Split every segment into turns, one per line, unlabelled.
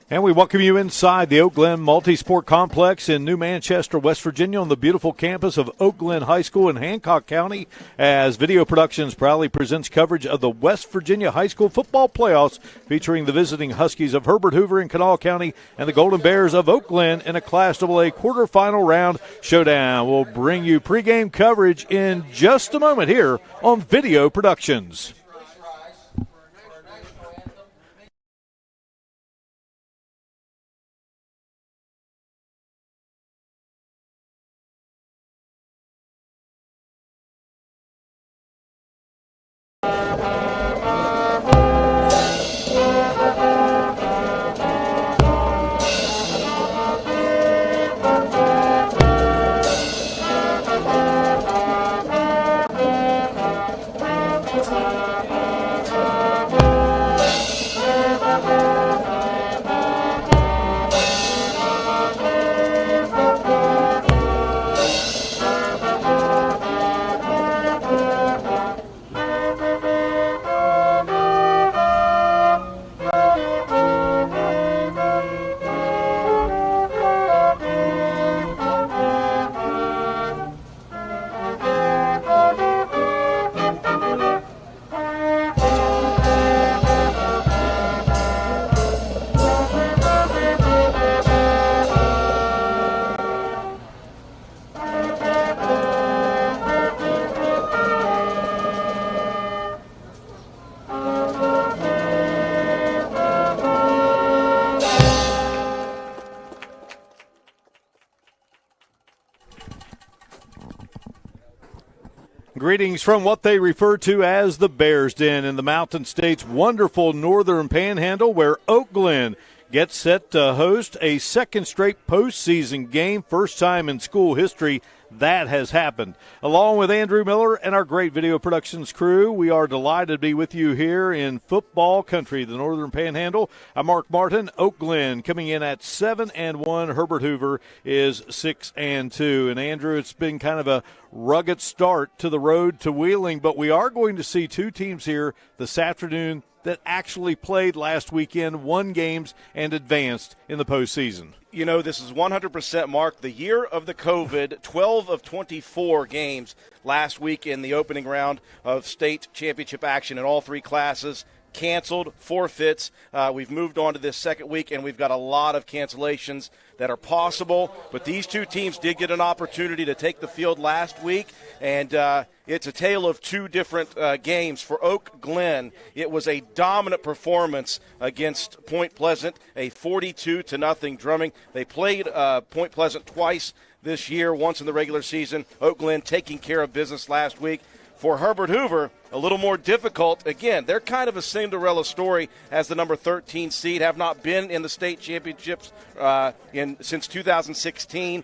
And we welcome you inside the Oak Glen Multi-Sport Complex in New Manchester, West Virginia, on the beautiful campus of Oak Glen High School in Hancock County, as Video Productions proudly presents coverage of the West Virginia High School football playoffs, featuring the visiting Huskies of Herbert, Hoover, and Kanawha County, and the Golden Bears of Oak Glen in a Class AA quarterfinal round showdown. We'll bring you pregame coverage in just a moment here on Video Productions. Greetings from what they refer to as the Bears Den in the Mountain State's wonderful northern panhandle, where Oak Glen gets set to host a second straight postseason game, first time in school history that has happened. Along with Andrew Miller and our great Video Productions crew, we are delighted to be with you here in football country, the Northern Panhandle. I'm Mark Martin. Oak Glen coming in at 7-1. Herbert Hoover is 6-2. And Andrew, it's been kind of a rugged start to the road to Wheeling, but we are going to see two teams here this afternoon that actually played last weekend, won games, and advanced in the postseason.
You know, this is 100%, Mark. The year of the COVID, 12 of 24 games last week in the opening round of state championship action in all three classes. Canceled, forfeits. We've moved on to this second week, and we've got a lot of cancellations that are possible. But these two teams did get an opportunity to take the field last week, and it's a tale of two different games. For Oak Glen, it was a dominant performance against Point Pleasant, a 42-0 drumming. They played Point Pleasant twice this year, once in the regular season. Oak Glen taking care of business last week. For Herbert Hoover, a little more difficult. Again, they're kind of a Cinderella story as the number 13 seed, have not been in the state championships since 2016.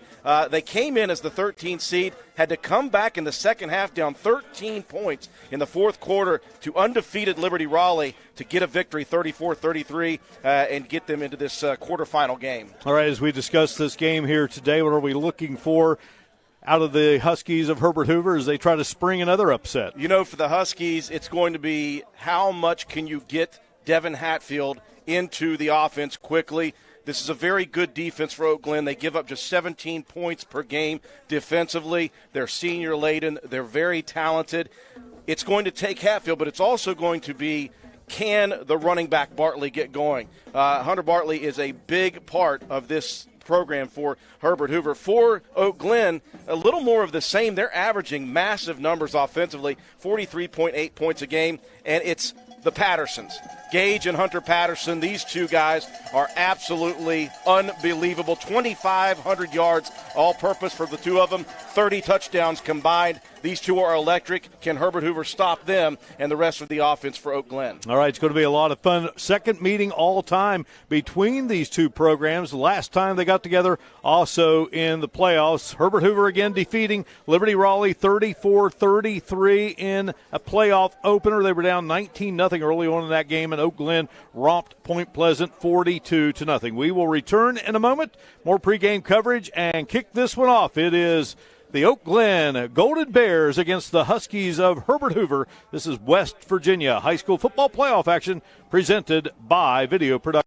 They came in as the 13th seed, had to come back in the second half down 13 points in the fourth quarter to undefeated Liberty Raleigh to get a victory 34-33 and get them into this quarterfinal game.
All right, as we discuss this game here today, what are we looking for out of the Huskies of Herbert Hoover as they try to spring another upset?
You know, for the Huskies, it's going to be how much can you get Devin Hatfield into the offense quickly. This is a very good defense for Oak Glen. They give up just 17 points per game defensively. They're senior-laden. They're very talented. It's going to take Hatfield, but it's also going to be, can the running back Bartley get going? Hunter Bartley is a big part of this program for Herbert Hoover. For Oak Glen, a little more of the same. They're averaging massive numbers offensively, 43.8 points a game, and it's the Pattersons. Gage and Hunter Patterson, these two guys are absolutely unbelievable. 2,500 yards all-purpose for the two of them, 30 touchdowns combined. These two are electric. Can Herbert Hoover stop them and the rest of the offense for Oak Glen?
All right, it's going to be a lot of fun. Second meeting all-time between these two programs. Last time they got together also in the playoffs. Herbert Hoover again defeating Liberty Raleigh 34-33 in a playoff opener. They were down 19-0 early on in that game, and Oak Glen romped Point Pleasant 42-0. We will return in a moment. More pregame coverage and kick this one off. It is the Oak Glen Golden Bears against the Huskies of Herbert Hoover. This is West Virginia High School football playoff action presented by Video Production.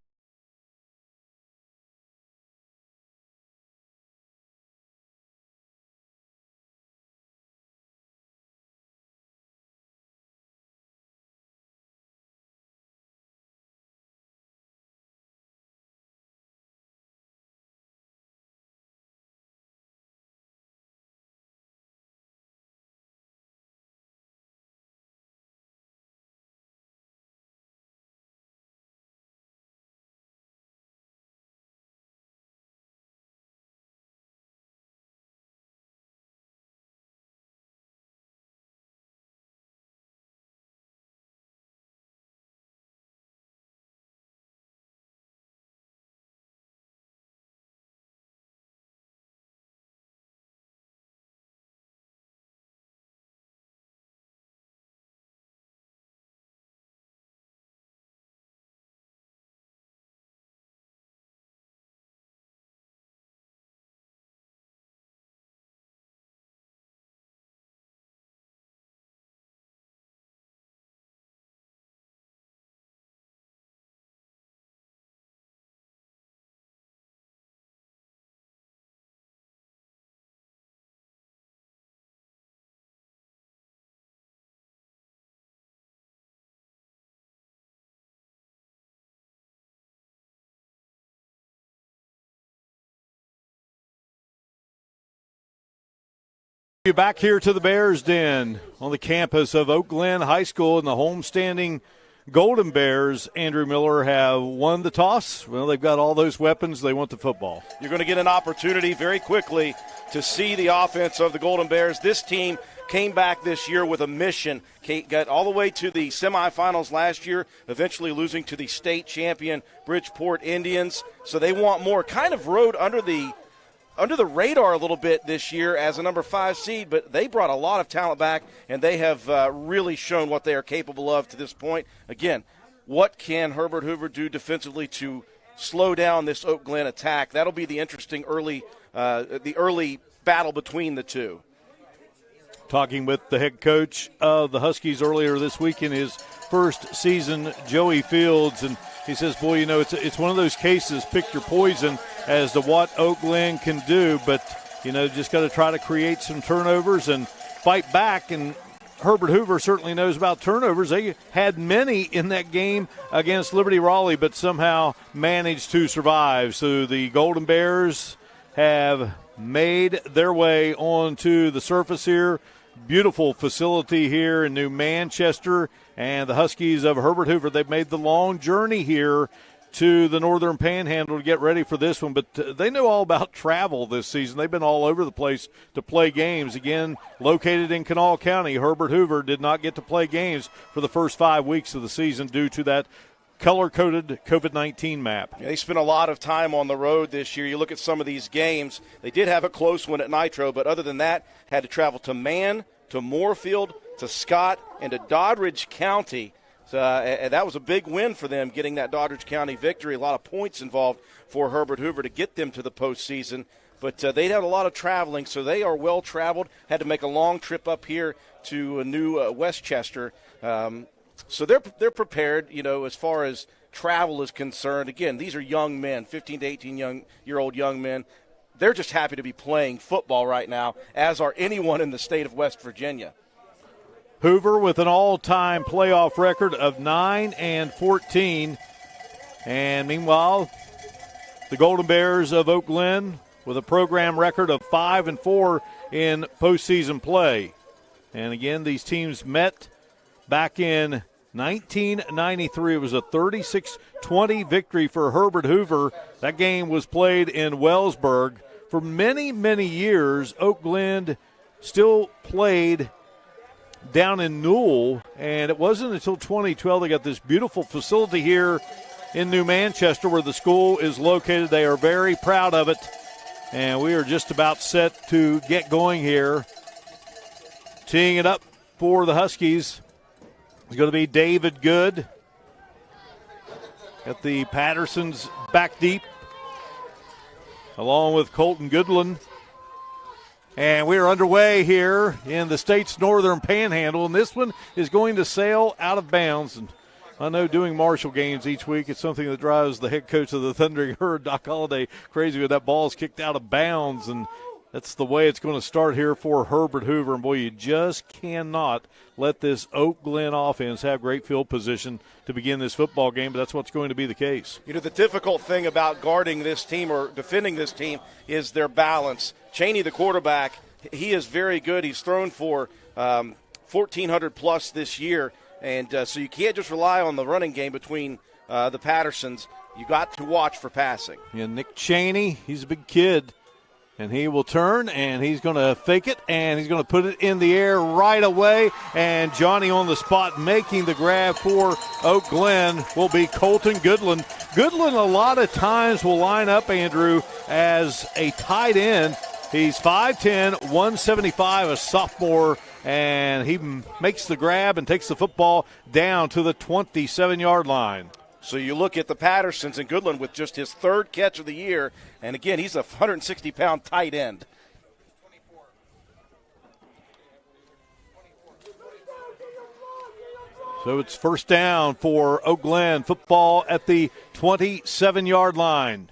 You're back here to the Bears Den on the campus of Oak Glen High School, and the homestanding Golden Bears, Andrew Miller, have won the toss. Well, they've got all those weapons. They want the football.
You're going to get an opportunity very quickly to see the offense of the Golden Bears. This team came back this year with a mission, got all the way to the semifinals last year, eventually losing to the state champion Bridgeport Indians. So they want more. Kind of rode under the radar a little bit this year as a number 5 seed, but they brought a lot of talent back, and they have really shown what they are capable of to this point. Again, what can Herbert Hoover do defensively to slow down this Oak Glen attack? That'll be the interesting early battle between the two.
Talking with the head coach of the Huskies earlier this week in his first season, Joey Fields, and he says, boy, you know, it's one of those cases, pick your poison as to what Oak Glen can do, but, you know, just got to try to create some turnovers and fight back. And Herbert Hoover certainly knows about turnovers. They had many in that game against Liberty Raleigh, but somehow managed to survive. So the Golden Bears have made their way onto the surface here. Beautiful facility here in New Manchester, and the Huskies of Herbert Hoover, they've made the long journey here to the Northern Panhandle to get ready for this one, but they know all about travel this season. They've been all over the place to play games. Again, located in Kanawha County, Herbert Hoover did not get to play games for the first 5 weeks of the season due to that color-coded COVID-19 map.
Yeah, they spent a lot of time on the road this year. You look at some of these games, they did have a close one at Nitro, but other than that, had to travel to Man, to Moorfield, to Scott, and to Doddridge County. So, and that was a big win for them, getting that Doddridge County victory. A lot of points involved for Herbert Hoover to get them to the postseason. But they had a lot of traveling, so they are well-traveled. Had to make a long trip up here to New Westchester. So they're prepared, you know, as far as travel is concerned. Again, these are young men, 15 to 18-year-old young men. They're just happy to be playing football right now, as are anyone in the state of West Virginia.
Hoover with an all-time playoff record of 9-14. And meanwhile, the Golden Bears of Oak Glen with a program record of 5-4 in postseason play. And again, these teams met back in 1993. It was a 36-20 victory for Herbert Hoover. That game was played in Wellsburg. For many, many years, Oak Glen still played down in Newell, and it wasn't until 2012 they got this beautiful facility here in New Manchester where the school is located. They are very proud of it, and we are just about set to get going here. Teeing it up for the Huskies is going to be David Good. Got the Pattersons back deep, along with Colton Goodland. And we are underway here in the state's Northern Panhandle, and this one is going to sail out of bounds. And I know doing Marshall games each week, it's something that drives the head coach of the Thundering Herd, Doc Holliday, crazy when that ball is kicked out of bounds. And that's the way it's going to start here for Herbert Hoover. And, boy, you just cannot let this Oak Glen offense have great field position to begin this football game, but that's what's going to be the case.
You know, the difficult thing about guarding this team or defending this team is their balance. Cheney, the quarterback, he is very good. He's thrown for 1,400-plus this year, and so you can't just rely on the running game between the Pattersons. You got to watch for passing.
Yeah, Nick Cheney, he's a big kid. And he will turn, and he's going to fake it, and he's going to put it in the air right away. And Johnny on the spot making the grab for Oak Glen will be Colton Goodland. Goodland a lot of times will line up, Andrew, as a tight end. He's 5'10", 175, a sophomore, and he makes the grab and takes the football down to the 27-yard line.
So you look at the Pattersons and Goodland with just his third catch of the year, and again, he's a 160-pound tight end.
So it's first down for Oak Glen, football at the 27-yard line.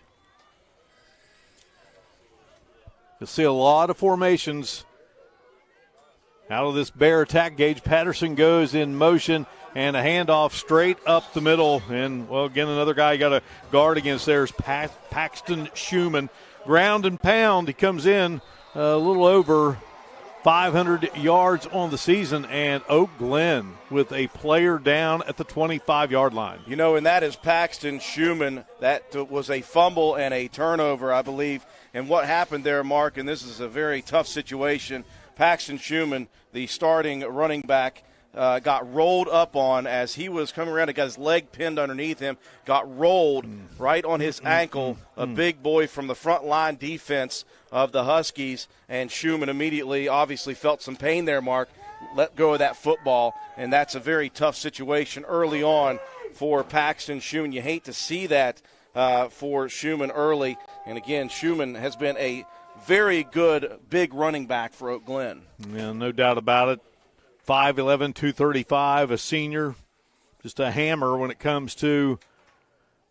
You'll see a lot of formations out of this Bear attack. Gage Patterson goes in motion, and a handoff straight up the middle. And, well, again, another guy you got to guard against there is Paxton Schumann. Ground and pound. He comes in a little over 500 yards on the season, and Oak Glen with a player down at the 25-yard line.
You know, and that is Paxton Schumann. That was a fumble and a turnover, I believe. And what happened there, Mark, and this is a very tough situation, Paxton Schumann, the starting running back, got rolled up on as he was coming around and got his leg pinned underneath him, got rolled right on his ankle, a big boy from the front line defense of the Huskies, and Schumann immediately obviously felt some pain there, Mark, let go of that football, and that's a very tough situation early on for Paxton Schumann. You hate to see that for Schumann early, and again, Schumann has been a very good big running back for Oak Glen.
Yeah, no doubt about it. 5'11", 235, a senior, just a hammer when it comes to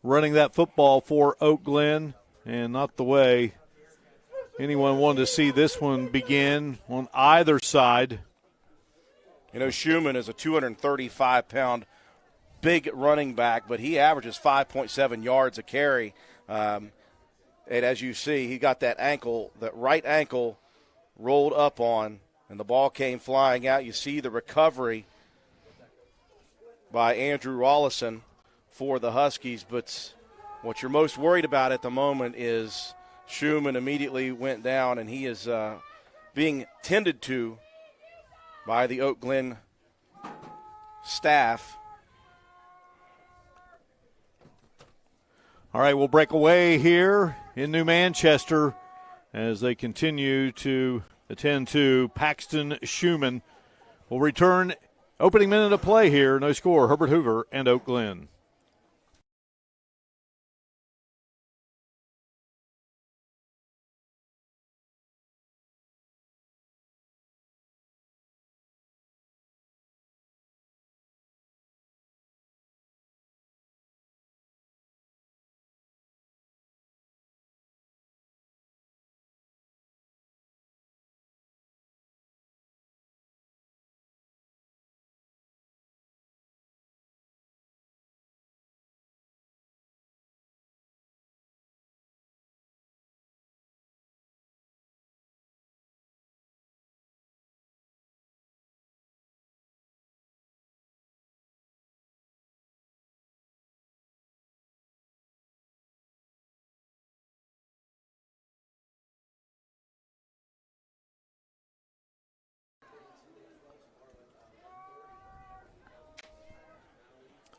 running that football for Oak Glen, and not the way anyone wanted to see this one begin on either side.
You know, Schumann is a 235-pound big running back, but he averages 5.7 yards a carry. And as you see, he got that right ankle rolled up on, and the ball came flying out. You see the recovery by Andrew Rollison for the Huskies, but what you're most worried about at the moment is Schumann immediately went down, and he is being tended to by the Oak Glen staff.
All right, we'll break away here in New Manchester as they continue to attend to Paxton Schumann. We'll return. Opening minute of play here. No score. Herbert Hoover and Oak Glen.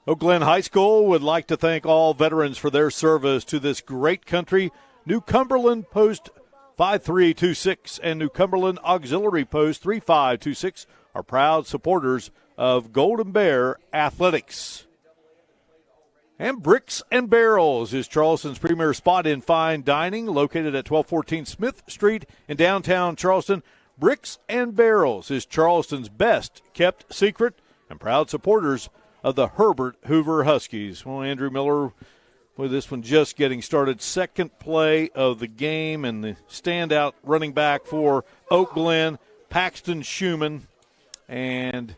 Oak Glen High School would like to thank all veterans for their service to this great country. New Cumberland Post 5326 and New Cumberland Auxiliary Post 3526 are proud supporters of Golden Bear Athletics. And Bricks and Barrels is Charleston's premier spot in fine dining, located at 1214 Smith Street in downtown Charleston. Bricks and Barrels is Charleston's best kept secret and proud supporters of the Herbert Hoover Huskies. Well, Andrew Miller with this one just getting started. Second play of the game, and the standout running back for Oak Glen, Paxton Schumann, and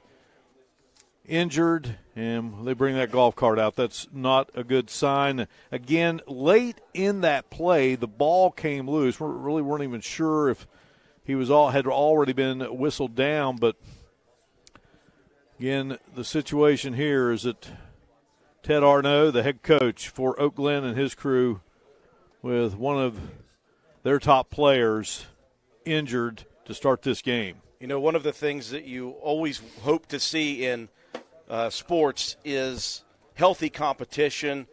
injured, and they bring that golf cart out. That's not a good sign. Again, late in that play, the ball came loose. We really weren't even sure if he had already been whistled down, but again, the situation here is that Ted Arnaud, the head coach for Oak Glen and his crew, with one of their top players injured to start this game.
You know, one of the things that you always hope to see in sports is healthy competition,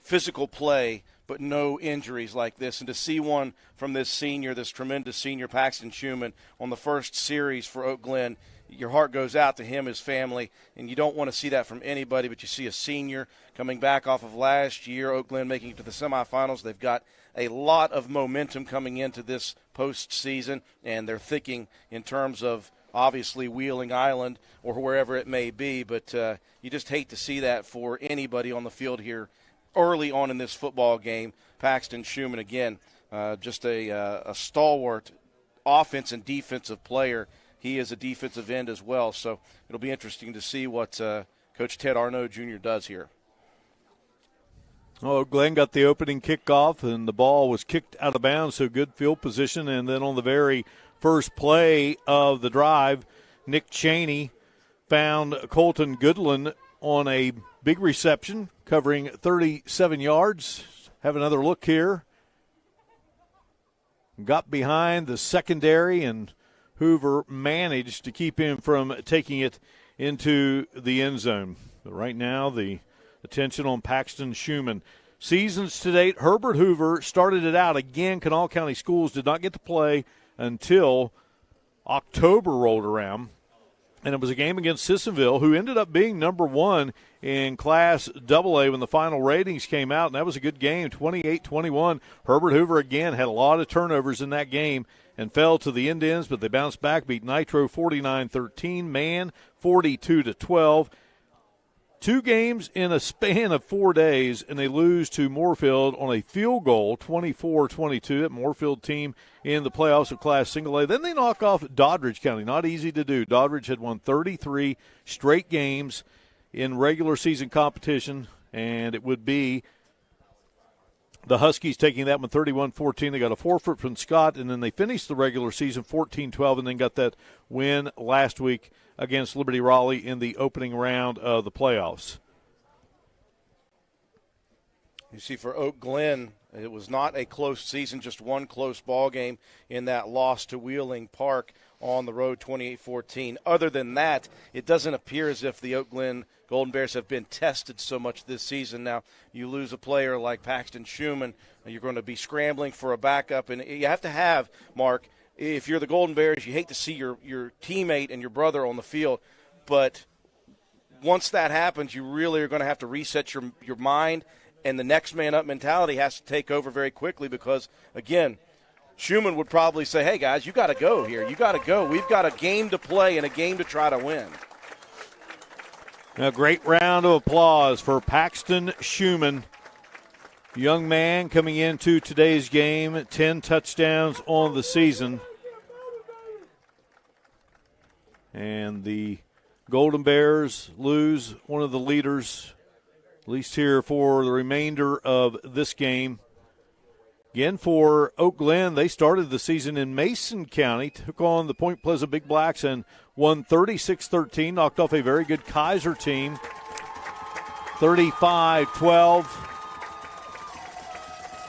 physical play, but no injuries like this. And to see one from this tremendous senior, Paxton Schumann, on the first series for Oak Glen, your heart goes out to him, his family, and you don't want to see that from anybody, but you see a senior coming back off of last year, Oak Glen making it to the semifinals. They've got a lot of momentum coming into this postseason, and they're thinking in terms of obviously Wheeling Island or wherever it may be, but you just hate to see that for anybody on the field here early on in this football game. Paxton Schumann, again, just a stalwart offense and defensive player. He is a defensive end as well, so it'll be interesting to see what Coach Ted Arnaud Jr. does here.
Oh, Glenn got the opening kickoff, and the ball was kicked out of bounds, so good field position. And then on the very first play of the drive. Nick Cheney found Colton Goodland on a big reception, covering 37 yards. Have another look here. Got behind the secondary, and Hoover managed to keep him from taking it into the end zone. But right now, the attention on Paxton Schumann. Seasons to date, Herbert Hoover started it out. Again, Kanawha County Schools did not get to play until October rolled around. And it was a game against Sissonville, who ended up being number one in Class AA when the final ratings came out, and that was a good game, 28-21. Herbert Hoover, again, had a lot of turnovers in that game and fell to the ends, but they bounced back, beat Nitro 49-13, Man 42-12. 2 games in a span of 4 days, and they lose to Moorfield on a field goal, 24-22. That Moorfield team in the playoffs of Class Single A. Then they knock off Doddridge County. Not easy to do. Doddridge had won 33 straight games in regular season competition, and it would be the Huskies taking that one 31-14. They got a forfeit from Scott, and then they finished the regular season 14-12, and then got that win last week against Liberty Raleigh in the opening round of the playoffs.
You see, for Oak Glen, it was not a close season, just one close ball game in that loss to Wheeling Park on the road, 28-14. Other than that, it doesn't appear as if the Oak Glen Golden Bears have been tested so much this season. Now, you lose a player like Paxton Schumann, you're going to be scrambling for a backup, and you have to have, Mark, if you're the Golden Bears, you hate to see your teammate and your brother on the field, but once that happens, you really are going to have to reset your mind, and the next man up mentality has to take over very quickly because, again, Schumann would probably say, hey, guys, you got to go here. You got to go. We've got a game to play and a game to try to win.
A great round of applause for Paxton Schumann. Young man coming into today's game, 10 touchdowns on the season. And the Golden Bears lose one of the leaders, at least here for the remainder of this game. Again, for Oak Glen, they started the season in Mason County, took on the Point Pleasant Big Blacks and won 36-13, knocked off a very good Kaiser team, 35-12.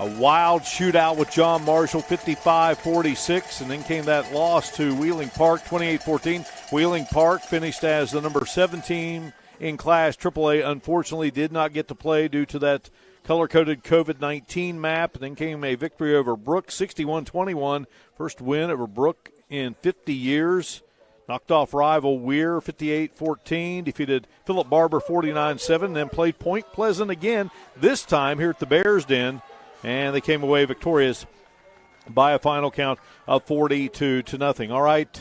A wild shootout with John Marshall, 55-46, and then came that loss to Wheeling Park, 28-14. Wheeling Park finished as the number 17 in Class AAA. Unfortunately, did not get to play due to that color-coded COVID-19 map. And then came a victory over Brook, 61-21. First win over Brook in 50 years. Knocked off rival Weir, 58-14. Defeated Philip Barber, 49-7. Then played Point Pleasant again, this time here at the Bears Den. And they came away victorious by a final count of 42-0. All right.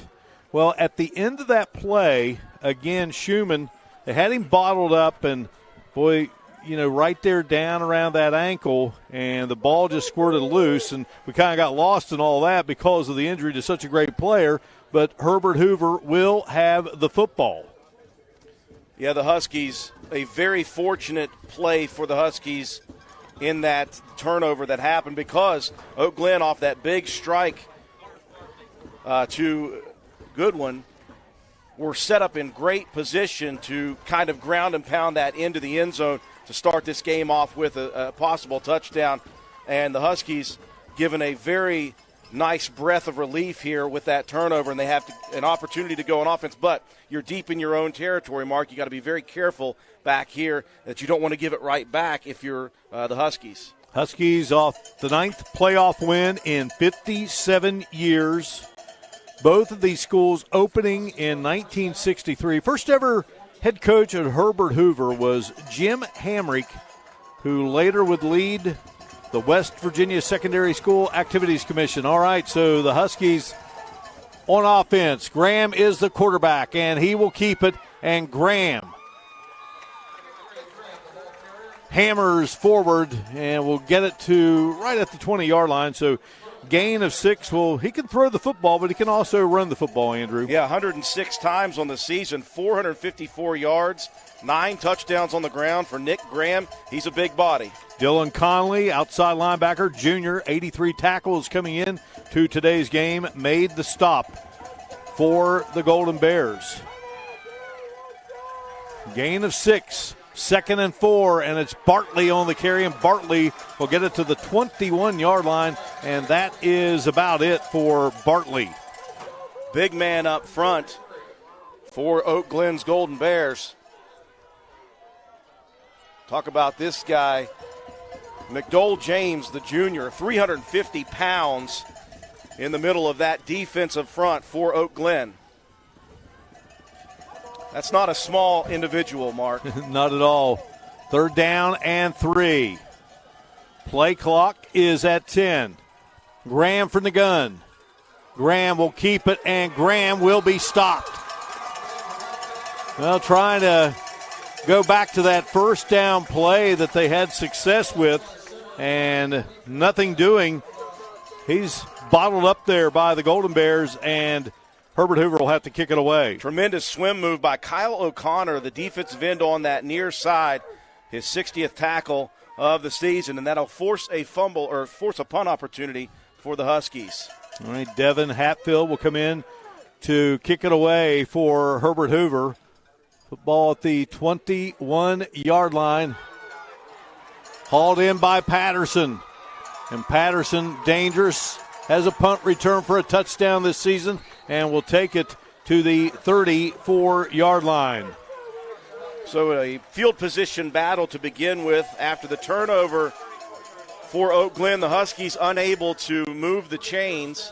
Well, at the end of that play, again, Schumann, they had him bottled up, and, boy, right there down around that ankle, and the ball just squirted loose, and we kind of got lost in all that because of the injury to such a great player. But Herbert Hoover will have the football.
Yeah, the Huskies, a very fortunate play for the Huskies in that turnover that happened because Oak Glen, off that big strike to Goodwin, were set up in great position to kind of ground and pound that into the end zone to start this game off with a possible touchdown. And the Huskies given a very nice breath of relief here with that turnover, and they have an opportunity to go on offense. But you're deep in your own territory, Mark. You got to be very careful back here that you don't want to give it right back if you're the Huskies.
Huskies off the 9th playoff win in 57 years. Both of these schools opening in 1963. First ever head coach at Herbert Hoover was Jim Hamrick, who later would lead the West Virginia Secondary School Activities Commission. All right, so the Huskies on offense. Graham is the quarterback, and he will keep it. And Graham hammers forward and will get it to right at the 20-yard line. So gain of 6. Well, he can throw the football, but he can also run the football, Andrew.
Yeah, 106 times on the season, 454 yards, 9 touchdowns on the ground for Nick Graham. He's a big body.
Dylan Conley, outside linebacker, junior, 83 tackles coming in to today's game, made the stop for the Golden Bears. Gain of 6, 2nd and 4, and it's Bartley on the carry, and Bartley will get it to the 21-yard line, and that is about it for Bartley.
Big man up front for Oak Glen's Golden Bears. Talk about this guy, McDowell James, the junior, 350 pounds in the middle of that defensive front for Oak Glen. That's not a small individual, Mark.
Not at all. 3rd down and 3. Play clock is at 10. Graham from the gun. Graham will keep it, and Graham will be stopped. Well, trying to go back to that 1st down play that they had success with, and nothing doing. He's bottled up there by the Golden Bears, and Herbert Hoover will have to kick it away.
Tremendous swim move by Kyle O'Connor, the defensive end on that near side, his 60th tackle of the season, and that'll force a fumble or force a punt opportunity for the Huskies.
All right, Devin Hatfield will come in to kick it away for Herbert Hoover. Football at the 21-yard line. Hauled in by Patterson. And Patterson, dangerous, has a punt return for a touchdown this season and will take it to the 34-yard line.
So a field position battle to begin with after the turnover for Oak Glen. The Huskies unable to move the chains.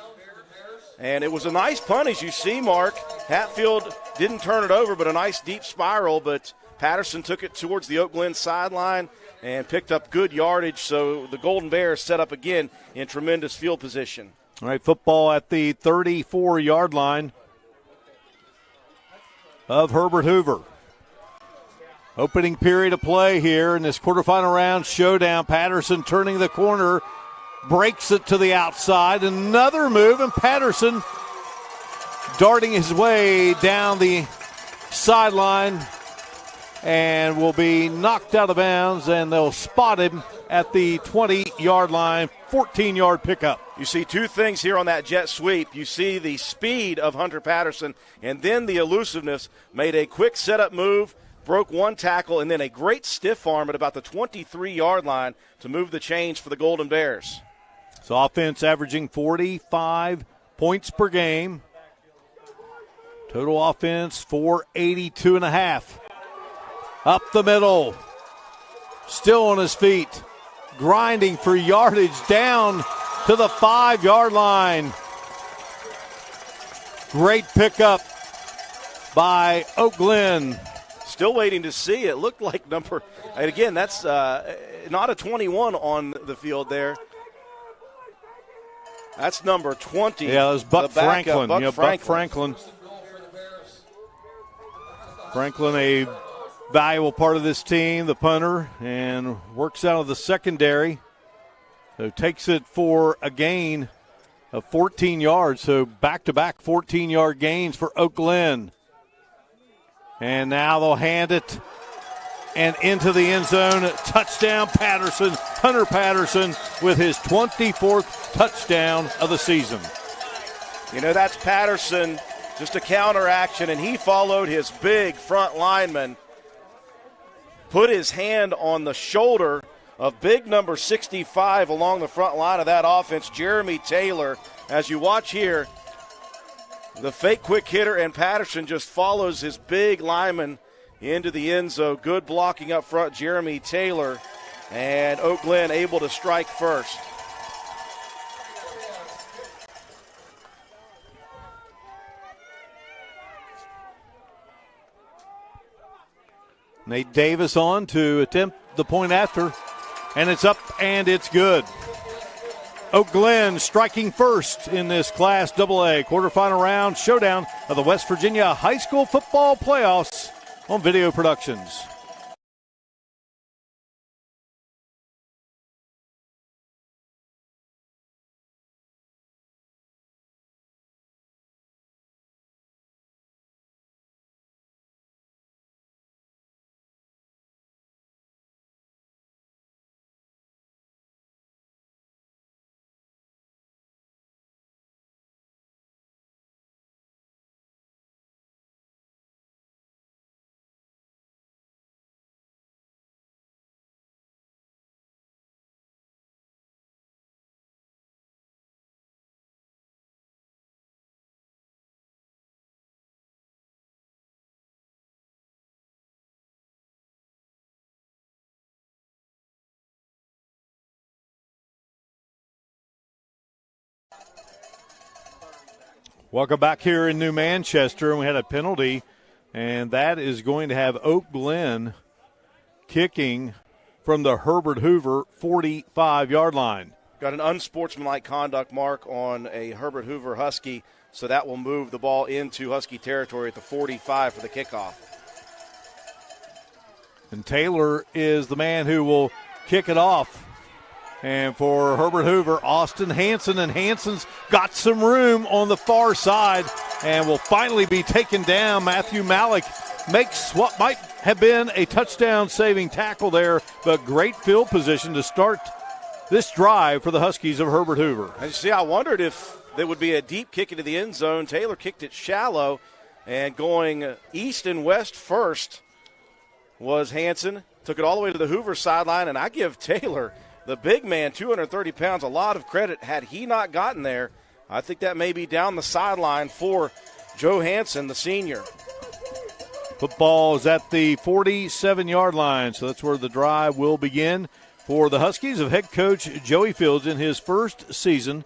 And it was a nice punt, as you see, Mark. Hatfield didn't turn it over, but a nice deep spiral. But Patterson took it towards the Oak Glen sideline and picked up good yardage. So the Golden Bears set up again in tremendous field position.
All right, football at the 34-yard line of Herbert Hoover. Opening period of play here in this quarterfinal round showdown. Patterson turning the corner, breaks it to the outside. Another move, and Patterson darting his way down the sideline and will be knocked out of bounds, and they'll spot him at the 20-yard line, 14-yard pickup.
You see 2 things here on that jet sweep. You see the speed of Hunter Patterson, and then the elusiveness. Made a quick setup move, broke 1 tackle, and then a great stiff arm at about the 23-yard line to move the chains for the Golden Bears.
So offense averaging 45 points per game. Total offense 482.5. Up the middle. Still on his feet. Grinding for yardage down to the 5-yard line. Great pickup by Oak Glen.
Still waiting to see. It looked like number, and again, that's not a 21 on the field there. That's number 20.
Yeah, it was Buck Franklin.
Buck
Franklin. Franklin, a valuable part of this team, the punter, and works out of the secondary. So takes it for a gain of 14 yards. So back-to-back 14-yard gains for Oak Glen. And now they'll hand it and into the end zone. Touchdown Patterson. Hunter Patterson with his 24th touchdown of the season.
You know, that's Patterson, just a counter action, and he followed his big front lineman, put his hand on the shoulder of big number 65 along the front line of that offense, Jeremy Taylor. As you watch here, the fake quick hitter, and Patterson just follows his big lineman into the end zone. Good blocking up front, Jeremy Taylor, and Oak Glen able to strike first.
Nate Davis on to attempt the point after, and it's up and it's good. Oak Glen striking first in this Class AA quarterfinal round showdown of the West Virginia High School Football Playoffs on Video Productions. Welcome back here in New Manchester, and we had a penalty, and that is going to have Oak Glen kicking from the Herbert Hoover 45-yard line.
Got an unsportsmanlike conduct mark on a Herbert Hoover Husky, so that will move the ball into Husky territory at the 45 for the kickoff.
And Taylor is the man who will kick it off. And for Herbert Hoover, Austin Hanson, and Hanson's got some room on the far side and will finally be taken down. Matthew Malik makes what might have been a touchdown-saving tackle there, but great field position to start this drive for the Huskies of Herbert Hoover.
And you see, I wondered if there would be a deep kick into the end zone. Taylor kicked it shallow, and going east and west first was Hanson. Took it all the way to the Hoover sideline, and I give Taylor, the big man, 230 pounds, a lot of credit. Had he not gotten there, I think that may be down the sideline for Joe Hanson, the senior.
Football is at the 47-yard line, so that's where the drive will begin for the Huskies of head coach Joey Fields in his first season.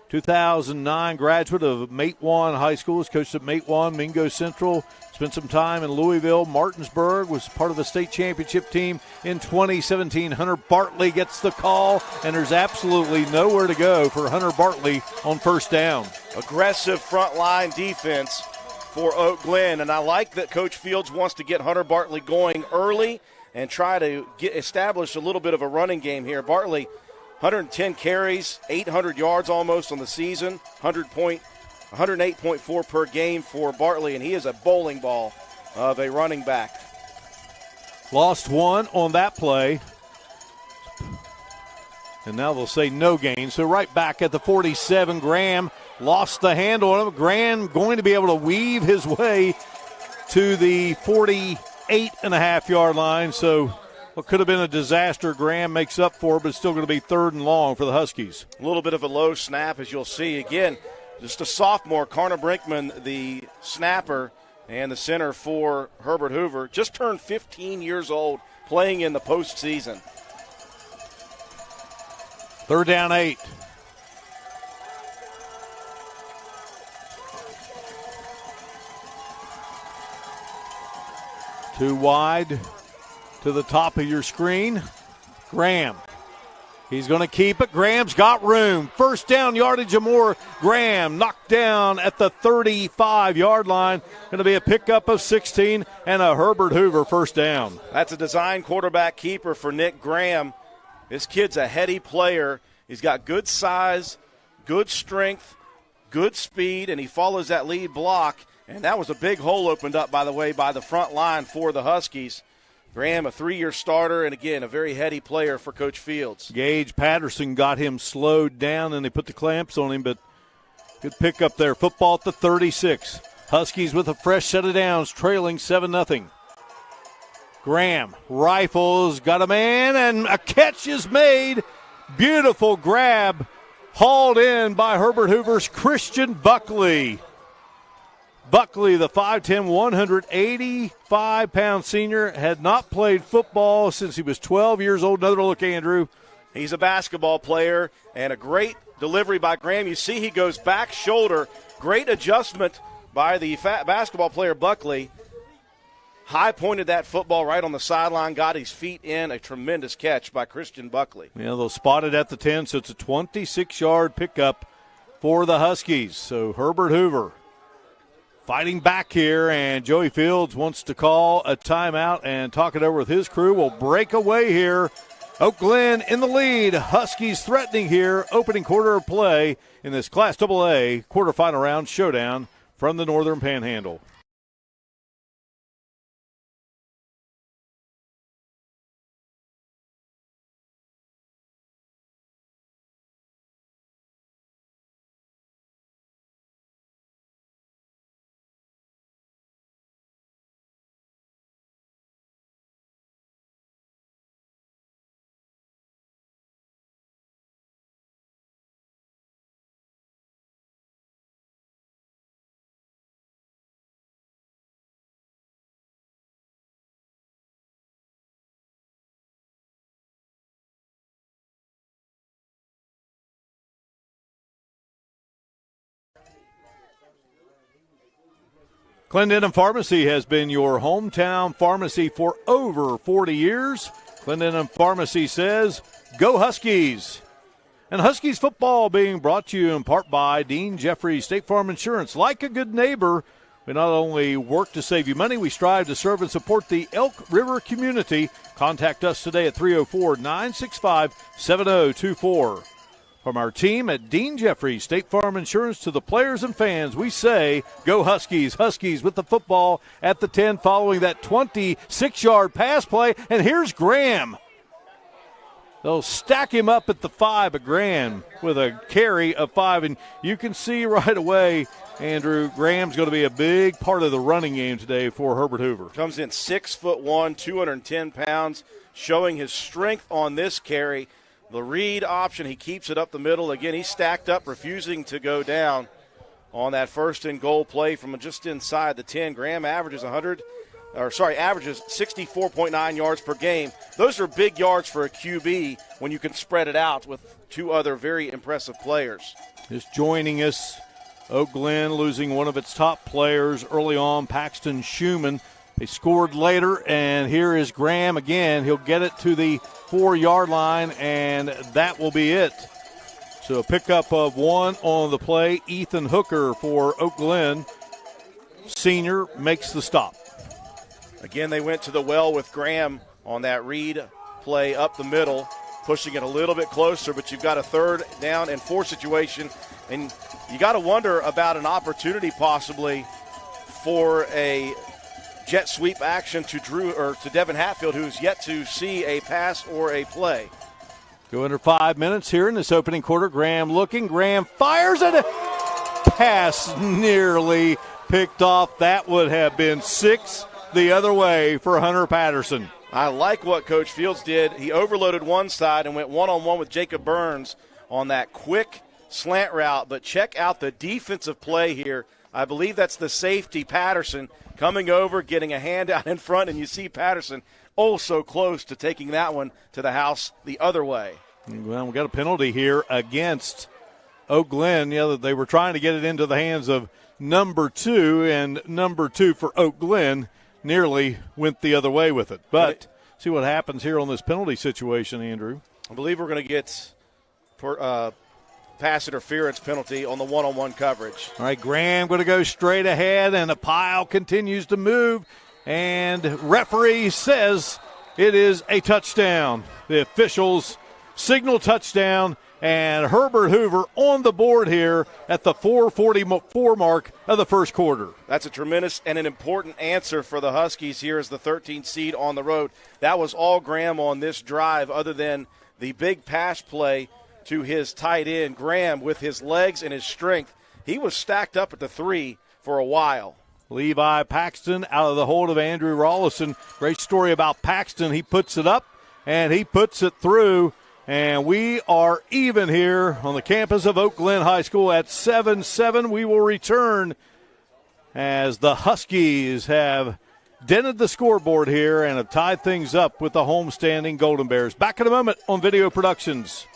2009 graduate of Matewan High School, has coached at Matewan, Mingo Central, spent some time in Louisville, Martinsburg, was part of the state championship team in 2017. Hunter Bartley gets the call, and there's absolutely nowhere to go for Hunter Bartley on first down.
Aggressive front line defense for Oak Glen, and I like that Coach Fields wants to get Hunter Bartley going early and try to establish a little bit of a running game here. Bartley, 110 carries, 800 yards almost on the season, 108.4 per game for Bartley, and he is a bowling ball of a running back.
Lost one on that play. And now they'll say no gain. So right back at the 47, Graham lost the handle on him. Graham going to be able to weave his way to the 48.5-yard line. So what could have been a disaster, Graham makes up for, but it's still going to be 3rd and long for the Huskies.
A little bit of a low snap, as you'll see. Again, just a sophomore, Carter Brinkman, the snapper and the center for Herbert Hoover, just turned 15 years old, playing in the postseason.
3rd down 8. Too wide to the top of your screen. Graham. He's going to keep it. Graham's got room. First down yardage or more. Graham knocked down at the 35-yard line. Going to be a pickup of 16 and a Herbert Hoover first down.
That's a design quarterback keeper for Nick Graham. This kid's a heady player. He's got good size, good strength, good speed, and he follows that lead block. And that was a big hole opened up, by the way, by the front line for the Huskies. Graham, a 3-year starter, and again, a very heady player for Coach Fields.
Gage Patterson got him slowed down, and they put the clamps on him, but good pick up there. Football at the 36. Huskies with a fresh set of downs, trailing 7-0. Graham rifles, got a man, and a catch is made. Beautiful grab, hauled in by Herbert Hoover's Christian Buckley. Buckley, the 5'10", 185-pound senior, had not played football since he was 12 years old. Another look, Andrew.
He's a basketball player, and a great delivery by Graham. You see he goes back shoulder. Great adjustment by the basketball player Buckley. High-pointed that football right on the sideline, got his feet in. A tremendous catch by Christian Buckley.
Yeah, they'll spot it at the 10, so it's a 26-yard pickup for the Huskies. So Herbert Hoover fighting back here, and Joey Fields wants to call a timeout and talk it over with his crew. We'll break away here. Oak Glen in the lead. Huskies threatening here. Opening quarter of play in this Class AA quarterfinal round showdown from the Northern Panhandle. Glen Pharmacy has been your hometown pharmacy for over 40 years. Glen Pharmacy says, go Huskies. And Huskies football being brought to you in part by Dean Jeffrey State Farm Insurance. Like a good neighbor, we not only work to save you money, we strive to serve and support the Elk River community. Contact us today at 304-965-7024. From our team at Dean Jeffrey State Farm Insurance to the players and fans, we say, go Huskies. Huskies with the football at the 10 following that 26-yard pass play. And here's Graham. They'll stack him up at the 5, but Graham with a carry of 5. And you can see right away, Andrew, Graham's going to be a big part of the running game today for Herbert Hoover.
Comes in 6'1", 210 pounds, showing his strength on this carry. The read option, he keeps it up the middle. Again, he's stacked up, refusing to go down on that first and goal play from just inside the 10. Graham averages 64.9 yards per game. Those are big yards for a QB when you can spread it out with two other very impressive players.
Just joining us, Oak Glen losing one of its top players early on, Paxton Schumann. They scored later, and here is Graham again. He'll get it to the 4-yard line, and that will be it. So a pickup of 1 on the play. Ethan Hooker for Oak Glen, senior, makes the stop.
Again, they went to the well with Graham on that read play up the middle, pushing it a little bit closer, but you've got a 3rd down and 4 situation, and you got to wonder about an opportunity possibly for a jet sweep action to Devin Hatfield, who's yet to see a pass or a play.
Go under 5 minutes here in this opening quarter. Graham looking. Graham fires it. Pass nearly picked off. That would have been 6 the other way for Hunter Patterson.
I like what Coach Fields did. He overloaded one side and went one-on-one with Jacob Burns on that quick slant route. But check out the defensive play here. I believe that's the safety, Patterson, coming over, getting a hand out in front, and you see Patterson so close to taking that one to the house the other way.
Well, we got a penalty here against Oak Glen. Yeah, they were trying to get it into the hands of number 2, and number 2 for Oak Glen nearly went the other way with it. But see what happens here on this penalty situation, Andrew.
I believe we're going to get pass interference penalty on the one-on-one coverage.
All right, Graham going to go straight ahead, and the pile continues to move, and referee says it is a touchdown. The officials signal touchdown, and Herbert Hoover on the board here at the 4:44 mark of the first quarter.
That's a tremendous and an important answer for the Huskies here as the 13th seed on the road. That was all Graham on this drive other than the big pass play to his tight end. Graham, with his legs and his strength, he was stacked up at the 3 for a while.
Levi Paxton out of the hold of Andrew Rollison. Great story about Paxton. He puts it up, and he puts it through, and we are even here on the campus of Oak Glen High School at 7-7. We will return as the Huskies have dented the scoreboard here and have tied things up with the homestanding Golden Bears. Back in a moment on Video Productions.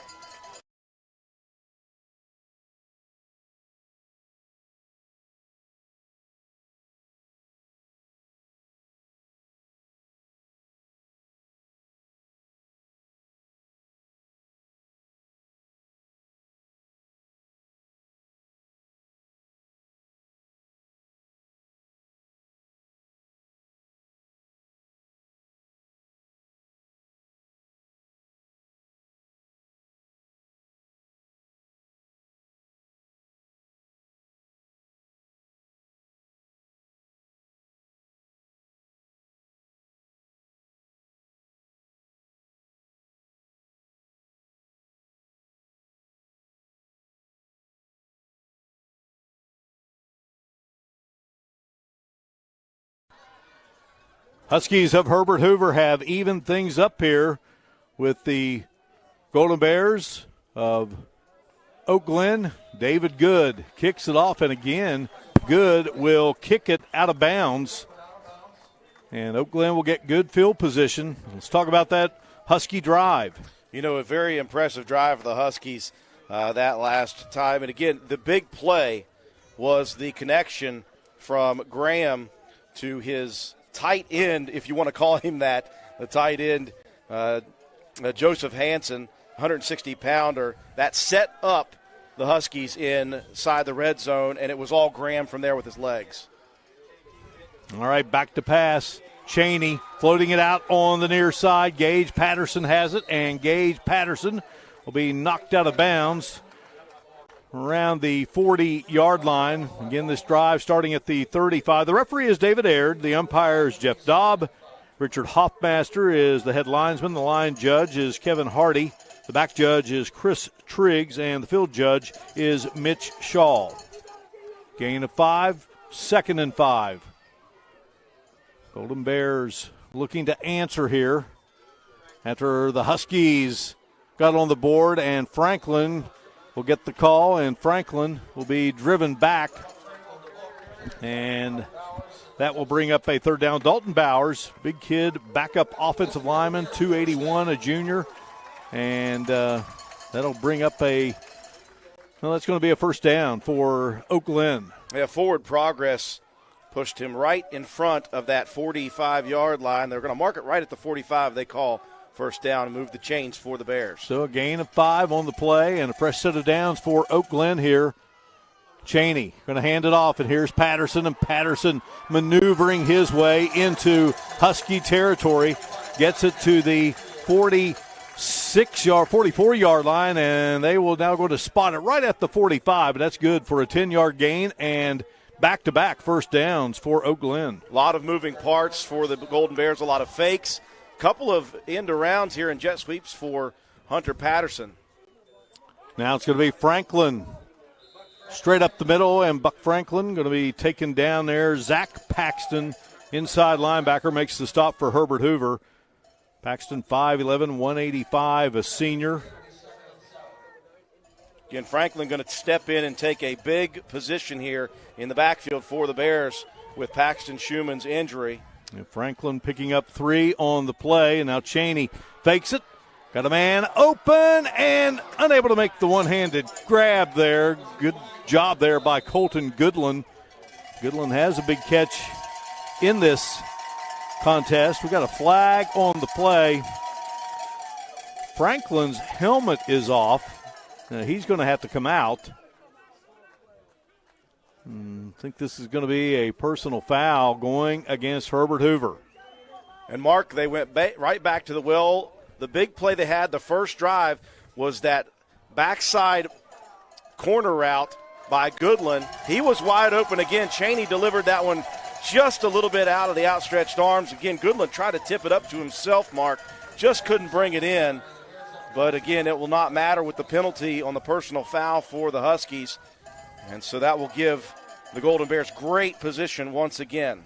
Huskies of Herbert Hoover have evened things up here with the Golden Bears of Oak Glen. David Good kicks it off, and again, Good will kick it out of bounds. And Oak Glen will get good field position. Let's talk about that Husky drive.
You know, a very impressive drive for the Huskies that last time. And again, the big play was the connection from Graham to his tight end, if you want to call him that, the tight end, Joseph Hanson, 160-pounder. That set up the Huskies inside the red zone, and it was all Graham from there with his legs.
All right, back to pass. Cheney floating it out on the near side. Gage Patterson has it, and Gage Patterson will be knocked out of bounds around the 40-yard line. Again, this drive starting at the 35. The referee is David Aird. The umpire is Jeff Daub. Richard Hoffmaster is the head linesman. The line judge is Kevin Hardy. The back judge is Chris Triggs, and the field judge is Mitch Shaw. Gain of 5, 2nd and 5. Golden Bears looking to answer here after the Huskies got on the board, and Franklin will get the call, and Franklin will be driven back. And that will bring up a third down. Dalton Bowers, big kid, backup offensive lineman, 281, a junior. And that'll bring up that's going to be a first down for Oak Glen.
Yeah, forward progress pushed him right in front of that 45-yard line. They're going to mark it right at the 45. They call first down and move the chains for the Bears.
So a gain of 5 on the play and a fresh set of downs for Oak Glen here. Cheney going to hand it off, and here's Patterson, and Patterson maneuvering his way into Husky territory. Gets it to the 44-yard line, and they will now go to spot it right at the 45. But that's good for a 10-yard gain and back-to-back first downs for Oak Glen.
A lot of moving parts for the Golden Bears, a lot of fakes. Couple of end-arounds here and jet sweeps for Hunter Patterson.
Now it's going to be Franklin straight up the middle, and Buck Franklin going to be taken down there. Zach Paxton, inside linebacker, makes the stop for Herbert Hoover. Paxton 5'11", 185, a senior.
Again, Franklin going to step in and take a big position here in the backfield for the Bears with Paxton Schumann's injury.
And Franklin picking up 3 on the play, and now Cheney fakes it. Got a man open and unable to make the one-handed grab there. Good job there by Colton Goodland. Goodland has a big catch in this contest. We got a flag on the play. Franklin's helmet is off. Now he's going to have to come out. I think this is going to be a personal foul going against Herbert Hoover.
And, Mark, they went right back to the well. The big play they had the first drive was that backside corner route by Goodland. He was wide open again. Cheney delivered that one just a little bit out of the outstretched arms. Again, Goodland tried to tip it up to himself, Mark. Just couldn't bring it in. But, again, it will not matter with the penalty on the personal foul for the Huskies. And so that will give the Golden Bears great position once again.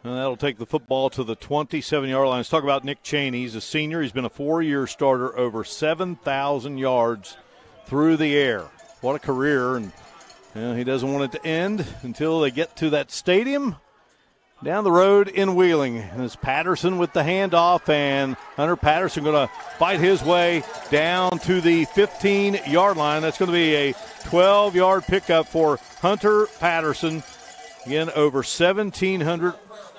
And that'll take the football to the 27-yard line. Let's talk about Nick Cheney. He's a senior. He's been a 4-year starter, over 7,000 yards through the air. What a career. And he doesn't want it to end until they get to that stadium down the road in Wheeling. And it's Patterson with the handoff, and Hunter Patterson going to fight his way down to the 15-yard line. That's going to be a 12-yard pickup for Hunter Patterson. Again, over 1,700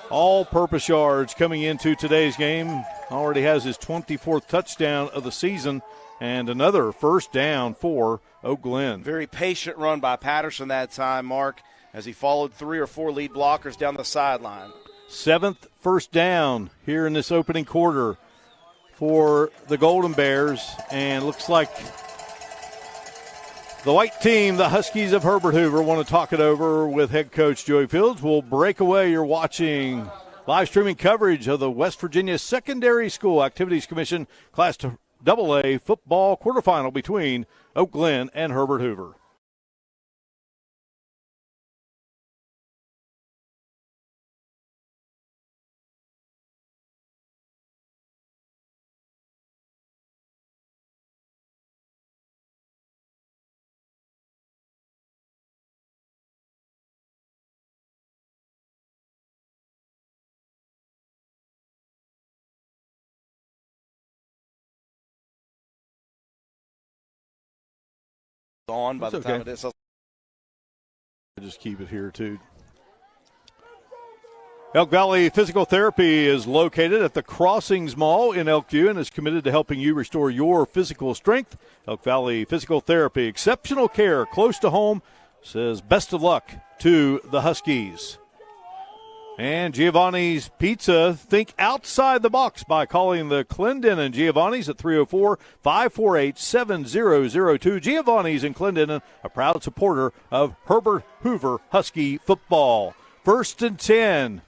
all-purpose yards coming into today's game. Already has his 24th touchdown of the season, and another first down for Oak Glen.
Very patient run by Patterson that time, Mark, as he followed 3 or 4 lead blockers down the sideline.
7th first down here in this opening quarter for the Golden Bears, and looks like the white team, the Huskies of Herbert Hoover, want to talk it over with head coach Joey Fields. We'll break away. You're watching live streaming coverage of the West Virginia Secondary School Activities Commission Class AA football quarterfinal between Oak Glen and Herbert Hoover.
On by the time it is.
Just keep it here, too. Elk Valley Physical Therapy is located at the Crossings Mall in Elkview and is committed to helping you restore your physical strength. Elk Valley Physical Therapy, exceptional care close to home, says best of luck to the Huskies. And Giovanni's Pizza, think outside the box by calling the Clendenin Giovanni's at 304-548-7002. Giovanni's in Clendenin, a proud supporter of Herbert Hoover Husky football. 1st and 10.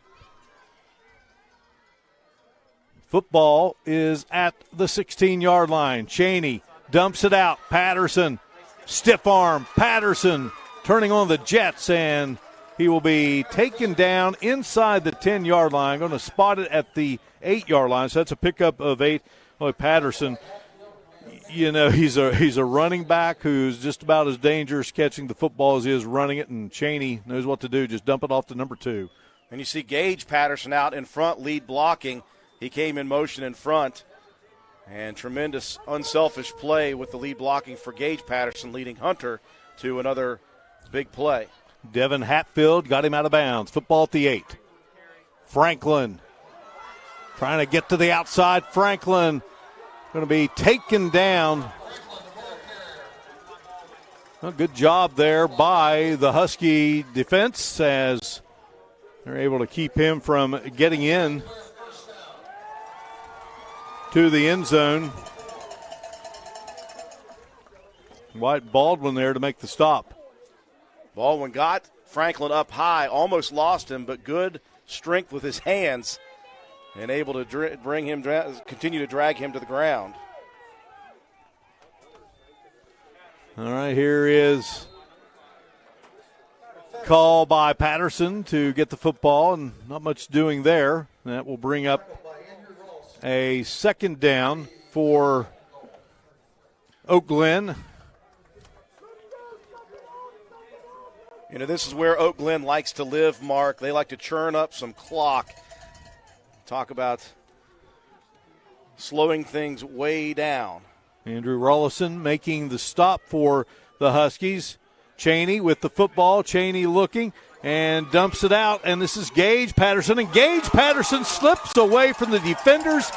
Football is at the 16-yard line. Cheney dumps it out. Patterson, stiff arm. Patterson turning on the Jets, and he will be taken down inside the 10-yard line. Going to spot it at the 8-yard line, so that's a pickup of 8. Boy, Patterson, you know, he's a running back who's just about as dangerous catching the football as he is running it, and Cheney knows what to do. Just dump it off to number 2.
And you see Gage Patterson out in front, lead blocking. He came in motion in front, and tremendous unselfish play with the lead blocking for Gage Patterson, leading Hunter to another big play.
Devin Hatfield got him out of bounds. Football at the 8. Franklin trying to get to the outside. Franklin going to be taken down. Well, good job there by the Husky defense as they're able to keep him from getting in to the end zone. White Baldwin there to make the stop.
Baldwin got Franklin up high, almost lost him, but good strength with his hands and able to continue to drag him to the ground.
All right, here is call by Patterson to get the football, and not much doing there. That will bring up a 2nd down for Oak Glen.
You know, this is where Oak Glen likes to live, Mark. They like to churn up some clock. Talk about slowing things way down.
Andrew Rollison making the stop for the Huskies. Cheney with the football. Cheney looking and dumps it out. And this is Gage Patterson. And Gage Patterson slips away from the defenders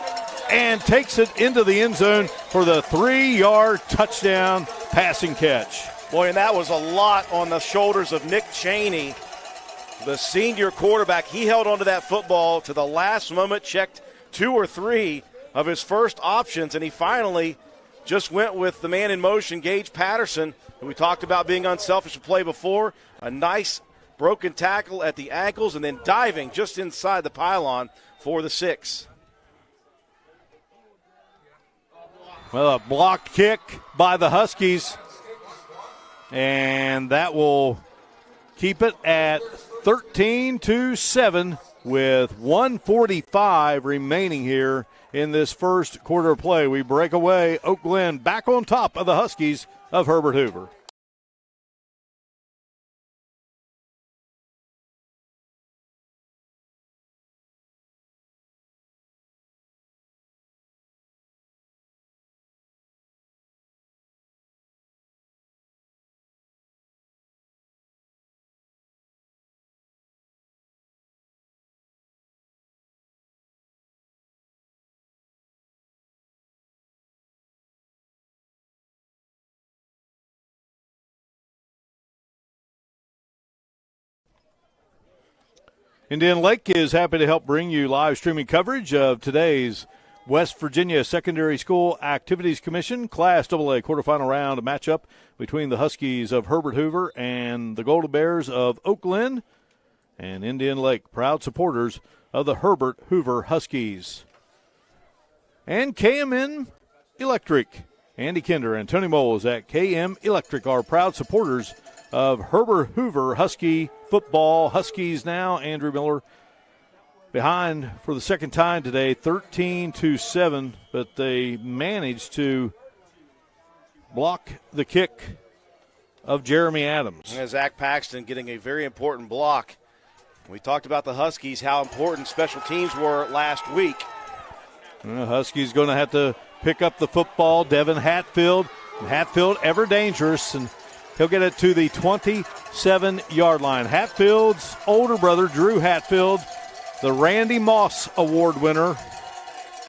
and takes it into the end zone for the 3-yard touchdown passing catch.
Boy, and that was a lot on the shoulders of Nick Cheney, the senior quarterback. He held onto that football to the last moment, checked 2 or 3 of his first options, and he finally just went with the man in motion, Gage Patterson, who we talked about being unselfish to play before. A nice broken tackle at the ankles and then diving just inside the pylon for the 6.
Well, a blocked kick by the Huskies, and that will keep it at 13-7 with 1:45 remaining here in this first quarter of play. We break away. Oak Glen back on top of the Huskies of Herbert Hoover. Indian Lake is happy to help bring you live streaming coverage of today's West Virginia Secondary School Activities Commission Class AA quarterfinal round, a matchup between the Huskies of Herbert Hoover and the Golden Bears of Oak Glen. And Indian Lake, proud supporters of the Herbert Hoover Huskies. And KMN Electric. Andy Kinder and Tony Moles at KM Electric are proud supporters of Herbert Hoover Husky football. Huskies now, Andrew Miller behind for the second time today, 13-7, but they managed to block the kick of Jeremy Adams.
And Zach Paxton getting a very important block. We talked about the Huskies, how important special teams were last week.
Huskies going to have to pick up the football. Devin Hatfield. Hatfield ever dangerous, and he'll get it to the 27-yard line. Hatfield's older brother, Drew Hatfield, the Randy Moss Award winner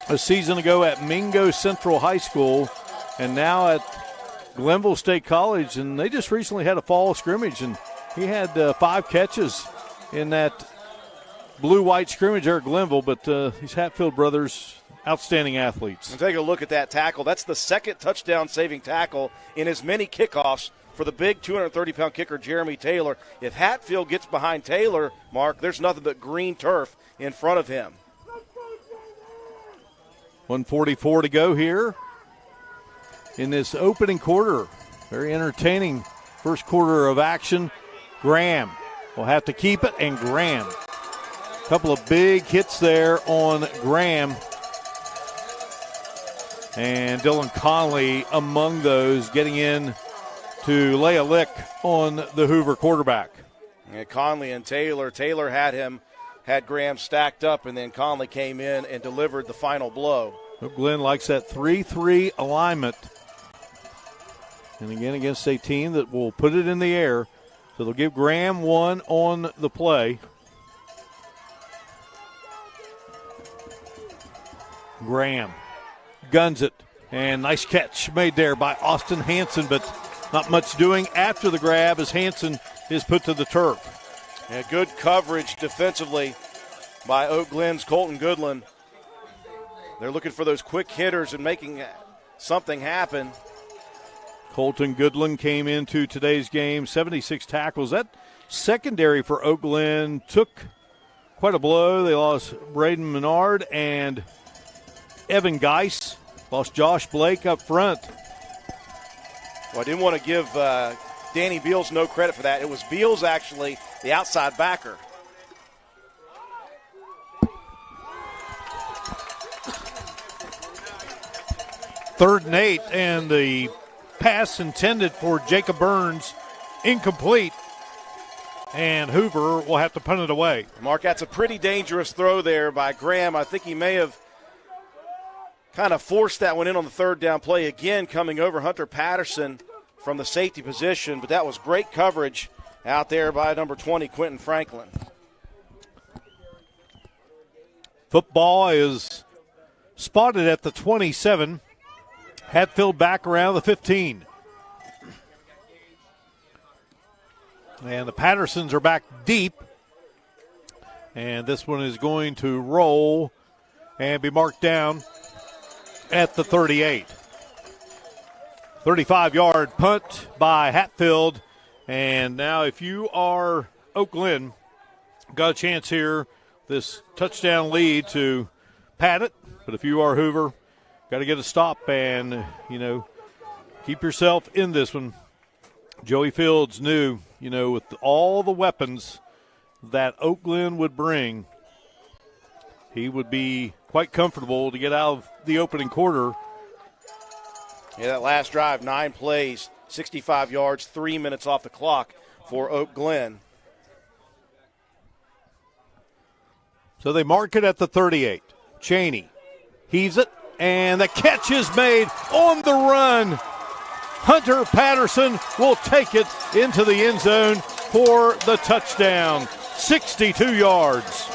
a season ago at Mingo Central High School and now at Glenville State College. And they just recently had a fall scrimmage, and he had 5 catches in that blue-white scrimmage there at Glenville. But these Hatfield brothers, outstanding athletes.
And take a look at that tackle. That's the second touchdown-saving tackle in as many kickoffs for the big 230-pound kicker, Jeremy Taylor. If Hatfield gets behind Taylor, Mark, there's nothing but green turf in front of him.
1:44 to go here in this opening quarter. Very entertaining first quarter of action. Graham will have to keep it, and Graham. A couple of big hits there on Graham. And Dylan Conley among those, getting in to lay a lick on the Hoover quarterback.
And Conley and Taylor. Taylor had Graham stacked up, and then Conley came in and delivered the final blow.
Glen likes that 3-3 alignment. And again, against a team that will put it in the air. So they'll give Graham one on the play. Graham guns it. And nice catch made there by Austin Hanson, but not much doing after the grab as Hanson is put to the turf.
And good coverage defensively by Oak Glen's Colton Goodland. They're looking for those quick hitters and making something happen.
Colton Goodland came into today's game, 76 tackles. That secondary for Oak Glen took quite a blow. They lost Braden Menard and Evan Geis. Lost Josh Blake up front.
Well, I didn't want to give Danny Beals no credit for that. It was Beals, actually, the outside backer.
Third and 8, and the pass intended for Jacob Burns incomplete, and Hoover will have to punt it away.
Mark, that's a pretty dangerous throw there by Graham. I think he may have kind of forced that one in on the third down play, again coming over Hunter Patterson from the safety position, but that was great coverage out there by number 20, Quentin Franklin.
Football is spotted at the 27. Hatfield back around the 15. And the Pattersons are back deep. And this one is going to roll and be marked down at the 38. 35-yard punt by Hatfield. And now if you are Oak Glen, got a chance here, this touchdown lead to pad it. But if you are Hoover, got to get a stop and, keep yourself in this one. Joey Fields knew, with all the weapons that Oak Glen would bring, he would be quite comfortable to get out of the opening quarter.
Yeah, that last drive, 9 plays, 65 yards, 3 minutes off the clock for Oak Glen.
So they mark it at the 38. Cheney heaves it, and the catch is made on the run. Hunter Patterson will take it into the end zone for the touchdown. 62 yards.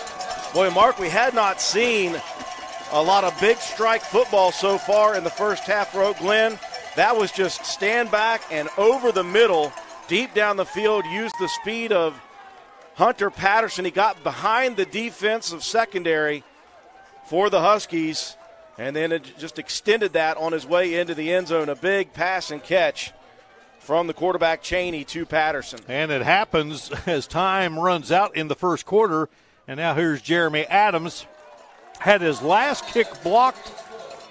Boy, Mark, we had not seen a lot of big strike football so far in the first half for Oak Glen. That was just stand back and over the middle, deep down the field, used the speed of Hunter Patterson. He got behind the defensive secondary for the Huskies, and then it just extended that on his way into the end zone. A big pass and catch from the quarterback Cheney to Patterson.
And it happens as time runs out in the first quarter. And now here's Jeremy Adams. Had his last kick blocked,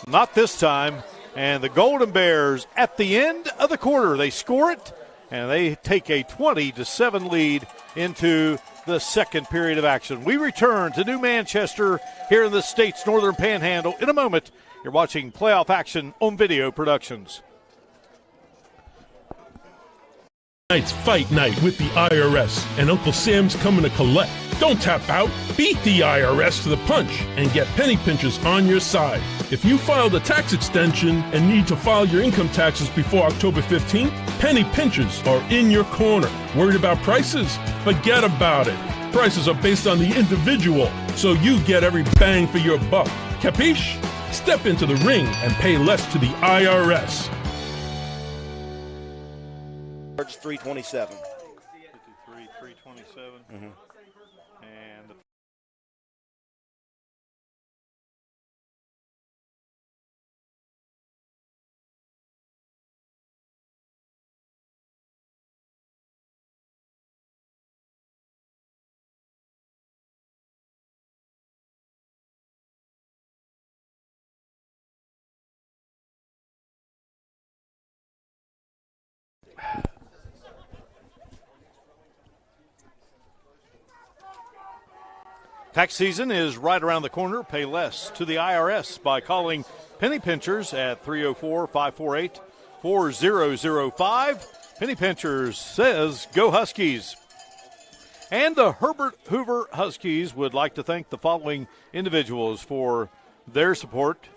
not this time. And the Golden Bears at the end of the quarter, they score it, and they take a 20-7 lead into the second period of action. We return to New Manchester here in the state's northern panhandle in a moment. You're watching playoff action on Video Productions.
Tonight's fight night with the IRS, and Uncle Sam's coming to collect. Don't tap out. Beat the IRS to the punch and get penny pinchers on your side. If you filed a tax extension and need to file your income taxes before October 15th, penny pinchers are in your corner. Worried about prices? Forget about it. prices are based on the individual, so you get every bang for your buck. Capiche? Step into the ring and pay less to the IRS.
327.
53, 327.
Mm-hmm.
And tax season is right around the corner. Pay less to the IRS by calling Penny Pinchers at 304-548-4005. Penny Pinchers says, "Go Huskies." And the Herbert Hoover Huskies would like to thank the following individuals for their support: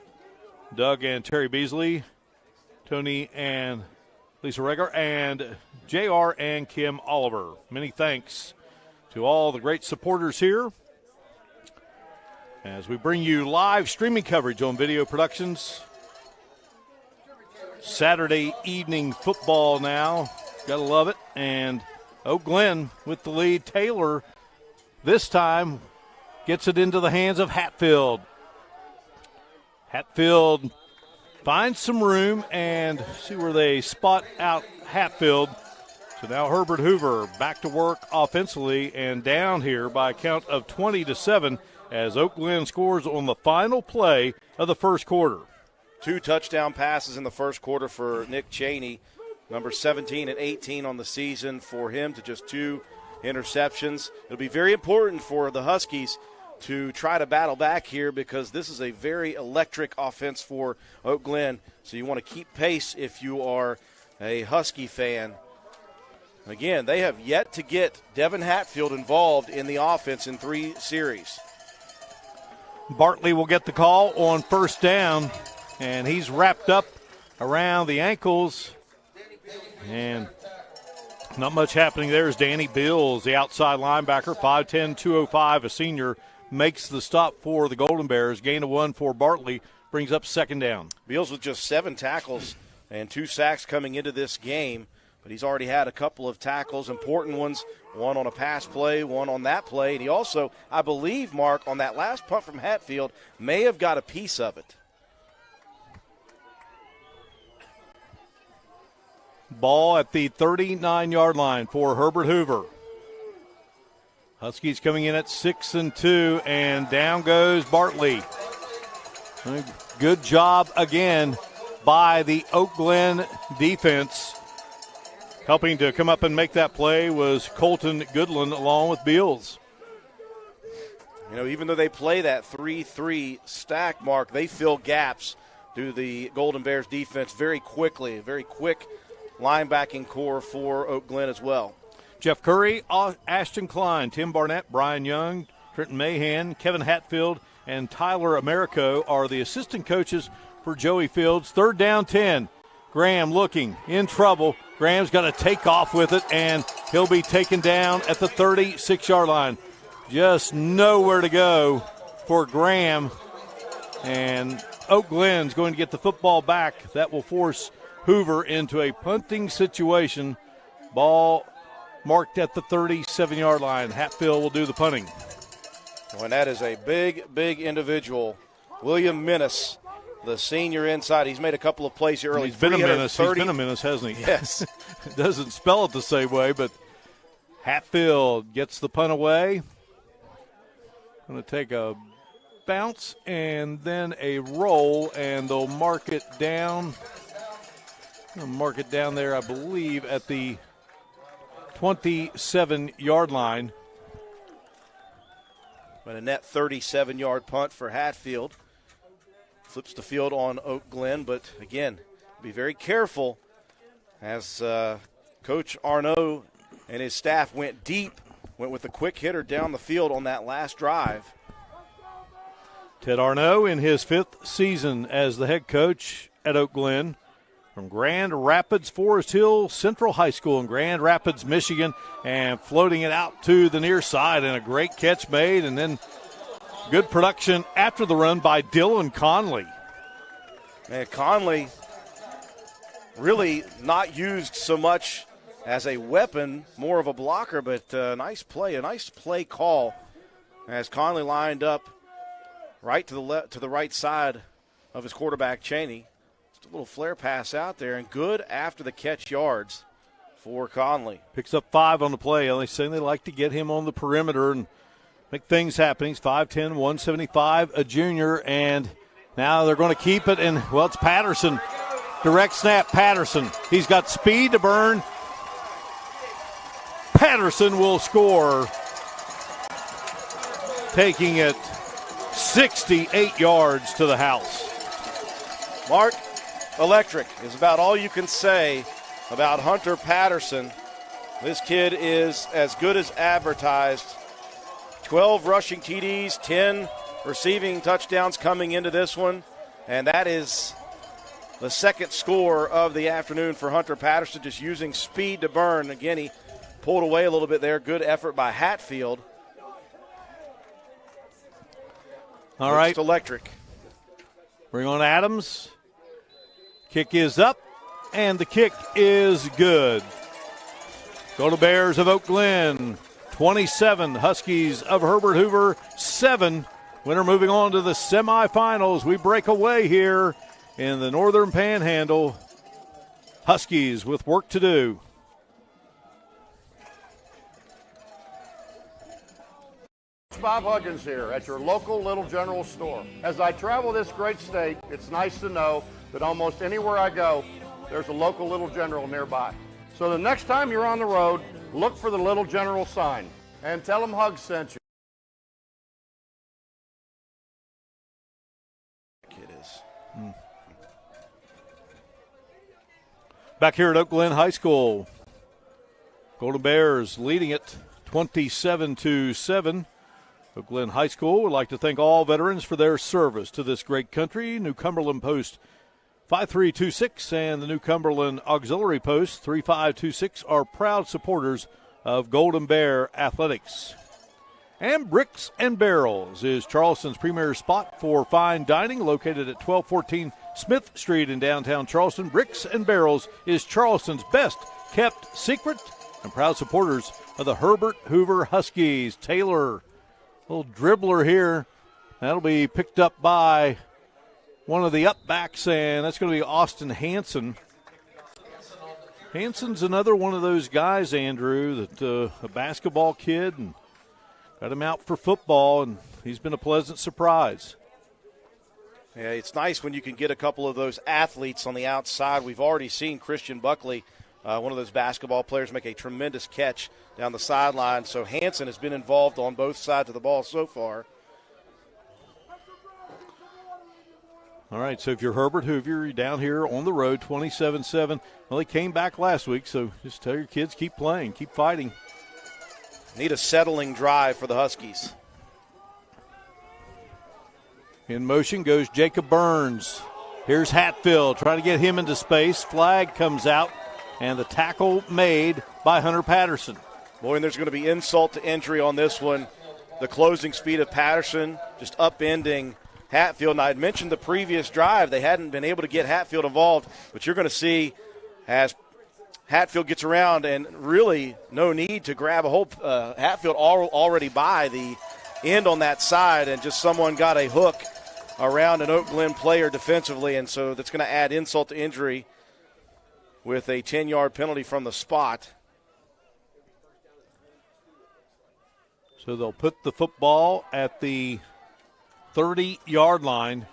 Doug and Terry Beasley, Tony and Lisa Reger, and JR and Kim Oliver. Many thanks to all the great supporters here as we bring you live streaming coverage on Video Productions. Saturday evening football now. Gotta love it. And Glen with the lead. Taylor this time gets it into the hands of Hatfield. Hatfield finds some room and see where they spot out Hatfield. So now Herbert Hoover back to work offensively and down here by a count of 20-7 as Glen scores on the final play of the first quarter.
2 touchdown passes in the first quarter for Nick Cheney, number 17 and 18 on the season for him, to just 2 interceptions. It'll be very important for the Huskies to try to battle back here because this is a very electric offense for Glen. So you want to keep pace if you are a Husky fan. Again, they have yet to get Devin Hatfield involved in the offense in 3 series.
Bartley will get the call on first down, and he's wrapped up around the ankles. And not much happening there as Danny Bills, the outside linebacker, 5'10", 205, a senior, makes the stop for the Golden Bears. Gain of 1 for Bartley, brings up second down.
Bills with just 7 tackles and 2 sacks coming into this game, but he's already had a couple of tackles, important ones, one on a pass play, one on that play. And he also, I believe, Mark, on that last punt from Hatfield, may have got a piece of it.
Ball at the 39-yard line for Herbert Hoover. Huskies coming in at 6-2, and down goes Bartley. Good job again by the Glen defense. Helping to come up and make that play was Colton Goodland along with Beals.
You know, even though they play that 3-3 stack, Mark, they fill gaps to the Golden Bears defense very quickly. Very quick linebacking core for Glen as well.
Jeff Curry, Ashton Klein, Tim Barnett, Brian Young, Trenton Mahan, Kevin Hatfield, and Tyler Americo are the assistant coaches for Joey Fields. 3rd down, 10. Graham looking in trouble. Graham's got to take off with it, and he'll be taken down at the 36-yard line. Just nowhere to go for Graham. And Glen's going to get the football back. That will force Hoover into a punting situation. Ball marked at the 37-yard line. Hatfield will do the punting.
Well, and that is a big, big individual. William Minnis, the senior inside. He's made a couple of plays here early.
He's been a menace. He's been a menace, hasn't he?
Yes.
Doesn't spell it the same way, but Hatfield gets the punt away. Going to take a bounce and then a roll, and they'll mark it down. They'll mark it down there, I believe, at the 27-yard line.
But a net 37-yard punt for Hatfield. Flips the field on Glen, but again, be very careful as Coach Arnaud and his staff went deep, went with a quick hitter down the field on that last drive.
Ted Arnaud in his 5th season as the head coach at Glen. from Grand Rapids Forest Hill Central High School in Grand Rapids, Michigan, and floating it out to the near side, and a great catch made, and then good production after the run by Dylan Conley.
Man, Conley really not used so much as a weapon, more of a blocker, but a nice play call as Conley lined up right to the right side of his quarterback, Cheney. Just a little flare pass out there, and good after the catch yards for Conley.
Picks up 5 on the play. They say they like to get him on the perimeter and make things happen. He's 5'10", 175, a junior, and now they're going to keep it. And, well, it's Patterson. Direct snap, Patterson. He's got speed to burn. Patterson will score, taking it 68 yards to the house.
Mark, electric is about all you can say about Hunter Patterson. This kid is as good as advertised. 12 rushing TDs, 10 receiving touchdowns coming into this one, and that is the second score of the afternoon for Hunter Patterson, just using speed to burn. Again, he pulled away a little bit there. Good effort by Hatfield.
All right.
Just electric.
Bring on Adams. Kick is up, and the kick is good. Go to Bears of Oak Glen, 27. Huskies of Herbert Hoover, 7. Winner moving on to the semifinals. We break away here in the Northern Panhandle. Huskies with work to do.
Bob Huggins here at your local Little General store. As I travel this great state, it's nice to know that almost anywhere I go, there's a local Little General nearby. So the next time you're on the road, look for the Little General sign and tell them Hugs sent you.
It is.
Back here at Oak Glen High School, Golden Bears leading it 27-7. Oak Glen High School would like to thank all veterans for their service to this great country. New Cumberland Post 5326 and the New Cumberland Auxiliary Post 3526 are proud supporters of Golden Bear Athletics. And Bricks and Barrels is Charleston's premier spot for fine dining, located at 1214 Smith Street in downtown Charleston. Bricks and Barrels is Charleston's best kept secret and proud supporters of the Herbert Hoover Huskies. Taylor, little dribbler here. That'll be picked up by one of the up-backs, and that's going to be Austin Hanson. Hanson's another one of those guys, Andrew, that a basketball kid, and got him out for football, and he's been a pleasant surprise.
Yeah, it's nice when you can get a couple of those athletes on the outside. We've already seen Christian Buckley, one of those basketball players, make a tremendous catch down the sideline. So Hanson has been involved on both sides of the ball so far.
All right, so if you're Herbert Hoover, you're down here on the road, 27-7. Well, they came back last week, so just tell your kids, keep playing, keep fighting.
Need a settling drive for the Huskies.
In motion goes Jacob Burns. Here's Hatfield, trying to get him into space. Flag comes out, and the tackle made by Hunter Patterson.
Boy, and there's going to be insult to injury on this one. The closing speed of Patterson just upending Hatfield. And I had mentioned the previous drive, they hadn't been able to get Hatfield involved, but you're going to see as Hatfield gets around, and really no need to grab a hold. Hatfield already by the end on that side, and just someone got a hook around an Oak Glen player defensively, and so that's going to add insult to injury with a 10-yard penalty from the spot.
So they'll put the football at the 30-yard line.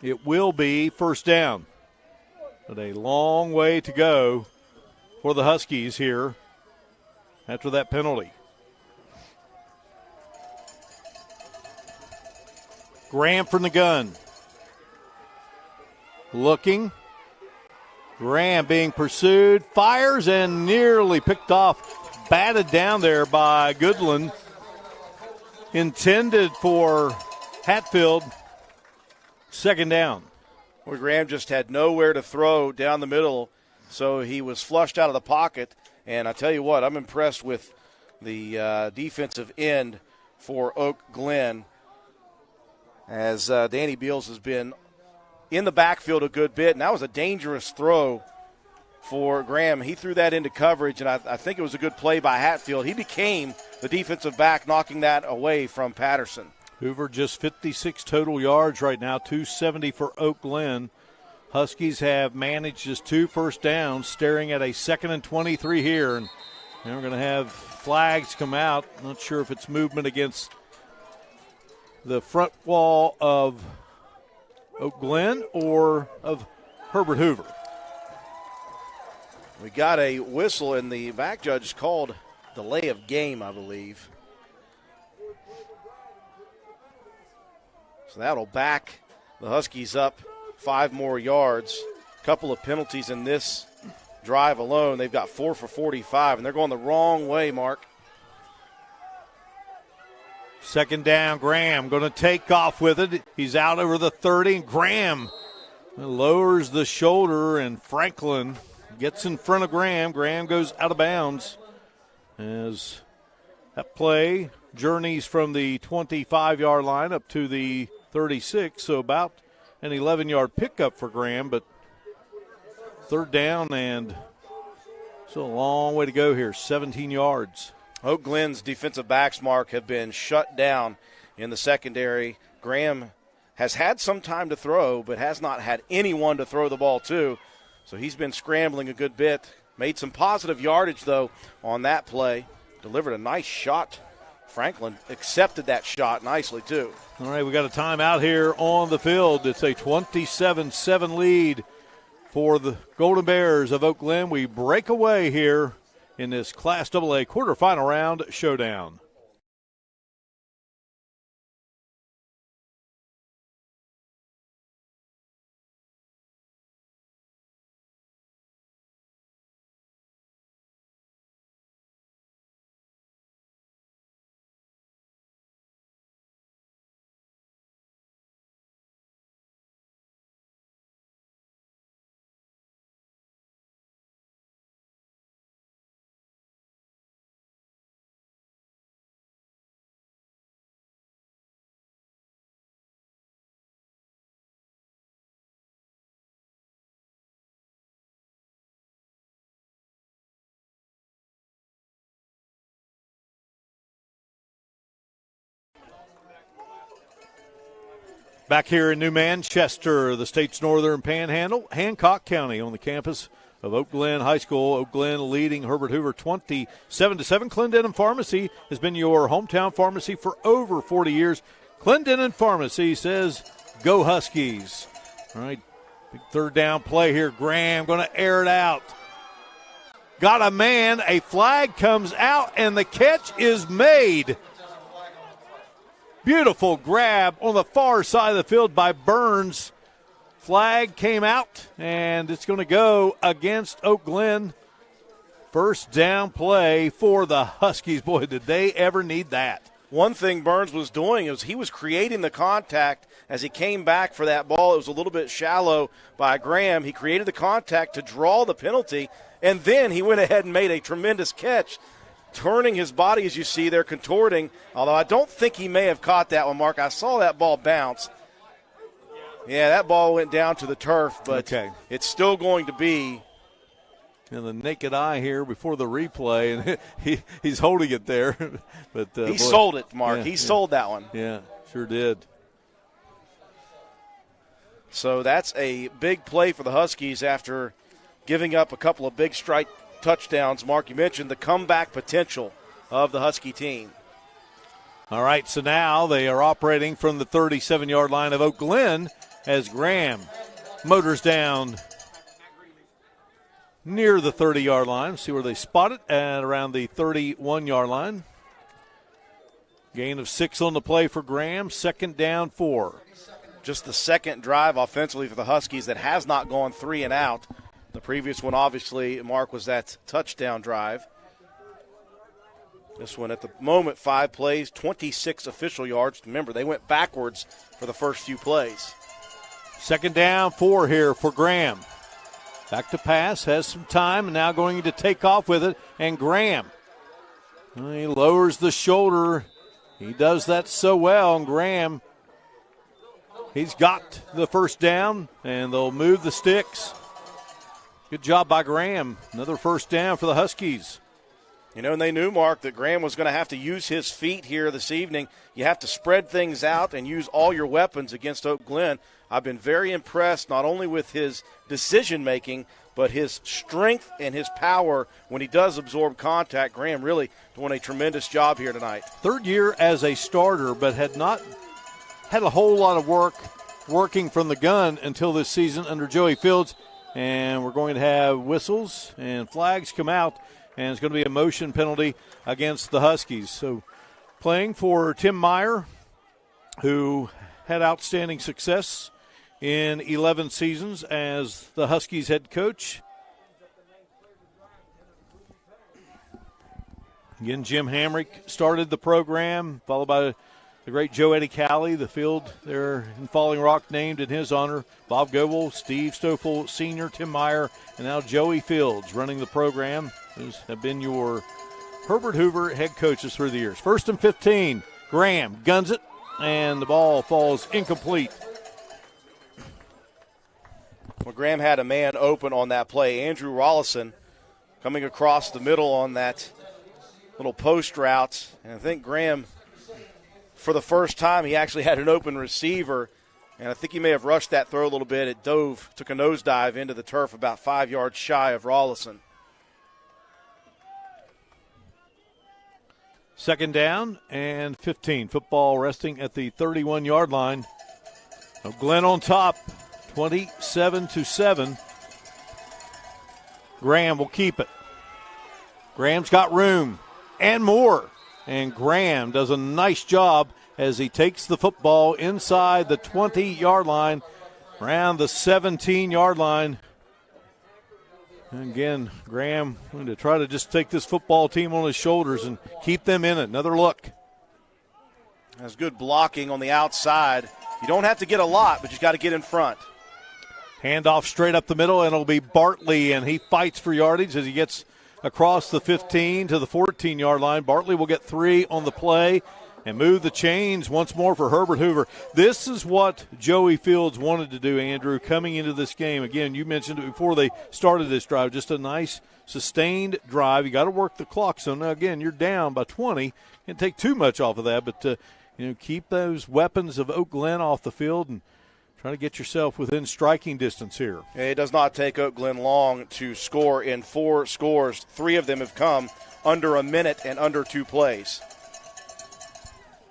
It will be first down. But a long way to go for the Huskies here after that penalty. Graham from the gun. Looking. Graham being pursued. Fires and nearly picked off. Batted down there by Goodland. Intended for Hatfield. Second down.
where Graham just had nowhere to throw down the middle, so he was flushed out of the pocket. And I tell you what, I'm impressed with the defensive end for Oak Glen, as Danny Beals has been in the backfield a good bit, and that was a dangerous throw for Graham. He threw that into coverage, and I think it was a good play by Hatfield. He became the defensive back, knocking that away from Patterson.
Hoover just 56 total yards right now, 270 for Oak Glen. Huskies have managed just 2 first downs, staring at a 2nd and 23 here, and we're going to have flags come out. Not sure if it's movement against the front wall of Oak Glen or of Herbert Hoover.
We got a whistle, and the back judge called delay of game, I believe. So that'll back the Huskies up 5 more yards. A couple of penalties in this drive alone. They've got 4 for 45, and they're going the wrong way, Mark.
2nd down, Graham going to take off with it. He's out over the 30, and Graham lowers the shoulder, and Franklin gets in front of Graham. Graham goes out of bounds as that play journeys from the 25-yard line up to the 36, so about an 11-yard pickup for Graham, but 3rd down, and still a long way to go here, 17 yards.
Oak Glen's defensive backs, Mark, have been shut down in the secondary. Graham has had some time to throw, but has not had anyone to throw the ball to. So he's been scrambling a good bit. Made some positive yardage, though, on that play. Delivered a nice shot. Franklin accepted that shot nicely, too.
All right, we got a timeout here on the field. It's a 27-7 lead for the Golden Bears of Oak Glen. We break away here in this Class AA quarterfinal round showdown. Back here in New Manchester, the state's northern panhandle, Hancock County, on the campus of Oak Glen High School. Oak Glen leading Herbert Hoover 27-7. Clendenin Pharmacy has been your hometown pharmacy for over 40 years. Clendenin Pharmacy says, go Huskies. All right, big 3rd down play here. Graham going to air it out. Got a man, a flag comes out, and the catch is made. Beautiful grab on the far side of the field by Burns. Flag came out, and it's going to go against Oak Glen. 1st down play for the Huskies. Boy, did they ever need that.
One thing Burns was doing is he was creating the contact as he came back for that ball. It was a little bit shallow by Graham. He created the contact to draw the penalty, and then he went ahead and made a tremendous catch, turning his body, as you see there, contorting, although I don't think he may have caught that one, Mark. I saw that ball bounce. Yeah, that ball went down to the turf, but It's still going to be.
And the naked eye here before the replay, and he's holding it there. But
he sold it, Mark. He sold that one.
Yeah, sure did.
So that's a big play for the Huskies after giving up a couple of big strike touchdowns. Mark, you mentioned the comeback potential of the Husky team.
All right, so now they are operating from the 37-yard line of Oak Glen as Graham motors down near the 30-yard line. See where they spot it at around the 31-yard line. Gain of 6 on the play for Graham. 2nd down 4.
Just the second drive offensively for the Huskies that has not gone 3 and out. The previous one, obviously, Mark, was that touchdown drive. This one, at the moment, 5 plays, 26 official yards. Remember, they went backwards for the first few plays.
Second down, 4 here for Graham. Back to pass, has some time, and now going to take off with it. And Graham, he lowers the shoulder. He does that so well, and Graham, he's got the first down, and they'll move the sticks. Good job by Graham. Another first down for the Huskies.
You know, and they knew, Mark, that Graham was going to have to use his feet here this evening. You have to spread things out and use all your weapons against Oak Glen. I've been very impressed not only with his decision-making, but his strength and his power when he does absorb contact. Graham really doing a tremendous job here tonight.
Third year as a starter, but had not had a whole lot of working from the gun until this season under Joey Fields. And we're going to have whistles and flags come out, and it's going to be a motion penalty against the Huskies. So playing for Tim Meyer, who had outstanding success in 11 seasons as the Huskies head coach. Again, Jim Hamrick started the program, followed by the great Joe Eddie Calley. The field there in Falling Rock named in his honor. Bob Goebel, Steve Stoffel Sr., Tim Meyer, and now Joey Fields running the program. Those have been your Herbert Hoover head coaches through the years. 1st and 15. Graham guns it, and the ball falls incomplete.
Well, Graham had a man open on that play. Andrew Rollison coming across the middle on that little post route. And I think Graham, for the first time, he actually had an open receiver. And I think he may have rushed that throw a little bit. It dove, took a nosedive into the turf about 5 yards shy of Rollison.
Second down and 15. Football resting at the 31-yard line. So Glen on top, 27-7. Graham will keep it. Graham's got room and more. And Graham does a nice job as he takes the football inside the 20-yard line, around the 17-yard line. And again, Graham going to try to just take this football team on his shoulders and keep them in it. Another look.
That's good blocking on the outside. You don't have to get a lot, but you've got to get in front.
Handoff straight up the middle, and it'll be Bartley, and he fights for yardage as he gets across the 15 to the 14-yard line. Bartley will get 3 on the play and move the chains once more for Herbert Hoover. This is what Joey Fields wanted to do, Andrew, coming into this game. Again, you mentioned it before they started this drive, just a nice sustained drive. You got to work the clock. So now, again, you're down by 20. Can't take too much off of that, but keep those weapons of Oak Glen off the field and try to get yourself within striking distance here.
It does not take Oak Glen long to score in 4 scores. 3 of them have come under a minute and under 2 plays.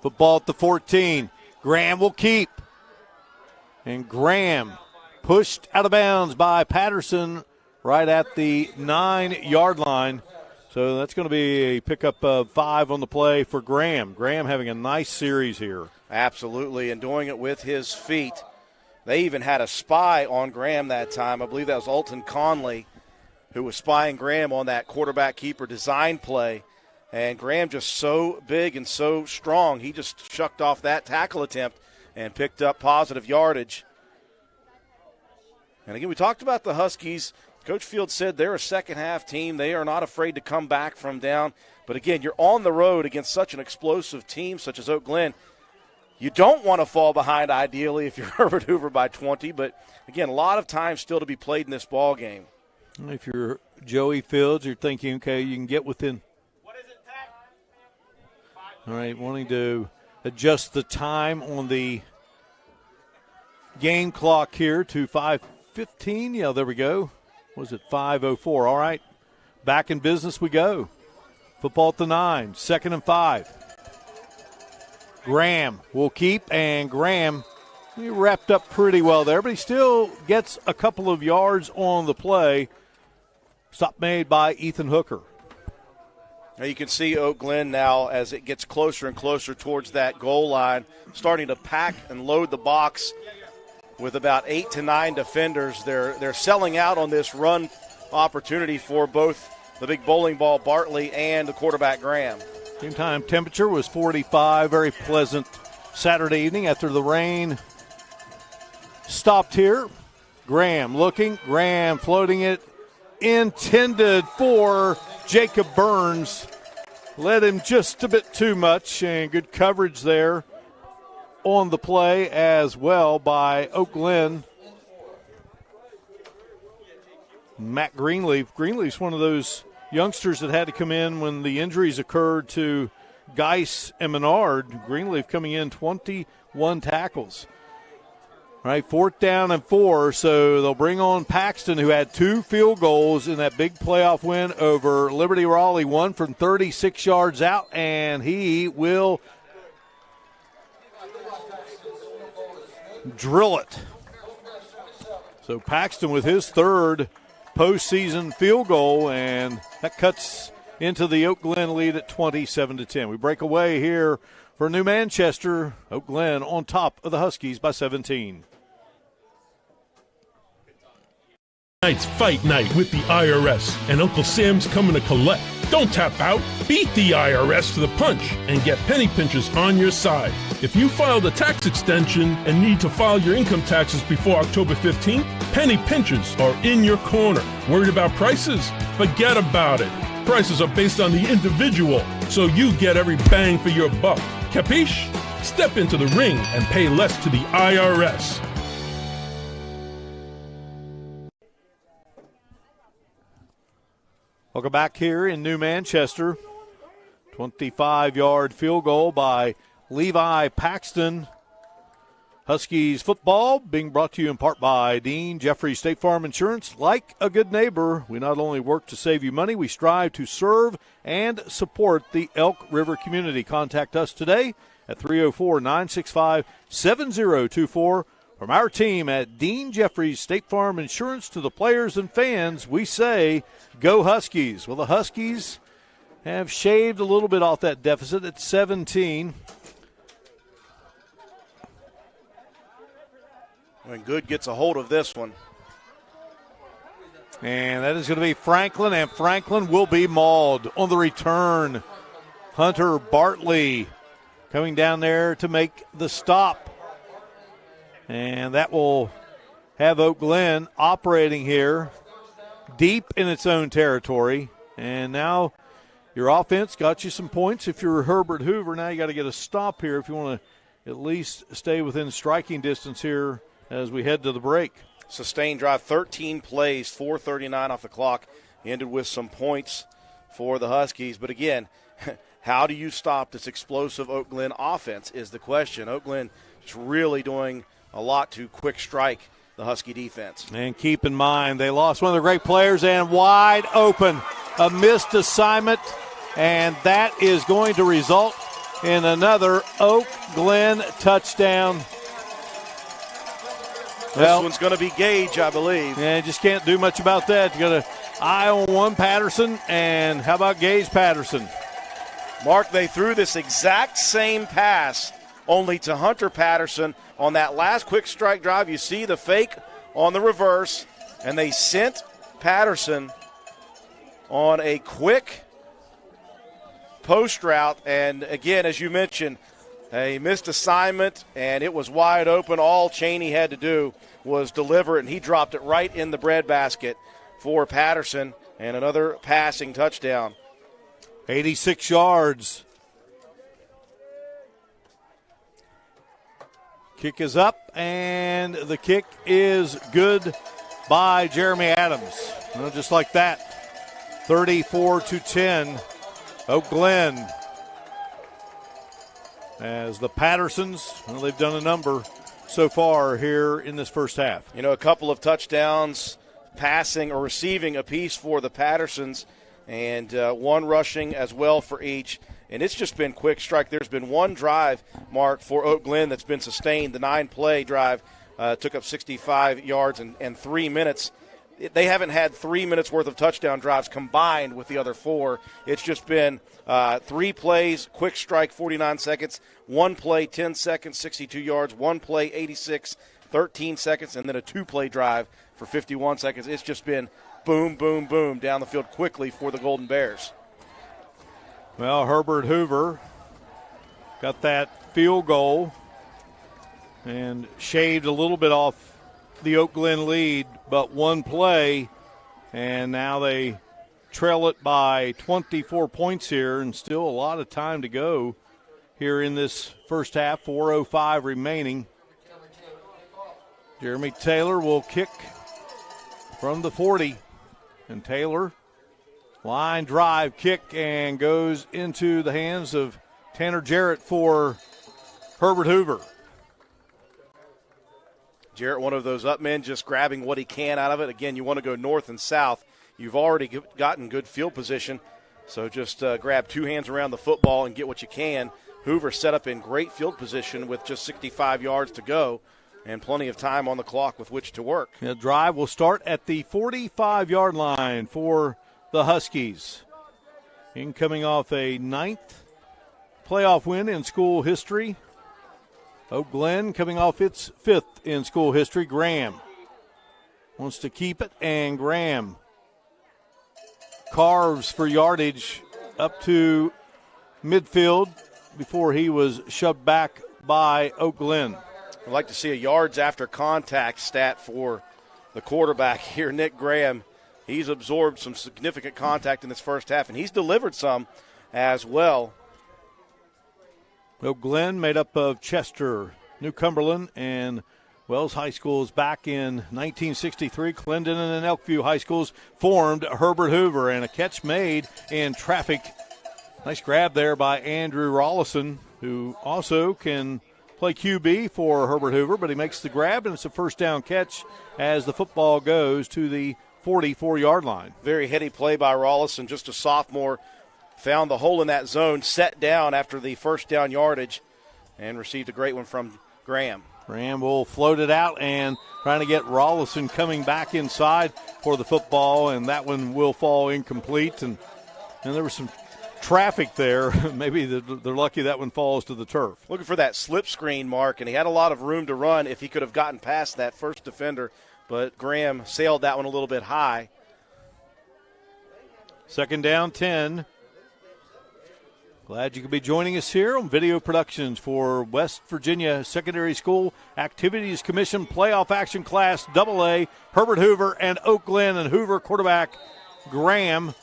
Football at the 14. Graham will keep. And Graham pushed out of bounds by Patterson right at the 9-yard line. So that's going to be a pickup of 5 on the play for Graham. Graham having a nice series here.
Absolutely, and doing it with his feet. They even had a spy on Graham that time. I believe that was Alton Conley who was spying Graham on that quarterback keeper design play. And Graham just so big and so strong, he just shucked off that tackle attempt and picked up positive yardage. And again, we talked about the Huskies. Coach Fields said they're a second-half team. They are not afraid to come back from down. But again, you're on the road against such an explosive team such as Oak Glen. You don't want to fall behind, ideally, if you're Herbert Hoover by 20. But, again, a lot of time still to be played in this ball game.
If you're Joey Fields, you're thinking, okay, you can get within. All right, wanting to adjust the time on the game clock here to 5:15. Yeah, there we go. Was it 5:04? All right, back in business we go. Football at the 9, 2nd and 5. Graham will keep, and Graham, he wrapped up pretty well there, but he still gets a couple of yards on the play. Stop made by Ethan Hooker.
Now you can see Oak Glen now as it gets closer and closer towards that goal line, starting to pack and load the box with about 8 to 9 defenders. They're selling out on this run opportunity for both the big bowling ball Bartley and the quarterback Graham.
Game time temperature was 45, very pleasant Saturday evening after the rain stopped here. Graham looking. Graham floating it. Intended for Jacob Burns. Led him just a bit too much, and good coverage there on the play as well by Oak Glen. Matt Greenleaf. Greenleaf's one of those youngsters that had to come in when the injuries occurred to Geis and Menard. Greenleaf coming in 21 tackles. All right, 4th down and 4, so they'll bring on Paxton, who had 2 field goals in that big playoff win over Liberty Raleigh, one from 36 yards out, and he will drill it. So Paxton with his 3rd postseason field goal, and that cuts into the Oak Glen lead at 27-10. We break away here for New Manchester. Oak Glen on top of the Huskies by 17.
Tonight's fight night with the IRS, and Uncle Sam's coming to collect. Don't tap out. Beat the IRS to the punch and get penny pinchers on your side. If you filed a tax extension and need to file your income taxes before October 15th, penny pinchers are in your corner. Worried about prices? Forget about it. Prices are based on the individual, so you get every bang for your buck. Capiche? Step into the ring and pay less to the IRS.
Welcome back here in New Manchester. 25-yard field goal by Levi Paxton. Huskies football being brought to you in part by Dean Jeffries State Farm Insurance. Like a good neighbor, we not only work to save you money, we strive to serve and support the Elk River community. Contact us today at 304-965-7024. From our team at Dean Jeffries State Farm Insurance to the players and fans, we say, go Huskies. Well, the Huskies have shaved a little bit off that deficit at 17.
When Good gets a hold of this one.
And that is going to be Franklin, and Franklin will be mauled on the return. Hunter Bartley coming down there to make the stop. And that will have Oak Glen operating here deep in its own territory. And now your offense got you some points. If you're Herbert Hoover, now you got to get a stop here if you want to at least stay within striking distance here as we head to the break.
Sustained drive, 13 plays, 4:39 off the clock. Ended with some points for the Huskies. But again, how do you stop this explosive Oak Glen offense is the question. Oak Glen is really doing a lot to quick strike the Husky defense.
And keep in mind, they lost one of their great players, and wide open. A missed assignment, and that is going to result in another Oak Glen touchdown.
This one's going to be Gage, I believe.
Yeah, just can't do much about that. You got an eye on one Patterson, and how about Gage Patterson?
Mark, they threw this exact same pass only to Hunter Patterson on that last quick strike drive. You see the fake on the reverse, and they sent Patterson on a quick post route. And again, as you mentioned, a missed assignment, and it was wide open. All Chaney had to do was deliver it, and he dropped it right in the breadbasket for Patterson, and another passing touchdown.
86 yards. Kick is up, and the kick is good by Jeremy Adams. Well, just like that, 34-10, Oak Glen. As the Pattersons, well, they've done a number so far here in this first half.
You know, a couple of touchdowns, passing or receiving apiece for the Pattersons, and one rushing as well for each. And it's just been quick strike. There's been one drive, Mark, for Oak Glen that's been sustained. The 9-play drive took up 65 yards and 3 minutes. They haven't had 3 minutes worth of touchdown drives combined with the other 4. It's just been 3 plays, quick strike, 49 seconds, 1 play, 10 seconds, 62 yards, 1 play, 86, 13 seconds, and then a 2-play drive for 51 seconds. It's just been boom, boom, boom down the field quickly for the Golden Bears.
Well, Herbert Hoover got that field goal and shaved a little bit off the Oak Glen lead but one play, and now they trail it by 24 points here, and still a lot of time to go here in this first half. 4:05 remaining. Jeremy Taylor will kick from the 40, and Taylor line drive kick and goes into the hands of Tanner Jarrett for Herbert Hoover.
Jarrett, one of those up men, just grabbing what he can out of it. Again, you want to go north and south. You've already gotten good field position, so just grab two hands around the football and get what you can. Hoover set up in great field position with just 65 yards to go and plenty of time on the clock with which to work.
The drive will start at the 45-yard line for the Huskies. Coming off a 9th playoff win in school history. Oak Glen coming off its 5th in school history. Graham wants to keep it, and Graham carves for yardage up to midfield before he was shoved back by Oak Glen.
I'd like to see a yards after contact stat for the quarterback here, Nick Graham. He's absorbed some significant contact in this first half, and he's delivered some as well.
Oak Glen made up of Chester, New Cumberland, and Wells High Schools back in 1963. Clendon and Elkview High Schools formed Herbert Hoover, and a catch made in traffic. Nice grab there by Andrew Rollison, who also can play QB for Herbert Hoover, but he makes the grab, and it's a first down catch as the football goes to the 44-yard line.
Very heady play by Rollison, just a sophomore. Found the hole in that zone, set down after the first down yardage, and received a great one from Graham.
Graham will float it out and trying to get Rollison coming back inside for the football, and that one will fall incomplete. And there was some traffic there. Maybe they're lucky that one falls to the turf.
Looking for that slip screen, Mark, and he had a lot of room to run if he could have gotten past that first defender, but Graham sailed that one a little bit high.
Second down, 10. Glad you could be joining us here on Video Productions for West Virginia Secondary School Activities Commission Playoff Action Class AA. Herbert Hoover and Oak Glen, and Hoover quarterback Graham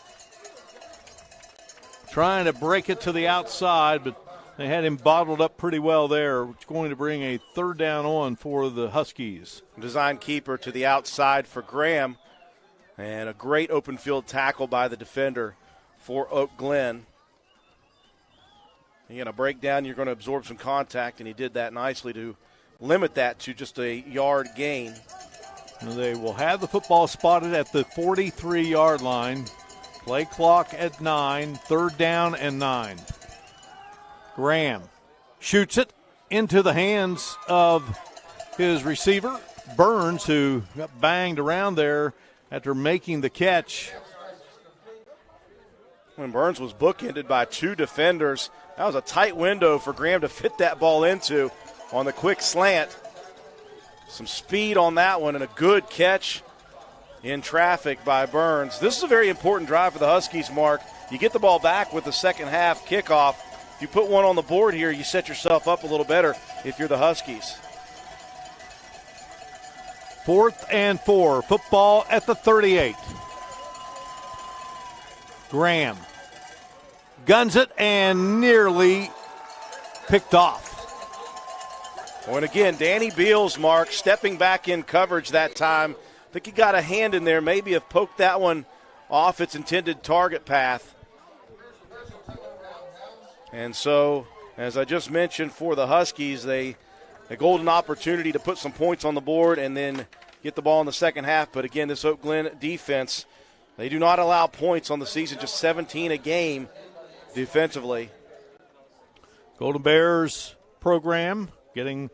trying to break it to the outside, but they had him bottled up pretty well there. It's going to bring a third down on for the Huskies.
Design keeper to the outside for Graham, and a great open field tackle by the defender for Oak Glen. You're going to break down, you're going to absorb some contact, and he did that nicely to limit that to just a yard gain.
And they will have the football spotted at the 43-yard line. Play clock at 9, third down and 9. Graham shoots it into the hands of his receiver, Burns, who got banged around there after making the catch.
When Burns was bookended by two defenders, that was a tight window for Graham to fit that ball into on the quick slant. Some speed on that one and a good catch in traffic by Burns. This is a very important drive for the Huskies, Mark. You get the ball back with the second half kickoff. If you put one on the board here, you set yourself up a little better if you're the Huskies.
4th and 4. Football at the 38. Graham guns it and nearly picked off.
And again, Danny Beals, Mark, stepping back in coverage that time. I think he got a hand in there, maybe have poked that one off its intended target path. And so, as I just mentioned, for the Huskies, a golden opportunity to put some points on the board and then get the ball in the second half. But again, this Oak Glen defense, they do not allow points on the season, just 17 a game defensively.
Golden Bears program getting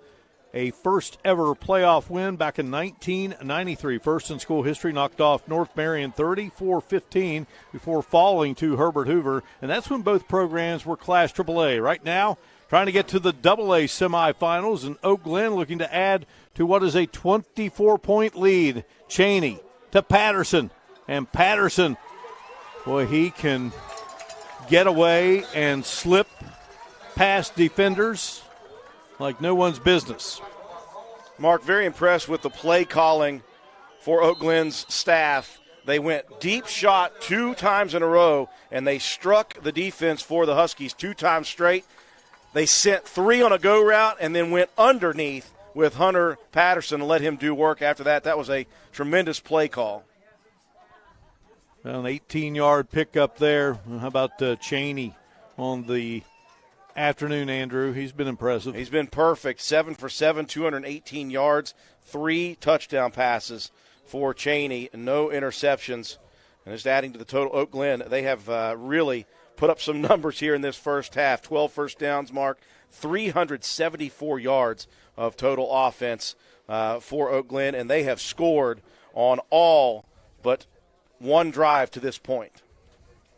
a first ever playoff win back in 1993. First in school history, knocked off North Marion 34-15 before falling to Herbert Hoover. And that's when both programs were Class AAA. Right now, trying to get to the AA semifinals, and Oak Glen looking to add to what is a 24-point lead. Cheney to Patterson. And Patterson, boy, he can get away and slip past defenders like no one's business.
Mark, very impressed with the play calling for Oak Glen's staff. They went deep shot 2 times in a row, and they struck the defense for the Huskies 2 times straight. They sent 3 on a go route and then went underneath with Hunter Patterson and let him do work after that. That was a tremendous play call.
Well, an 18-yard pickup there. How about Cheney on the afternoon, Andrew? He's been impressive.
He's been perfect. 7 for 7, 218 yards, 3 touchdown passes for Cheney, no interceptions. And just adding to the total, Oak Glen, they have really put up some numbers here in this first half. 12 first downs, Mark, 374 yards of total offense for Oak Glen, and they have scored on all but one drive to this point.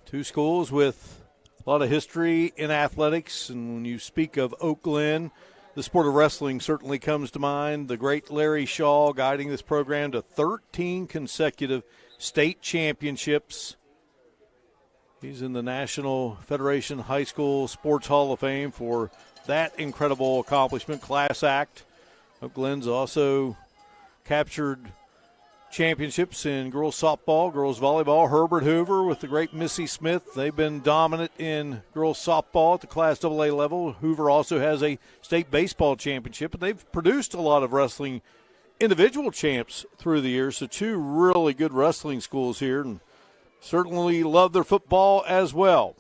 2 schools with a lot of history in athletics, and when you speak of Oak Glen, the sport of wrestling certainly comes to mind. The great Larry Shaw guiding this program to 13 consecutive state championships. He's in the National Federation High School Sports Hall of Fame for that incredible accomplishment, class act. Oak Glen's also captured championships in girls softball, girls volleyball. Herbert, Hoover with the great Missy Smith. They've been dominant in girls softball at the Class AA level. Hoover also has a state baseball championship, and they've produced a lot of wrestling individual champs through the years. So 2 really good wrestling schools here, and certainly love their football as well.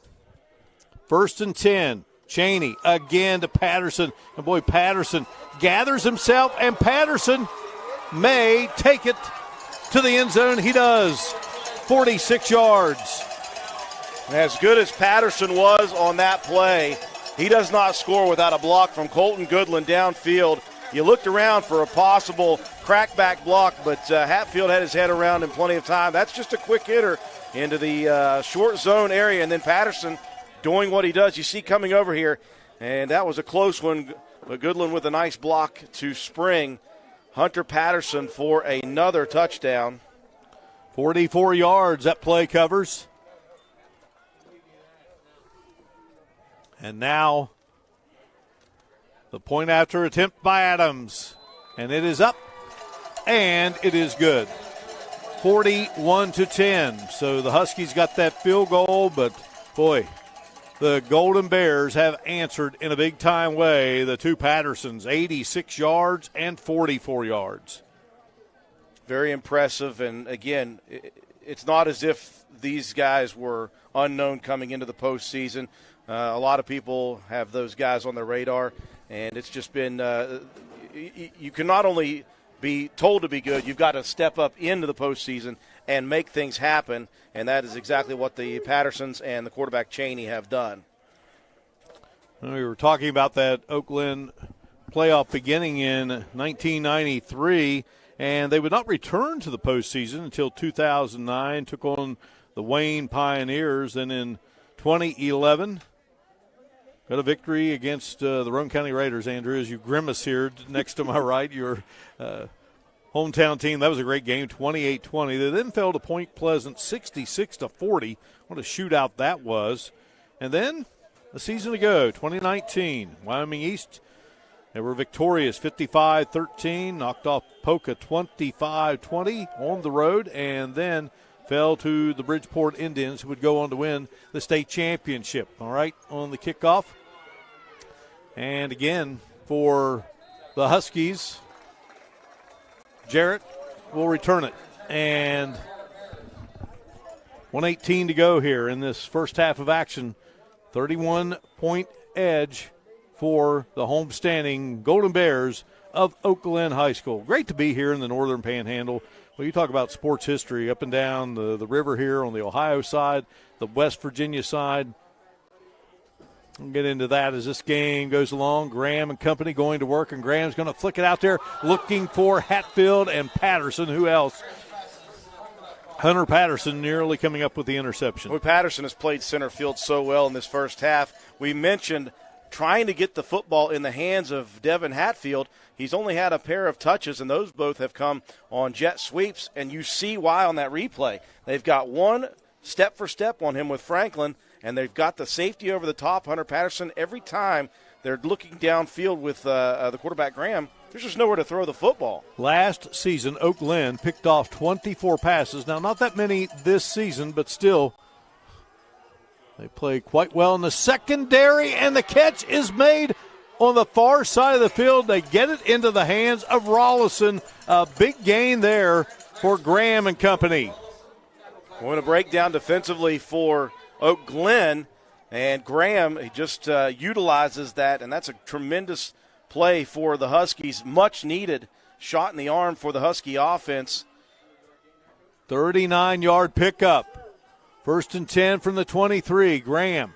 1st and 10. Cheney again to Patterson. And boy, Patterson gathers himself, and Patterson may take it to the end zone. He does. 46 yards.
As good as Patterson was on that play, he does not score without a block from Colton Goodland downfield. You looked around for a possible crackback block, but Hatfield had his head around in plenty of time. That's just a quick hitter into the short zone area, and then Patterson doing what he does. You see coming over here, and that was a close one, but Goodland with a nice block to spring Hunter Patterson for another touchdown.
44 yards that play covers. And now the point after attempt by Adams. And it is up, and it is good. 41-10. So the Huskies got that field goal, but boy, the Golden Bears have answered in a big-time way. The 2 Pattersons, 86 yards and 44 yards.
Very impressive, and again, it's not as if these guys were unknown coming into the postseason. A lot of people have those guys on their radar, and it's just been you can not only be told to be good, you've got to step up into the postseason and make things happen, and that is exactly what the Pattersons and the quarterback Cheney have done.
We were talking about that Oak Glen playoff beginning in 1993, and they would not return to the postseason until 2009, took on the Wayne Pioneers, and in 2011 got a victory against the Roane County Raiders. Andrew, as you grimace here next to my right, your hometown team. That was a great game, 28-20. They then fell to Point Pleasant 66-40. What a shootout that was. And then a season ago, 2019, Wyoming East, they were victorious 55-13, knocked off Polka 25-20 on the road, and then fell to the Bridgeport Indians, who would go on to win the state championship. All right, on the kickoff. And again, for the Huskies, Jarrett will return it. And 1:18 to go here in this first half of action. 31-point edge for the homestanding Golden Bears of Oak Glen High School. Great to be here in the Northern Panhandle. Well, you talk about sports history up and down the river here on the Ohio side, the West Virginia side. We'll get into that as this game goes along. Graham and company going to work, and Graham's going to flick it out there looking for Hatfield and Patterson. Who else? Hunter Patterson nearly coming up with the interception.
Well, Patterson has played center field so well in this first half. We mentioned trying to get the football in the hands of Devin Hatfield. He's only had a pair of touches, and those both have come on jet sweeps, and you see why on that replay. They've got one step for step on him with Franklin, and they've got the safety over the top, Hunter Patterson. Every time they're looking downfield with the quarterback Graham, There's just nowhere to throw the football.
Last season, Oak Glen picked off 24 passes. Now, not that many this season, but still, they play quite well in the secondary, and the catch is made on the far side of the field. They get it into the hands of Rollison. A big gain there for Graham and company.
We're going to break down defensively for Oak Glen, and Graham he just utilizes that, and that's a tremendous play for the Huskies. Much needed shot in the arm for the Husky offense.
39-yard pickup. 1st and 10 from the 23. Graham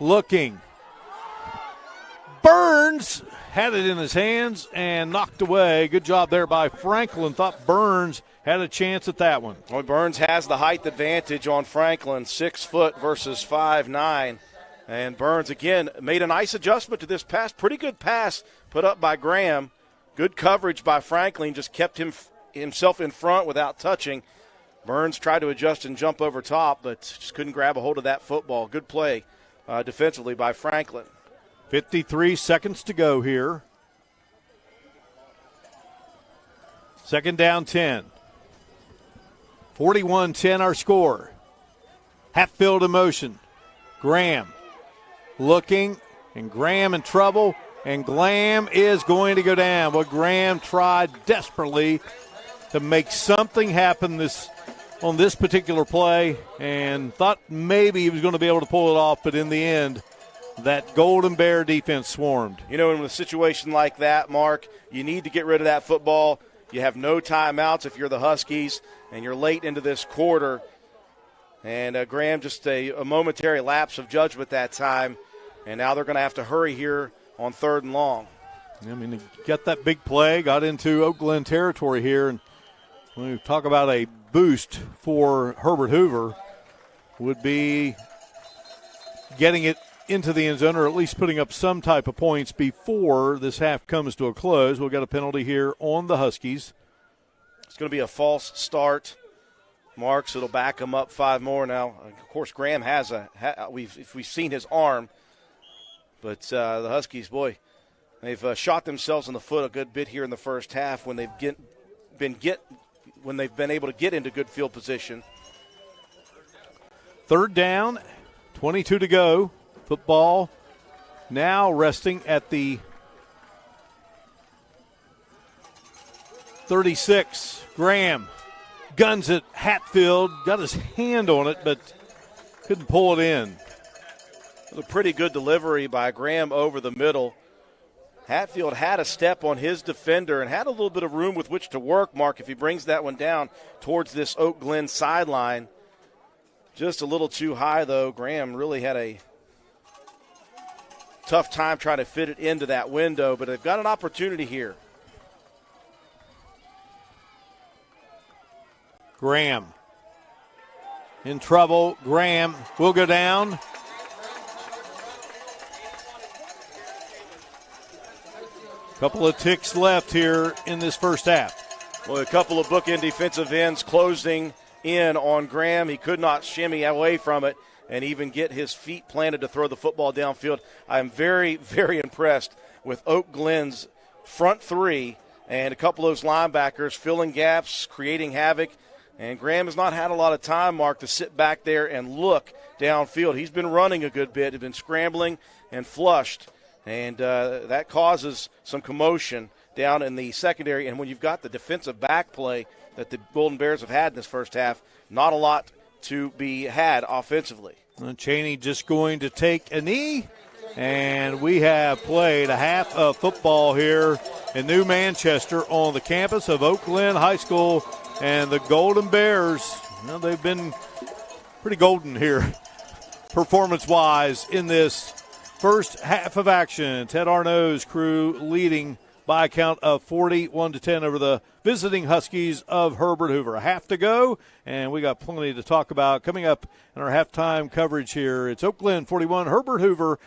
looking. Burns had it in his hands and knocked away. Good job there by Franklin. Thought Burns had a chance at that one.
Well, Burns has the height advantage on Franklin, 6 foot versus 5'9". And Burns, again, made a nice adjustment to this pass. Pretty good pass put up by Graham. Good coverage by Franklin, just kept himself in front without touching. Burns tried to adjust and jump over top, but just couldn't grab a hold of that football. Good play defensively by Franklin.
53 seconds to go here. 2nd down 10. 41-10 our score. Hatfield in motion. Graham looking, and Graham in trouble, and Glam is going to go down. Well, Graham tried desperately to make something happen on this particular play and thought maybe he was going to be able to pull it off, but in the end, that Golden Bear defense swarmed.
You know, in a situation like that, Mark, you need to get rid of that football. You have no timeouts if you're the Huskies, and you're late into this quarter. And Graham, just a momentary lapse of judgment that time. And now they're going to have to hurry here on 3rd and long.
I mean, he got that big play, got into Oak Glen territory here. And when we talk about a boost for Herbert Hoover, would be getting it into the end zone or at least putting up some type of points before this half comes to a close. We'll get a penalty here on the Huskies.
It's going to be a false start. Marks, it'll back him up 5 more now. Of course, Graham has we've seen his arm, but the Huskies, boy, they've shot themselves in the foot a good bit here in the first half when they've been able to get into good field position.
3rd down, 22 to go. Football now resting at the 36. Graham guns it. Hatfield got his hand on it, but couldn't pull it in.
It was a pretty good delivery by Graham over the middle. Hatfield had a step on his defender and had a little bit of room with which to work, Mark, if he brings that one down towards this Oak Glen sideline. Just a little too high, though. Graham really had a tough time trying to fit it into that window, but they've got an opportunity here.
Graham in trouble. Graham will go down. Couple of ticks left here in this first half.
Well, a couple of bookend defensive ends closing in on Graham. He could not shimmy away from it and even get his feet planted to throw the football downfield. I'm very, very impressed with Oak Glen's front 3 and a couple of those linebackers filling gaps, creating havoc. And Graham has not had a lot of time, Mark, to sit back there and look downfield. He's been running a good bit. He's been scrambling and flushed, and that causes some commotion down in the secondary. And when you've got the defensive back play that the Golden Bears have had in this first half, not a lot to be had offensively.
Cheney just going to take a knee, and we have played a half of football here in New Manchester on the campus of Oak Glen High School, and the Golden Bears, well, they've been pretty golden here performance-wise in this first half of action. Ted Arnaud's crew leading by a count of 41-10 over the visiting Huskies of Herbert Hoover. A half to go, and we got plenty to talk about coming up in our halftime coverage here. It's Oak Glen 41, Herbert Hoover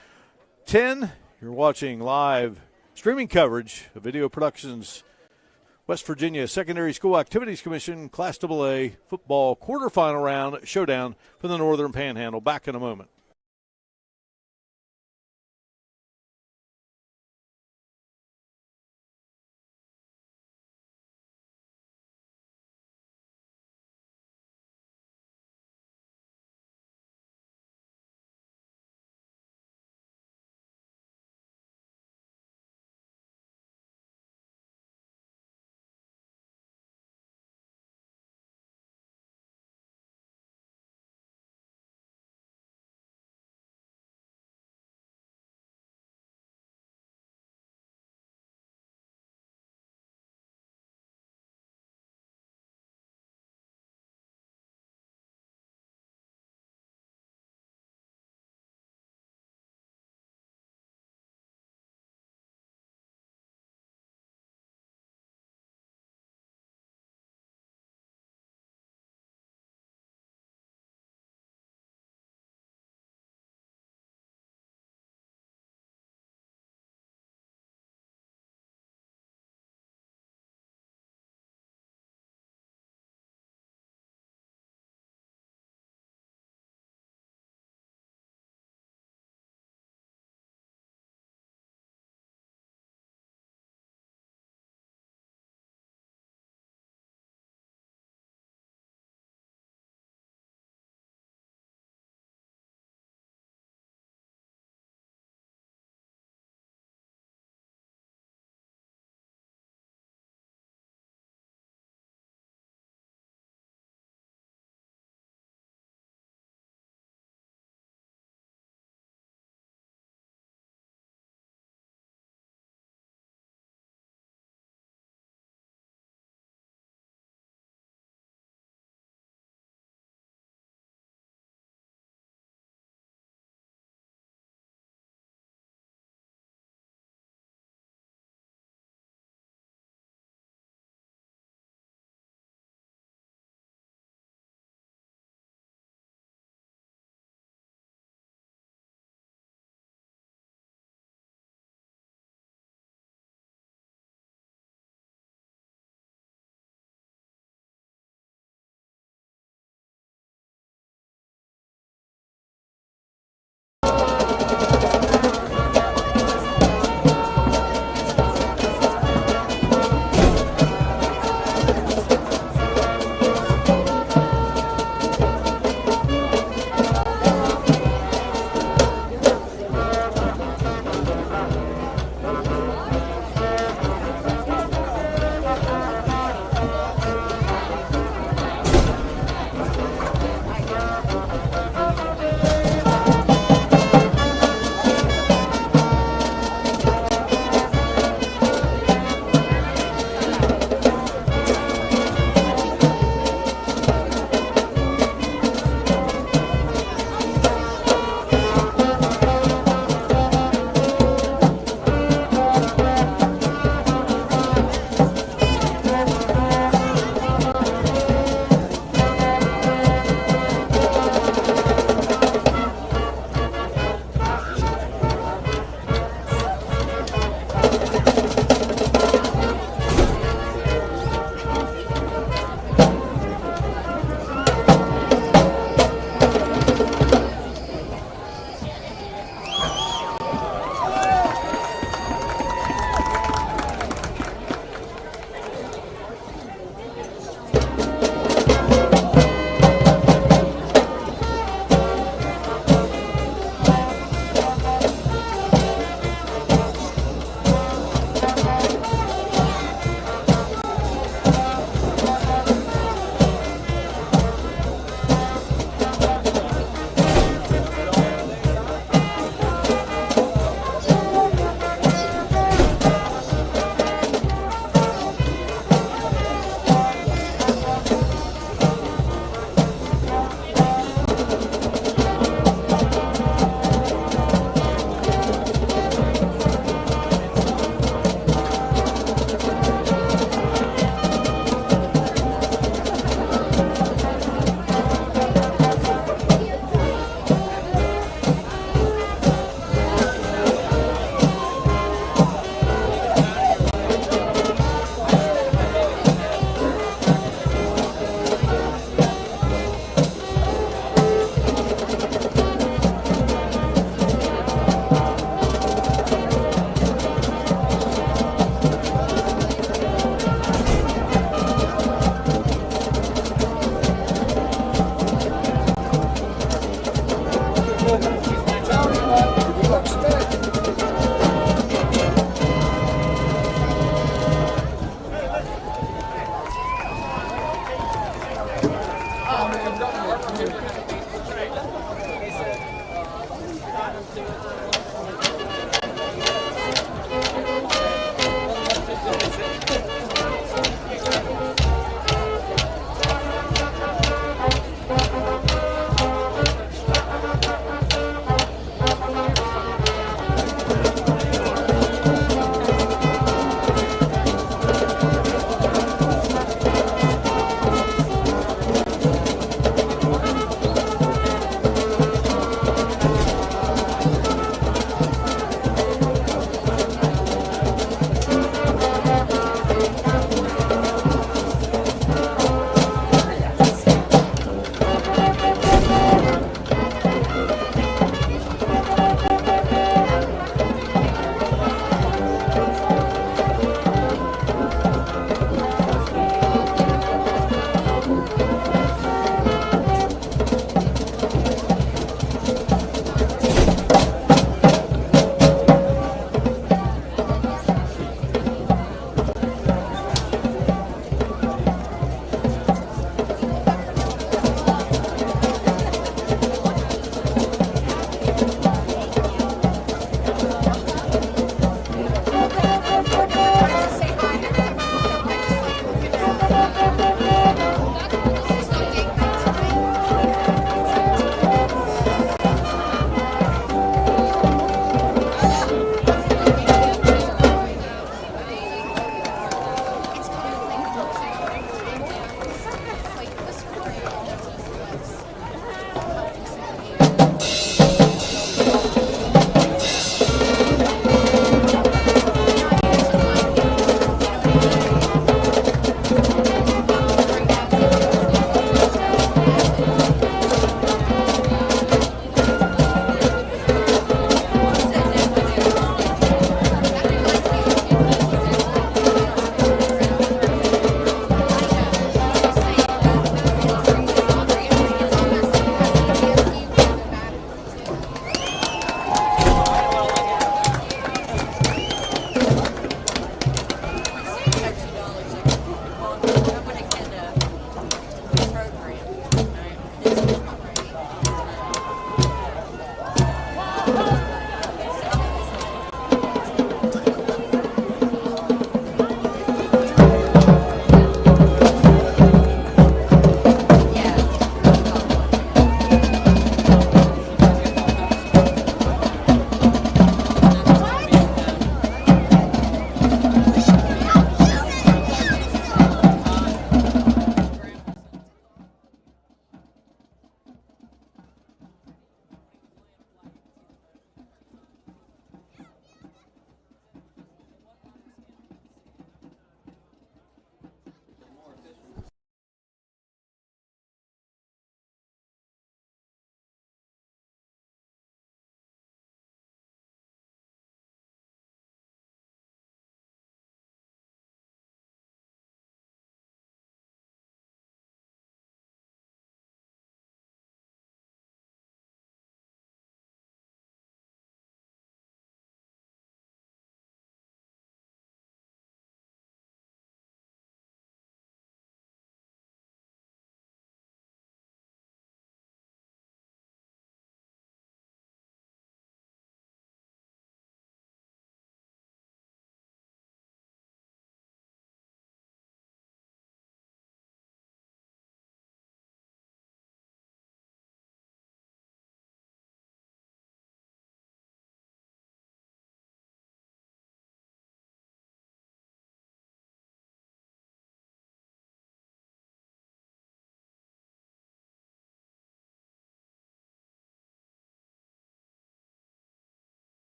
10. You're watching live streaming coverage of Video Productions West Virginia Secondary School Activities Commission Class AA football quarterfinal round showdown for the Northern Panhandle. Back in a moment.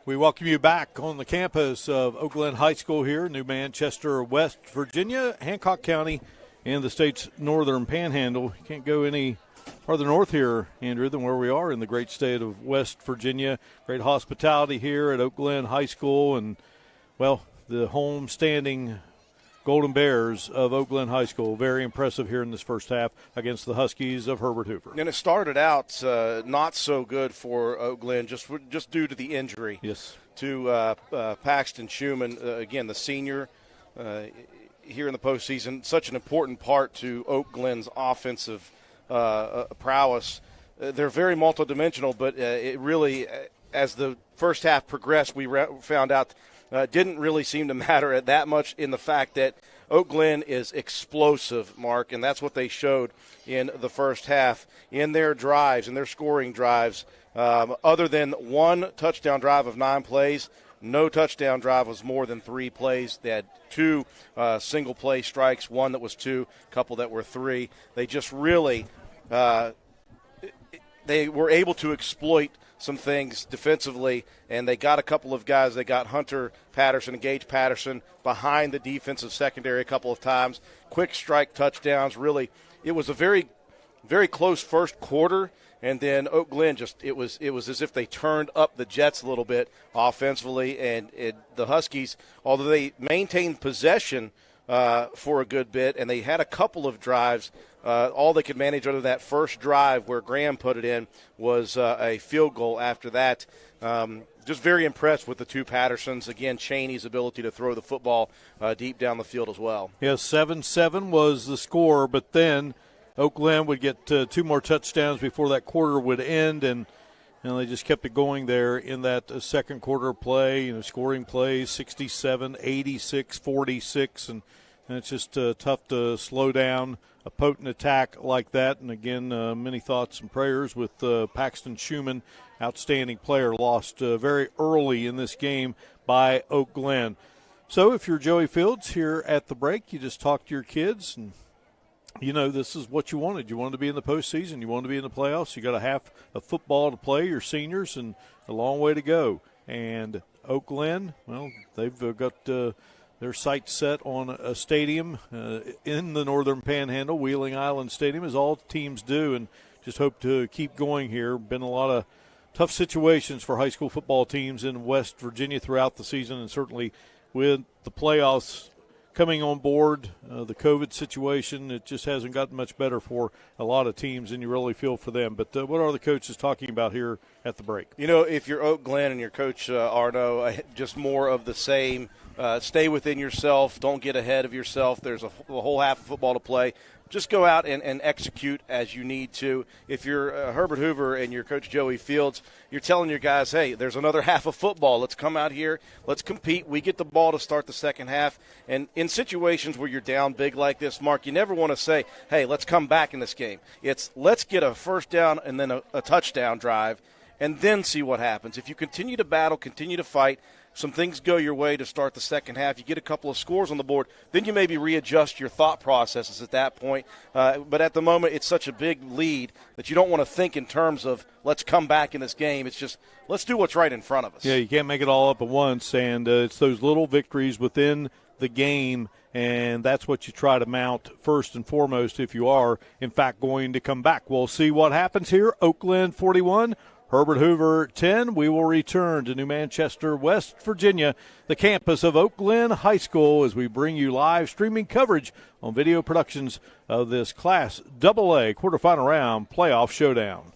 We welcome you back on the campus of Oak Glen High School here, New Manchester, West Virginia, Hancock County, in the state's northern panhandle. You can't go any farther north here, Andrew, than where we are in the great state of West Virginia. Great hospitality here at Oak Glen High School, and, well, the home-standing Golden Bears of Oak Glen High School. Very impressive here in this first half against the Huskies of Herbert Hoover.
And it started out not so good for Oak Glen, just due to the injury to Paxton Schumann, again, the senior here in the postseason. Such an important part to Oak Glen's offensive prowess. They're very multidimensional, but it really, as the first half progressed, we found out didn't really seem to matter that much in the fact that Oak Glen is explosive, Mark, and that's what they showed in the first half in their drives, in their scoring drives. Other than one touchdown drive of 9 plays, no touchdown drive was more than 3 plays. They had 2 single-play strikes, one that was 2, a couple that were 3. They just really they were able to exploit some things defensively, and they got a couple of guys. They got Hunter Patterson and Gage Patterson behind the defensive secondary a couple of times. Quick strike touchdowns. Really, it was a very, very close first quarter, and then Oak Glen it was as if they turned up the Jets a little bit offensively, and the Huskies, although they maintained possession for a good bit, and they had a couple of drives. All they could manage under that first drive where Graham put it in was a field goal after that. Just very impressed with the 2 Pattersons. Again, Chaney's ability to throw the football deep down the field as well.
Yes, 7-7 was the score, but then Oak Glen would get 2 more touchdowns before that quarter would end, and they just kept it going there in that second quarter play, scoring plays, 67, 86, 46, and it's just tough to slow down a potent attack like that. And again, many thoughts and prayers with Paxton Schumann, outstanding player, lost very early in this game by Oak Glen. So if you're Joey Fields here at the break, you just talk to your kids, and this is what you wanted. You wanted to be in the postseason. You wanted to be in the playoffs. You got a half of football to play, your seniors, and a long way to go. And Oak Glen, well, they've got their sights set on a stadium in the Northern Panhandle, Wheeling Island Stadium, as all teams do, and just hope to keep going here. Been a lot of tough situations for high school football teams in West Virginia throughout the season, and certainly with the playoffs coming on board, the COVID situation, it just hasn't gotten much better for a lot of teams, and you really feel for them. But what are the coaches talking about here at the break?
If you're Oak Glen and your coach Arno, just more of the same. Stay within yourself. Don't get ahead of yourself. There's a whole half of football to play. Just go out and execute as you need to. If you're Herbert Hoover and your coach Joey Fields, you're telling your guys, hey, there's another half of football. Let's come out here. Let's compete. We get the ball to start the second half. And in situations where you're down big like this, Mark, you never want to say, hey, let's come back in this game. It's let's get a first down and then a touchdown drive and then see what happens. If you continue to battle, continue to fight, some things go your way to start the second half, you get a couple of scores on the board, then you maybe readjust your thought processes at that point. But at the moment, it's such a big lead that you don't want to think in terms of let's come back in this game. It's just let's do what's right in front of us.
Yeah, you can't make it all up at once, and it's those little victories within the game, and that's what you try to mount first and foremost if you are, in fact, going to come back. We'll see what happens here. Oak Glen 41, Herbert Hoover 10. We will return to New Manchester, West Virginia, the campus of Oak Glen High School, as we bring you live streaming coverage on video productions of this Class AA quarterfinal round playoff showdown.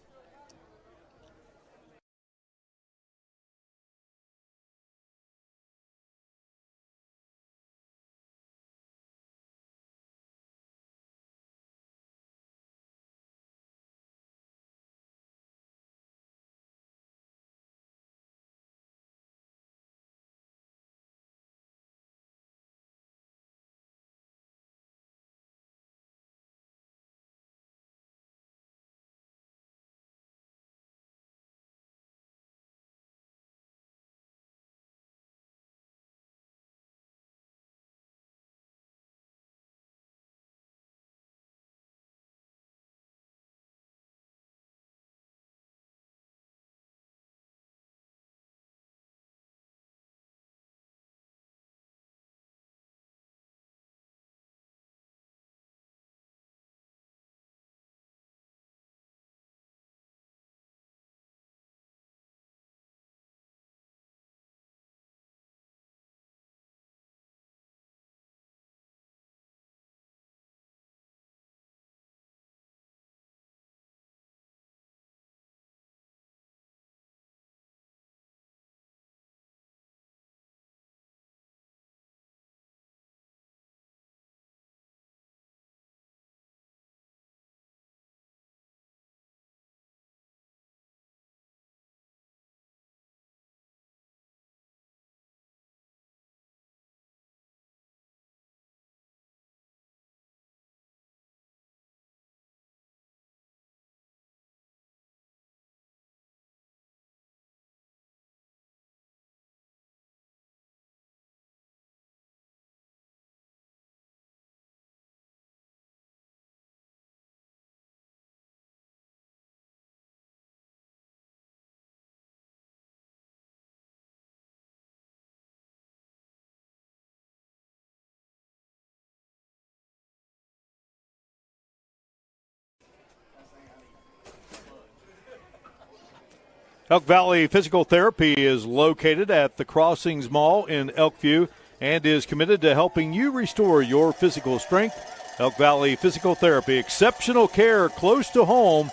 Elk Valley Physical Therapy is located at the Crossings Mall in Elkview and is committed to helping you restore your physical strength. Elk Valley Physical Therapy, exceptional care close to home,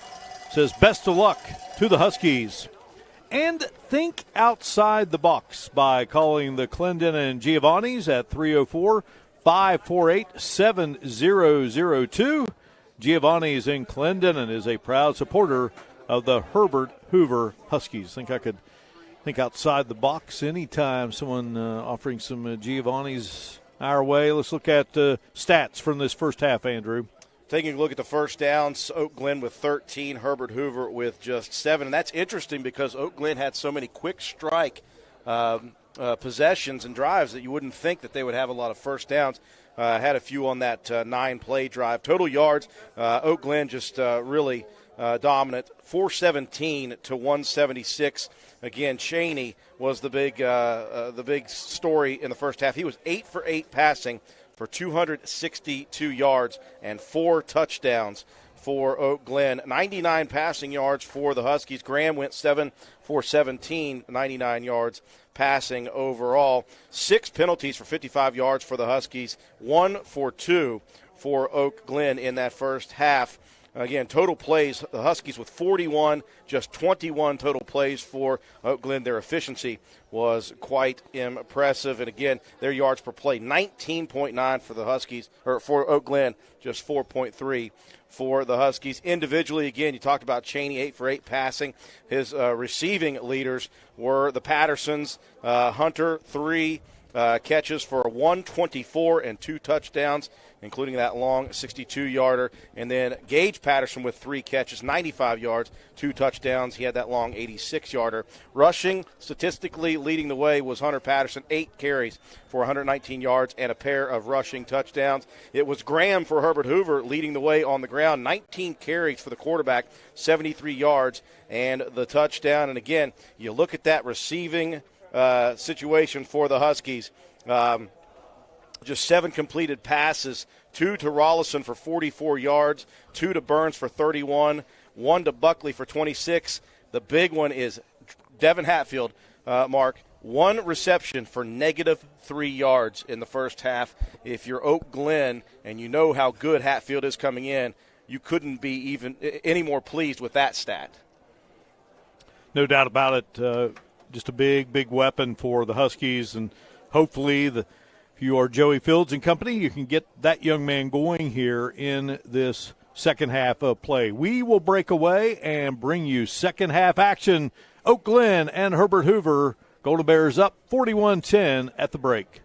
says best of luck to the Huskies. And think outside the box by calling the Clendon and Giovanni's at 304-548-7002. Giovanni's in Clendon and is a proud supporter of the Herbert Hoover Huskies. Think I could think outside the box anytime someone offering some Giovanni's our way. Let's look at stats from this first half, Andrew.
Taking a look at the first downs, Oak Glen with 13, Herbert Hoover with just 7. And that's interesting because Oak Glen had so many quick strike possessions and drives that you wouldn't think that they would have a lot of first downs. Had a few on that 9-play drive. Total yards, Oak Glen just really dominant, 417 to 176. Again, Cheney was the big story in the first half. He was 8 for 8 passing for 262 yards and 4 touchdowns for Oak Glen. 99 passing yards for the Huskies. Graham went 7 for 17, 99 yards passing overall. 6 penalties for 55 yards for the Huskies. 1 for 2 for Oak Glen in that first half. Again, total plays, the Huskies with 41, just 21 total plays for Oak Glen. Their efficiency was quite impressive. And again, their yards per play, 19.9 for the Huskies, or for Oak Glen, just 4.3 for the Huskies. Individually, again, you talked about Cheney, 8 for 8 passing. His receiving leaders were the Pattersons. Hunter, 3 catches for 124 and 2 touchdowns, including that long 62-yarder. And then Gage Patterson with 3 catches, 95 yards, 2 touchdowns. He had that long 86-yarder. Rushing, statistically leading the way was Hunter Patterson, 8 carries for 119 yards and a pair of rushing touchdowns. It was Graham for Herbert Hoover leading the way on the ground, 19 carries for the quarterback, 73 yards and the touchdown. And again, you look at that receiving situation for the Huskies. Just 7 completed passes, 2 to Rollison for 44 yards, 2 to Burns for 31, 1 to Buckley for 26. The big one is Devin Hatfield, Mark, 1 reception for -3 yards in the first half. If you're Oak Glen and you know how good Hatfield is coming in, you couldn't be even any more pleased with that stat.
No doubt about it. Just a big weapon for the Huskies, and hopefully if you are Joey Fields and company, you can get that young man going here in this second half of play. We will break away and bring you second half action. Oak Glen and Herbert Hoover, Golden Bears up 41-10 at the break.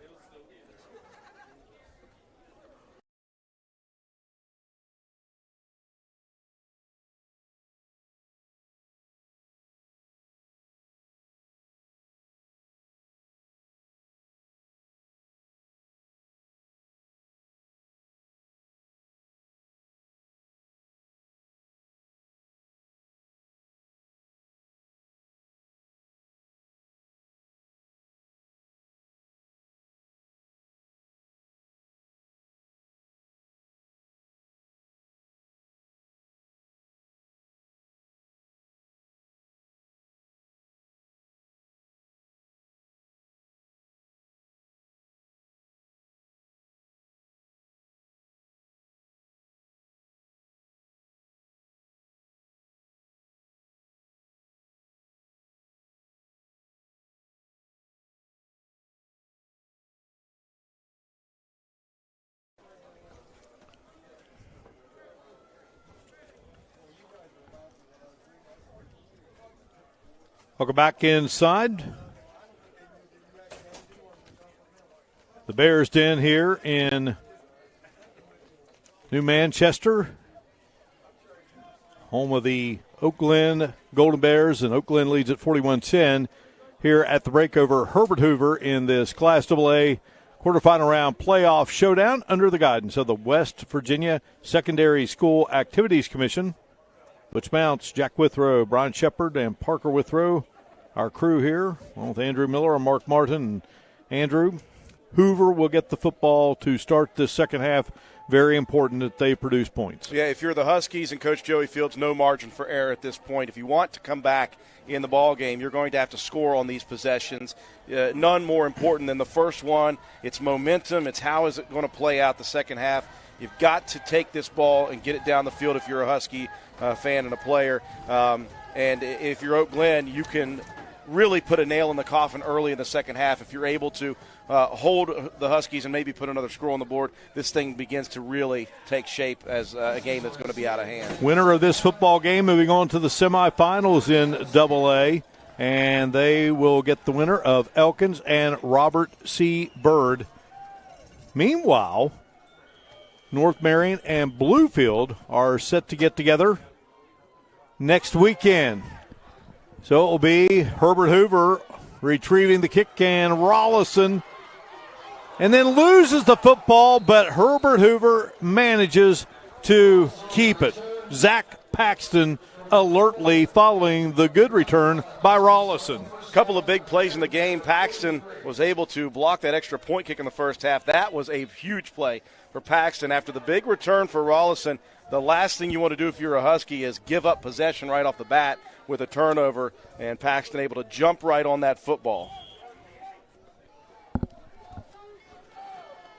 Welcome back inside the Bears Den here in New Manchester, home of the Oak Glen Golden Bears, and Oak Glen leads at 41-10 here at the break over Herbert Hoover in this Class AA quarterfinal round playoff showdown under the guidance of the West Virginia Secondary School Activities Commission. Butch Mounts, Jack Withrow, Brian Shepard, and Parker Withrow, our crew here, along with Andrew Miller and Mark Martin. And Andrew, Hoover will get the football to start this second half very important that they produce points.
Yeah, if you're the Huskies and Coach Joey Fields, no margin for error at this point. If you want to come back in the ball game, you're going to have to score on these possessions. None more important than the first one. It's momentum. It's how is it going to play out the second half. You've got to take this ball and get it down the field if you're a Husky fan and a player. And if you're Oak Glen, you can really put a nail in the coffin early in the second half. If you're able to hold the Huskies and maybe put another score on the board, this thing begins to really take shape as a game that's going to be out of hand.
Winner of this football game moving on to the semifinals in AA, and they will get the winner of Elkins and Robert C. Byrd. Meanwhile, North Marion and Bluefield are set to get together next weekend. So it will be Herbert Hoover retrieving the kick, and Rollison, and then loses the football, but Herbert Hoover manages to keep it. Zach Paxton alertly following the good return by Rollison.
A couple of big plays in the game. Paxton was able to block that extra point kick in the first half. That was a huge play for Paxton. After the big return for Rollison, the last thing you want to do if you're a Husky is give up possession right off the bat with a turnover, and Paxton able to jump right on that football.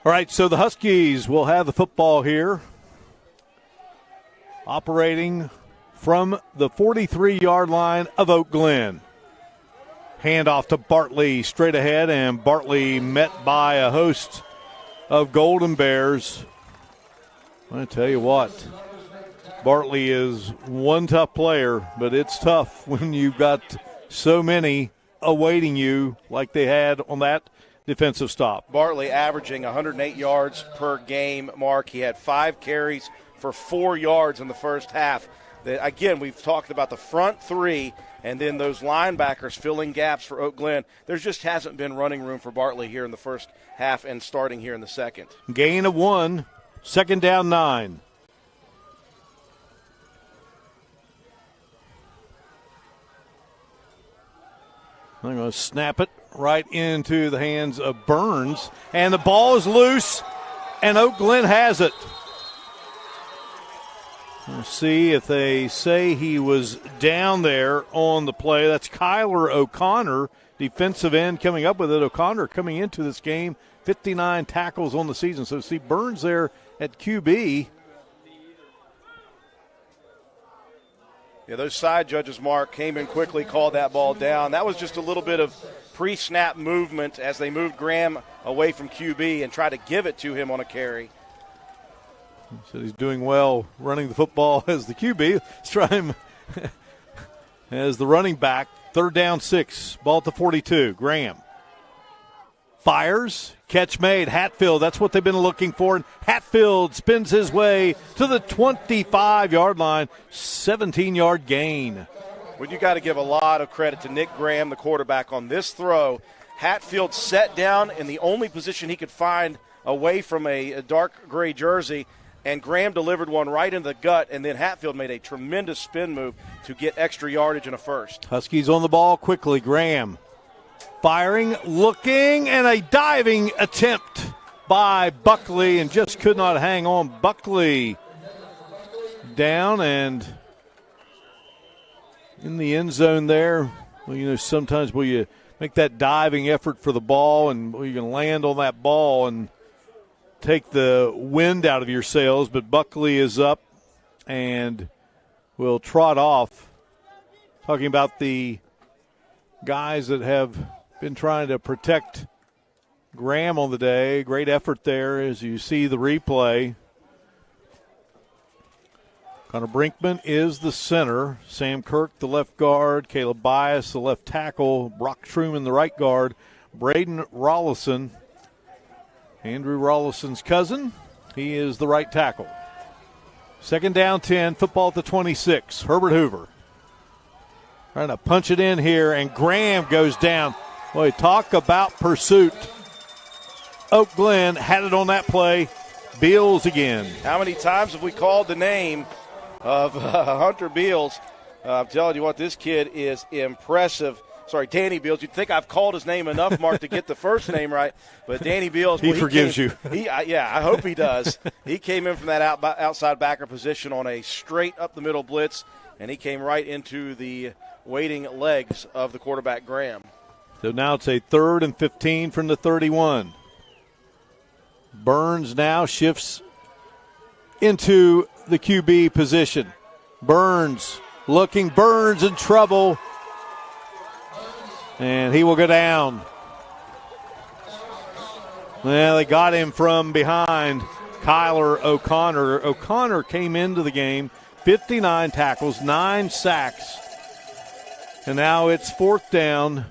All right, so the Huskies will have the football here, operating from the 43-yard line of Oak Glen. Handoff to Bartley straight ahead, and Bartley met by a host of Golden Bears. I tell you what, Bartley is one tough player, but it's tough when you've got so many awaiting you like they had on that defensive stop.
Bartley averaging 108 yards per game, Mark. He had 5 carries for 4 yards in the first half. Again, we've talked about the front three and then those linebackers filling gaps for Oak Glen. There just hasn't been running room for Bartley here in the first half and starting here in the second.
Gain of 1, second down 9. They're going to snap it right into the hands of Burns, and the ball is loose, and Oak Glen has it. We'll see if they say he was down there on the play. That's Kyler O'Connor, defensive end, coming up with it. O'Connor coming into this game, 59 tackles on the season. So see Burns there at QB.
Yeah, those side judges, Mark, came in quickly, called that ball down. That was just a little bit of pre-snap movement as they moved Graham away from QB and tried to give it to him on a carry.
So he's doing well running the football as the QB. Let's try him as the running back. Third down 6, ball at the 42. Graham fires, catch made. Hatfield, that's what they've been looking for. And Hatfield spins his way to the 25-yard line, 17-yard gain.
Well, you got to give a lot of credit to Nick Graham, the quarterback, on this throw. Hatfield sat down in the only position he could find away from a dark gray jersey, and Graham delivered one right in the gut, and then Hatfield made a tremendous spin move to get extra yardage and a first.
Huskies on the ball quickly. Graham firing, looking, and a diving attempt by Buckley, and just could not hang on. Buckley down and in the end zone there. Well, you know, sometimes will you make that diving effort for the ball, and you can land on that ball and take the wind out of your sails, but Buckley is up and will trot off. Talking about the guys that have been trying to protect Graham on the day. Great effort there as you see the replay. Connor Brinkman is the center. Sam Kirk, the left guard. Caleb Bias, the left tackle. Brock Truman, the right guard. Braden Rollison, Andrew Rollison's cousin, he is the right tackle. Second down 10, football at the 26. Herbert Hoover trying to punch it in here, and Graham goes down. Boy, talk about pursuit. Oak Glen had it on that play. Beals again.
How many times have we called the name of Hunter Beals? I'm telling you what, this kid is impressive. Danny Beals. You'd think I've called his name enough, Mark, to get the first name right. But Danny Beals.
He forgives you.
I hope he does. He came in from that outside backer position on a straight up the middle blitz, and he came right into the waiting legs of the quarterback, Graham.
So now it's a 3rd and 15 from the 31. Burns now shifts into the QB position. Burns looking. Burns in trouble. And he will go down. Well, they got him from behind. Kyler O'Connor. O'Connor came into the game, 59 tackles, 9 sacks. And now it's 4th down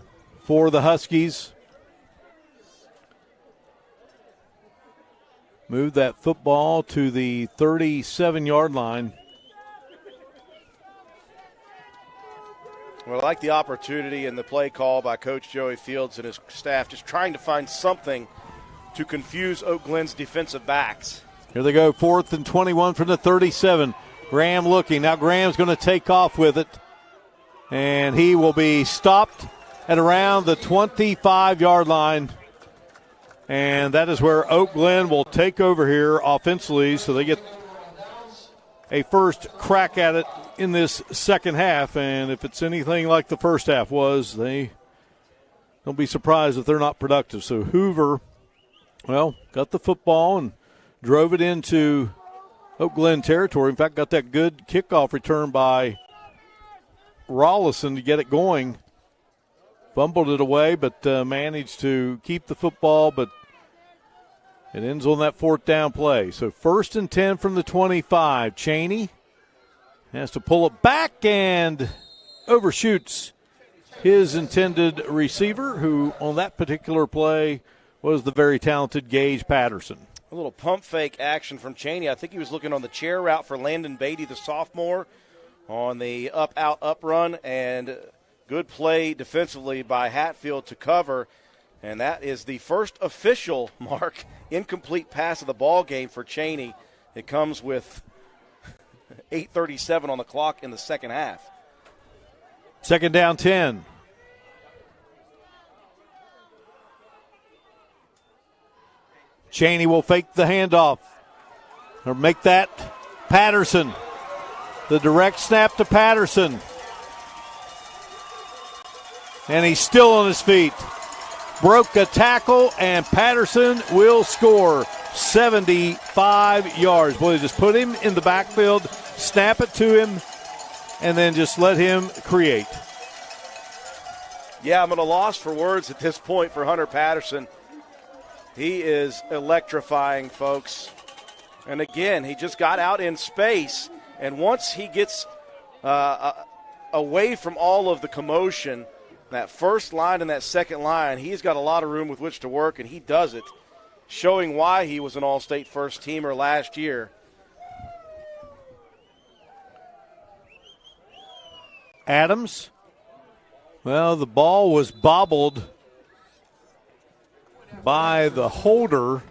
for the Huskies. Move that football to the 37-yard line.
Well, I like the opportunity and the play call by Coach Joey Fields and his staff, just trying to find something to confuse Oak Glen's defensive backs.
Here they go, 4th and 21 from the 37. Graham looking. Now Graham's going to take off with it. And he will be stopped at around the 25-yard line. And that is where Oak Glen will take over here offensively, so they get a first crack at it in this second half. And if it's anything like the first half was, they don't be surprised if they're not productive. So Hoover, well, got the football and drove it into Oak Glen territory. In fact, got that good kickoff return by Rollison to get it going. Fumbled it away, but managed to keep the football, but it ends on that 4th down play. So 1st and 10 from the 25. Chaney has to pull it back and overshoots his intended receiver, who on that particular play was the very talented Gage Patterson.
A little pump fake action from Chaney. I think he was looking on the chair route for Landon Beatty, the sophomore, on the up run, and good play defensively by Hatfield to cover. And that is the first official, Mark, incomplete pass of the ball game for Chaney. It comes with 8:37 on the clock in the second half.
2nd down 10. Chaney will fake the handoff or make that Patterson. The direct snap to Patterson. And he's still on his feet. Broke a tackle, and Patterson will score 75 yards. Boy, just put him in the backfield, snap it to him, and then just let him create.
Yeah, I'm at a loss for words at this point for Hunter Patterson. He is electrifying, folks. And again, he just got out in space, and once he gets away from all of the commotion, that first line and that second line, he's got a lot of room with which to work, and he does it, showing why he was an all-state first-teamer last year.
Adams. Well, the ball was bobbled by the holder,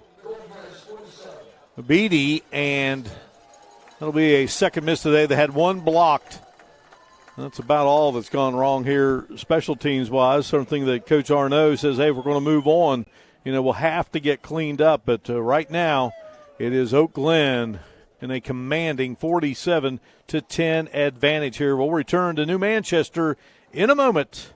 Beatty, and that'll be a second miss today. They had one blocked. That's about all that's gone wrong here, special teams-wise. Something that Coach Arnaud says, hey, we're going to move on. You know, we'll have to get cleaned up. But right now, it is Oak Glen in a commanding 47-10 advantage here. We'll return to New Manchester in a moment.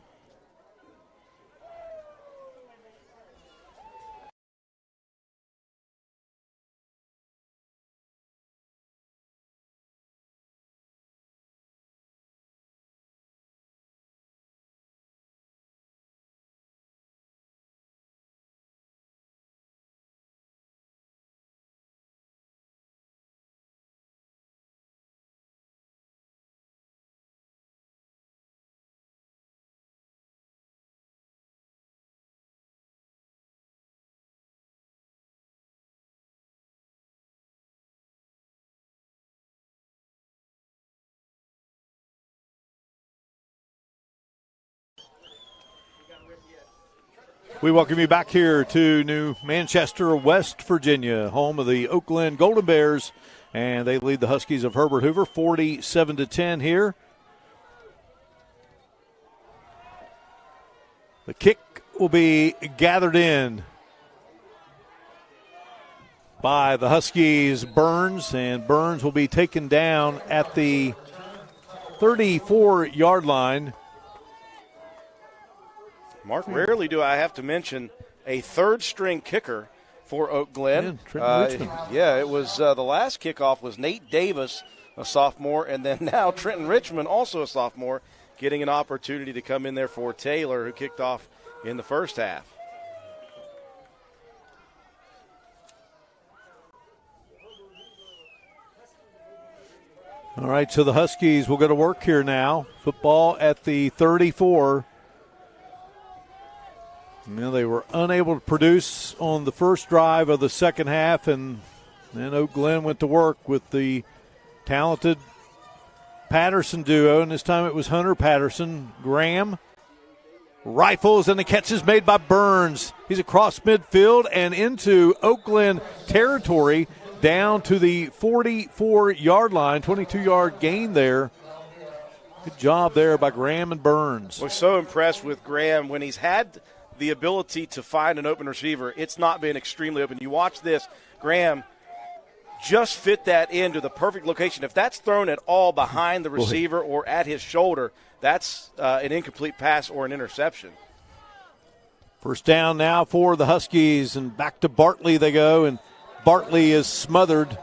We welcome you back here to New Manchester, West Virginia, home of the Oak Glen Golden Bears, and they lead the Huskies of Herbert Hoover 47-10 here. The kick will be gathered in by the Huskies' Burns, and Burns will be taken down at the 34-yard line.
Mark, rarely do I have to mention a third-string kicker for Oak Glen.
Yeah,
it was the last kickoff was Nate Davis, a sophomore, and then now Trenton Richmond, also a sophomore, getting an opportunity to come in there for Taylor, who kicked off in the first half.
All right, so the Huskies will go to work here now. Football at the 34. They were unable to produce on the first drive of the second half, and then Oak Glen went to work with the talented Patterson duo, and this time it was Hunter Patterson. Graham rifles, and the catch is made by Burns. He's across midfield and into Oak Glen territory, down to the 44-yard line, 22-yard gain there. Good job there by Graham and Burns.
We're so impressed with Graham. When he's had the ability to find an open receiver, it's not been extremely open. You watch this, Graham just fit that into the perfect location. If that's thrown at all behind the receiver or at his shoulder, that's an incomplete pass or an interception.
First down now for the Huskies, and back to Bartley they go, and Bartley is smothered.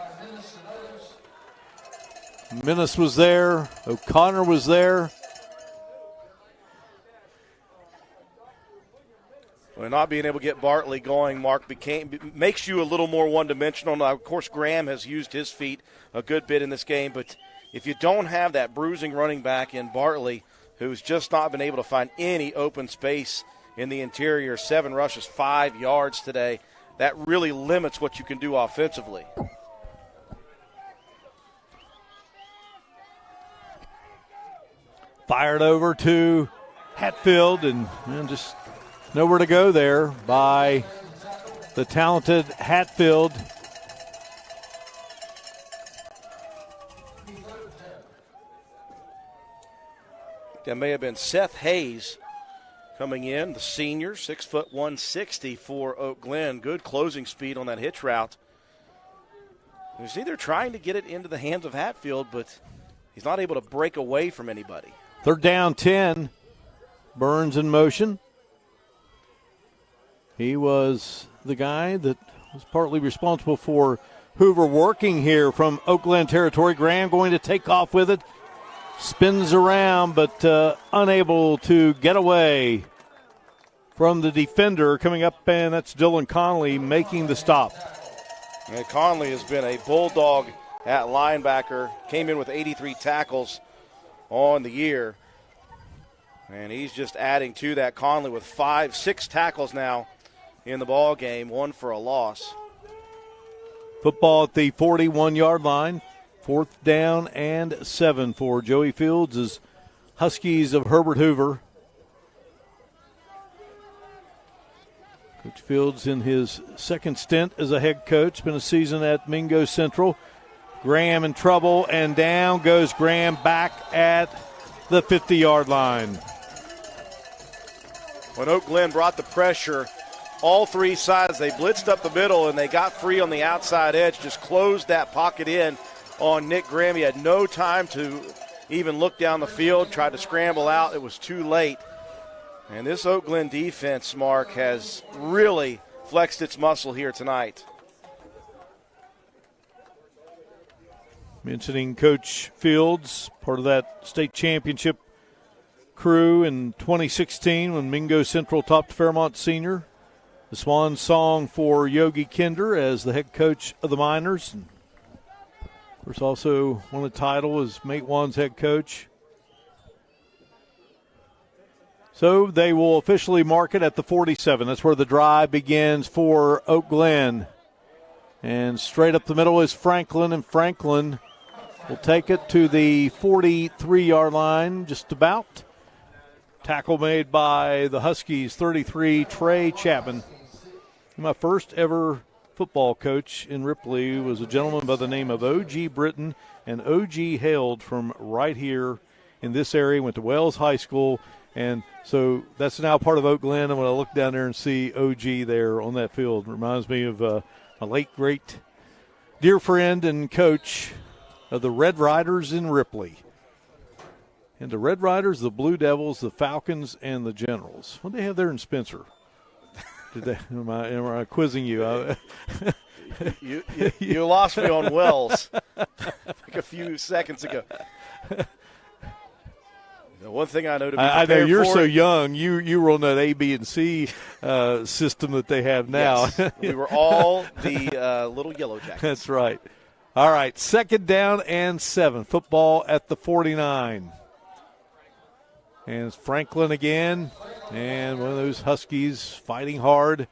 Minnis was there. O'Connor was there.
Well, not being able to get Bartley going, Mark, makes you a little more one-dimensional. Now, of course, Graham has used his feet a good bit in this game, but if you don't have that bruising running back in Bartley, who's just not been able to find any open space in the interior, 7 rushes, 5 yards today, that really limits what you can do offensively.
Fired over to Hatfield, and just nowhere to go there by the talented Hatfield.
That may have been Seth Hayes coming in, the senior, 6'1", 160 for Oak Glen. Good closing speed on that hitch route. He's either trying to get it into the hands of Hatfield, but he's not able to break away from anybody.
Third down 10. Burns in motion. He was the guy that was partly responsible for Hoover working here from Oak Glen territory. Graham going to take off with it. Spins around, but unable to get away from the defender coming up, and that's Dylan Conley making the stop.
And Conley has been a bulldog at linebacker. Came in with 83 tackles on the year. And he's just adding to that. Conley with 6 tackles now in the ball game, 1 for a loss.
Football at the 41-yard line. 4th down and 7 for Joey Fields as Huskies of Herbert Hoover. Coach Fields in his second stint as a head coach. Been a season at Mingo Central. Graham in trouble, and down goes Graham back at the 50-yard line.
When Oak Glen brought the pressure, all 3 sides, they blitzed up the middle, and they got free on the outside edge, just closed that pocket in on Nick Graham. He had no time to even look down the field, tried to scramble out. It was too late. And this Oak Glen defense, Mark, has really flexed its muscle here tonight.
Mentioning Coach Fields, part of that state championship crew in 2016 when Mingo Central topped Fairmont Senior. The swan song for Yogi Kinder as the head coach of the Miners. And of course, also won the title as Matewan's head coach. So they will officially mark it at the 47. That's where the drive begins for Oak Glen. And straight up the middle is Franklin, and Franklin will take it to the 43-yard line, just about. Tackle made by the Huskies, 33, Trey Chapman. My first ever football coach in Ripley was a gentleman by the name of O.G. Britton, and O.G. hailed from right here in this area, went to Wells High School, And so that's now part of Oak Glen. And when I look down there and see OG there on that field, it reminds me of my late, great dear friend and coach of the Red Riders in Ripley. And the Red Riders, the Blue Devils, the Falcons, and the Generals. What do they have there in Spencer? Am I quizzing you?
You lost me on Wells like a few seconds ago. The one thing I know to be
I know you're
for,
so young. You were on that A, B, and C system that they have now.
Yes, we were all the little Yellow Jackets.
That's right. All right, 2nd down and 7. Football at the 49. And it's Franklin again, and one of those Huskies fighting hard.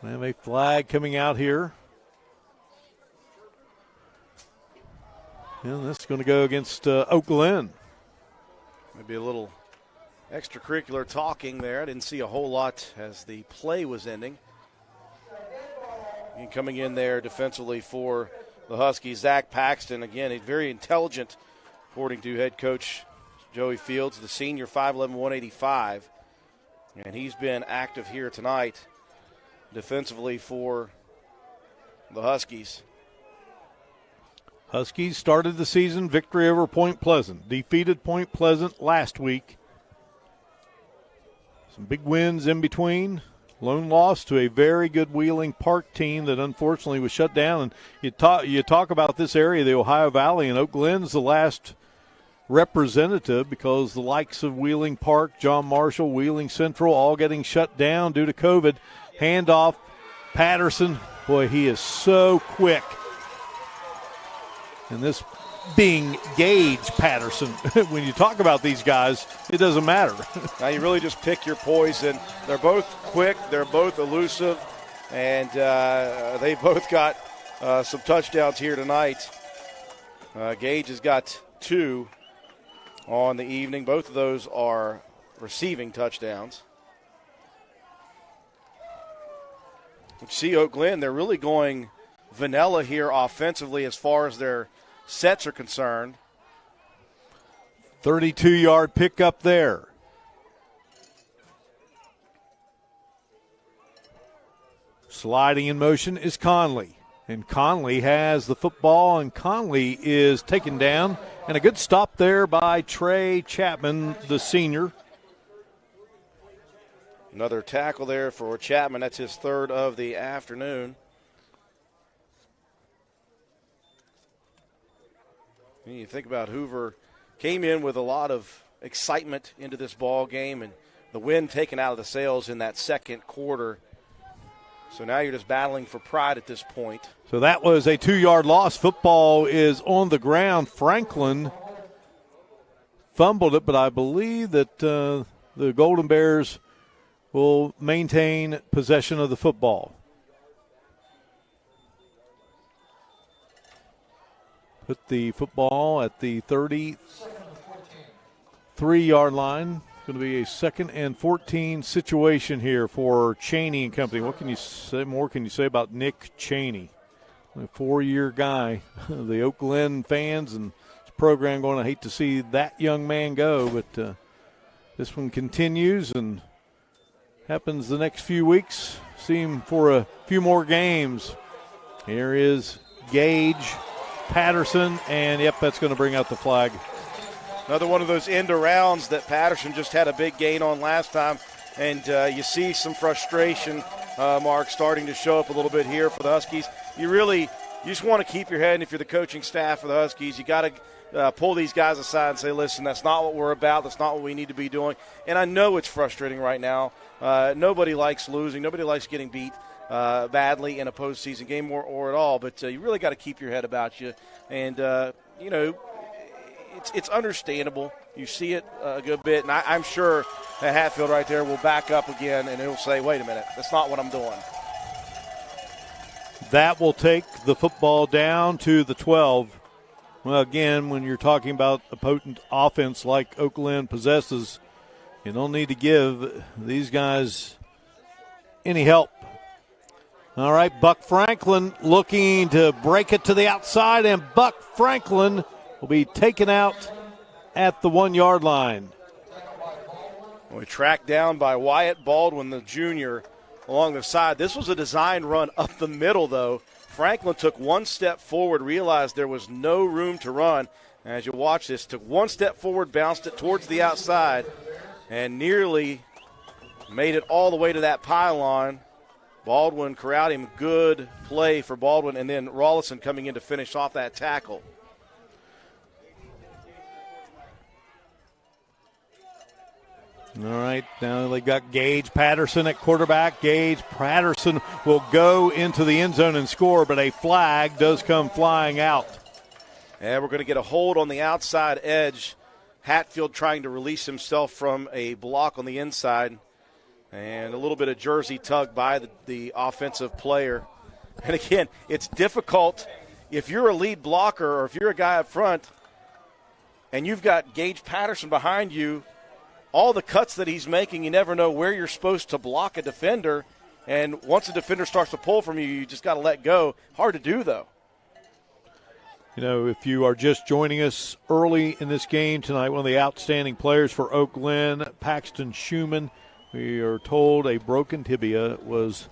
They have a flag coming out here. And this is going to go against Oak Glen.
Maybe a little extracurricular talking there. I didn't see a whole lot as the play was ending. And coming in there defensively for the Huskies, Zach Paxton, again, a very intelligent, according to head coach Joey Fields, the senior, 5'11", 185. And he's been active here tonight defensively for the Huskies.
Huskies started the season victory over Point Pleasant. Defeated Point Pleasant last week. Some big wins in between. Lone loss to a very good Wheeling Park team that unfortunately was shut down. And you talk about this area, the Ohio Valley, and Oak Glen's the last representative because the likes of Wheeling Park, John Marshall, Wheeling Central all getting shut down due to COVID. Handoff, Patterson. Boy, he is so quick. And this being Gage Patterson, when you talk about these guys, it doesn't matter.
Now you really just pick your poison. They're both quick. They're both elusive. And they both got some touchdowns here tonight. Gage has got 2 on the evening. Both of those are receiving touchdowns. You see Oak Glen, they're really going vanilla here offensively as far as their sets are concerned.
32-yard pickup there. Sliding in motion is Conley. And Conley has the football, and Conley is taken down. And a good stop there by Trey Chapman, the senior.
Another tackle there for Chapman. That's his 3rd of the afternoon. And you think about Hoover came in with a lot of excitement into this ball game, and the wind taken out of the sails in that second quarter. So now you're just battling for pride at this point.
So that was a 2-yard loss. Football is on the ground. Franklin fumbled it, but I believe that the Golden Bears will maintain possession of the football. Put the football at the 33-yard line. It's going to be a 2nd and 14 situation here for Cheney and company. What can you say more? Can you say about Nick Cheney? A 4-year guy. The Oak Glen fans and this program going to hate to see that young man go, but this one continues and happens the next few weeks. See him for a few more games. Here is Gage Patterson, and yep, that's going to bring out the flag.
Another one of those end arounds that Patterson just had a big gain on last time, and you see some frustration, Mark, starting to show up a little bit here for the Huskies. You just want to keep your head, and if you're the coaching staff of the Huskies, you got to pull these guys aside and say, listen, that's not what we're about. That's not what we need to be doing. And I know it's frustrating right now. Nobody likes losing. Nobody likes getting beat badly in a postseason game or at all. But you really got to keep your head about you. And, it's understandable. You see it a good bit. And I'm sure that Hatfield right there will back up again, and it'll say, wait a minute, that's not what I'm doing.
That will take the football down to the 12. Well, again, when you're talking about a potent offense like Oak Glen possesses, you don't need to give these guys any help. All right, Buck Franklin looking to break it to the outside, and Buck Franklin will be taken out at the 1-yard line.
We tracked down by Wyatt Baldwin, the junior, along the side. This was a design run up the middle, though. Franklin took one step forward, realized there was no room to run. As you watch this, took one step forward, bounced it towards the outside, and nearly made it all the way to that pylon. Baldwin corralled him. Good play for Baldwin, and then Rawlinson coming in to finish off that tackle.
All right, now they've got Gage Patterson at quarterback. Gage Patterson will go into the end zone and score, but a flag does come flying out.
And we're going to get a hold on the outside edge. Hatfield trying to release himself from a block on the inside. And a little bit of jersey tug by the offensive player. And again, it's difficult if you're a lead blocker or if you're a guy up front and you've got Gage Patterson behind you, all the cuts that he's making, you never know where you're supposed to block a defender. And once a defender starts to pull from you, you just got to let go. Hard to do, though.
You know, if you are just joining us early in this game tonight, one of the outstanding players for Oak Glen, Paxton Schumann, we are told a broken tibia was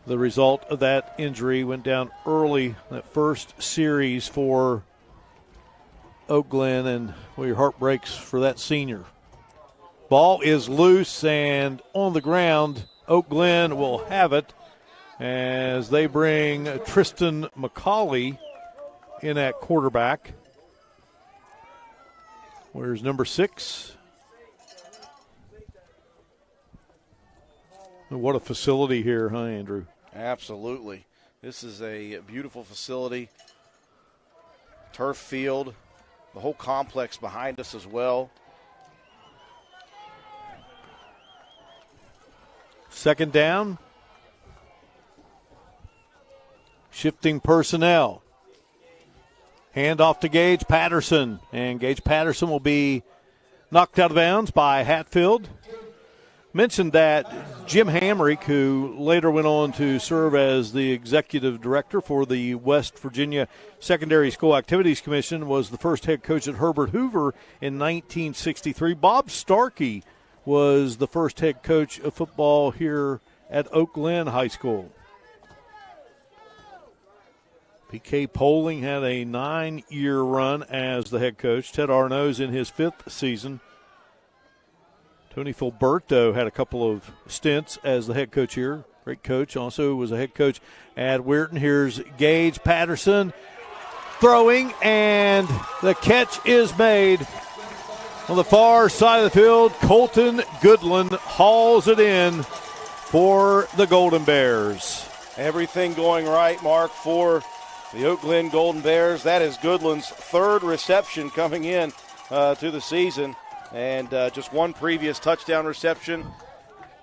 the result of that injury. Went down early, that first series for Oak Glen, and your heart breaks for that senior. Ball is loose and on the ground. Oak Glen will have it as they bring Tristan McCauley in at quarterback. Where's number 6? What a facility here, huh, Andrew?
Absolutely. This is a beautiful facility. Turf field. The whole complex behind us as well.
Second down. Shifting personnel. Hand off to Gage Patterson. And Gage Patterson will be knocked out of bounds by Hatfield. Mentioned that Jim Hamrick, who later went on to serve as the executive director for the West Virginia Secondary School Activities Commission, was the first head coach at Herbert Hoover in 1963. Bob Starkey was the first head coach of football here at Oak Glen High School. P.K. Poling had a 9-year run as the head coach. Ted Arnaud's in his 5th season. Tony Filberto had a couple of stints as the head coach here. Great coach. Also was a head coach at Weirton. Here's Gage Patterson throwing, and the catch is made. On the far side of the field, Colton Goodland hauls it in for the Golden Bears.
Everything going right, Mark, for the Oak Glen Golden Bears. That is Goodland's 3rd reception coming in to the season. And just one previous touchdown reception.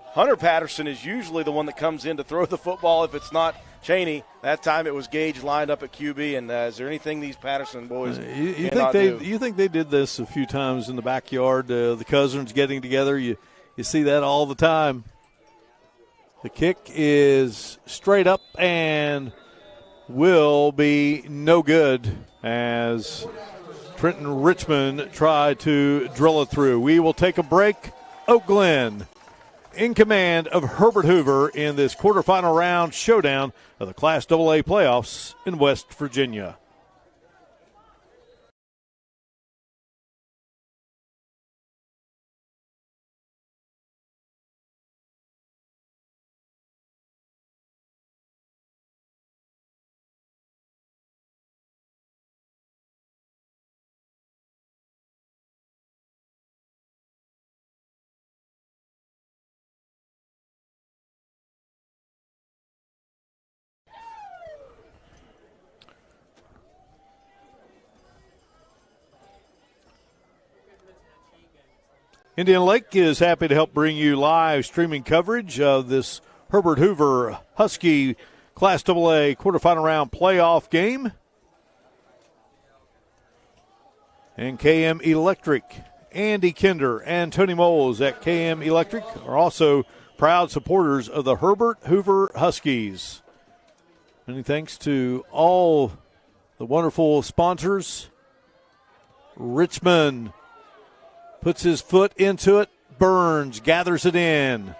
Hunter Patterson is usually the one that comes in to throw the football if it's not Cheney. That time it was Gage lined up at QB. And is there anything these Patterson boys cannot do?
You think they did this a few times in the backyard, the cousins getting together? You see that all the time. The kick is straight up and will be no good as Trenton Richmond tried to drill it through. We will take a break. Oak Glen in command of Herbert Hoover in this quarterfinal round showdown of the Class AA playoffs in West Virginia. Indian Lake is happy to help bring you live streaming coverage of this Herbert Hoover Husky Class AA quarterfinal round playoff game. And KM Electric, Andy Kinder and Tony Moles at KM Electric are also proud supporters of the Herbert Hoover Huskies. Many thanks to all the wonderful sponsors Richmond puts his foot into it. Burns gathers it in.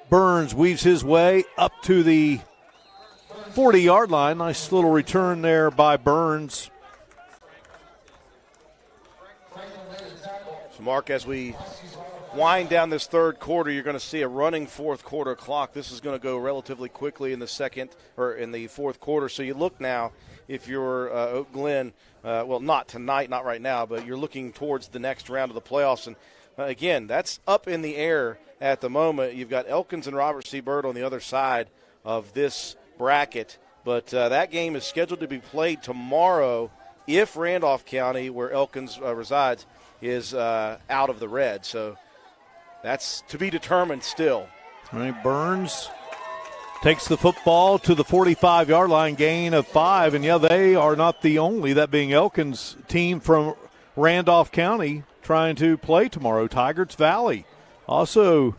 Burns weaves his way up to the 40-yard line. Nice little return there by Burns.
So, Mark, as we wind down this third quarter, you're going to see a running fourth quarter clock. This is going to go relatively quickly in the fourth quarter. So you look now, if you're Oak Glen, well, not tonight, not right now, but you're looking towards the next round of the playoffs. And again, that's up in the air at the moment. You've got Elkins and Robert C. Byrd on the other side of this bracket. But that game is scheduled to be played tomorrow if Randolph County, where Elkins resides, is out of the red. So that's to be determined still.
All right, Burns takes the football to the 45-yard line, gain of 5. And, yeah, they are not the only, that being Elkins' team from Randolph County, trying to play tomorrow. Tigard's Valley also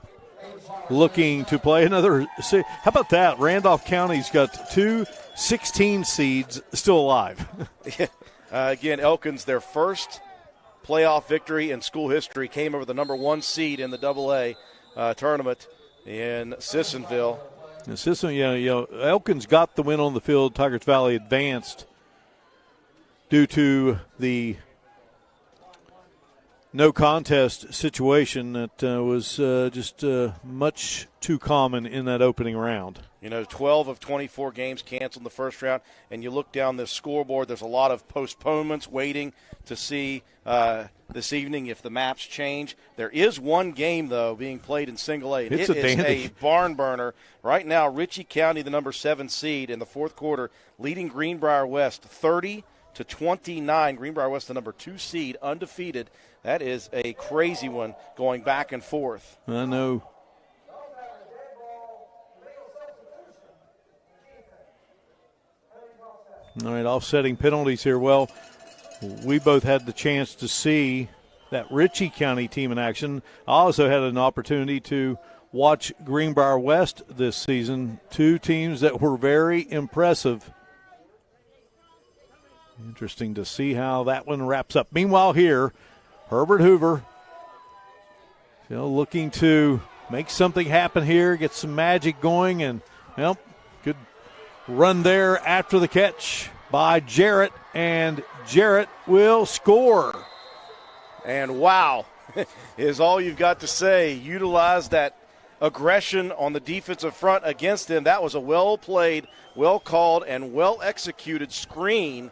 looking to play another. How about that? Randolph County's got 2 16 seeds still alive.
Again, Elkins, their first playoff victory in school history, came over the number 1 seed in the AA tournament in Sissonville.
Elkins got the win on the field. Tigard's Valley advanced due to the no contest situation that was just much too common in that opening round.
12 of 24 games canceled in the first round, and you look down this scoreboard, there's a lot of postponements waiting to see this evening if the maps change. There is one game, though, being played in single A.
It's
it is a barn burner. Right now, Ritchie County, the number 7 seed in the fourth quarter, leading Greenbrier West 30-29. Greenbrier West, the number 2 seed, undefeated. That is a crazy one going back and forth.
I know. All right, offsetting penalties here. Well, we both had the chance to see that Ritchie County team in action. I also had an opportunity to watch Greenbrier West this season. 2 teams that were very impressive. Interesting to see how that one wraps up. Meanwhile here, Herbert Hoover looking to make something happen here, get some magic going, and good run there after the catch by Jarrett, and Jarrett will score.
And wow, is all you've got to say. Utilize that aggression on the defensive front against him. That was a well-played, well-called, and well-executed screen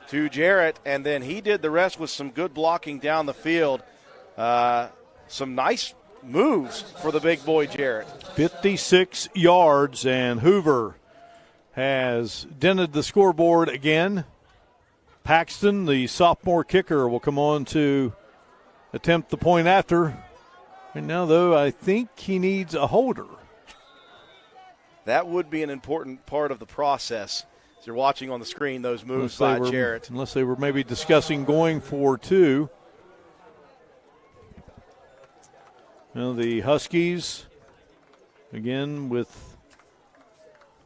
to Jarrett, and then he did the rest with some good blocking down the field. Some nice moves for the big boy Jarrett.
56 yards, and Hoover has dented the scoreboard again. Paxton, the sophomore kicker, will come on to attempt the point after. And now, though, I think he needs a holder.
That would be an important part of the process. As you're watching on the screen, those moves by Jarrett.
Unless they were maybe discussing going for 2. The Huskies, again, with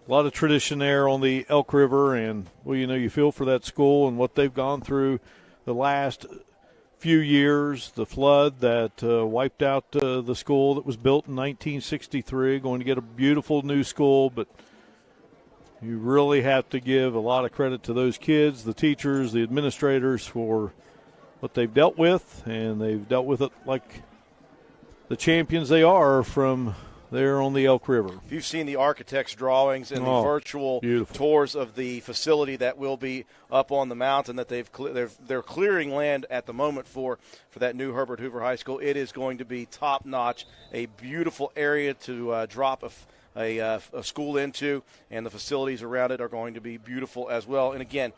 a lot of tradition there on the Elk River. And, you feel for that school and what they've gone through the last few years. The flood that wiped out the school that was built in 1963. Going to get a beautiful new school, but you really have to give a lot of credit to those kids, the teachers, the administrators for what they've dealt with, and they've dealt with it like the champions they are from there on the Elk River.
If you've seen the architect's drawings and the virtual tours of the facility that will be up on the mountain that they're clearing land at the moment for that new Herbert Hoover High School, it is going to be top-notch, a beautiful area to drop a school into, and the facilities around it are going to be beautiful as well. And again,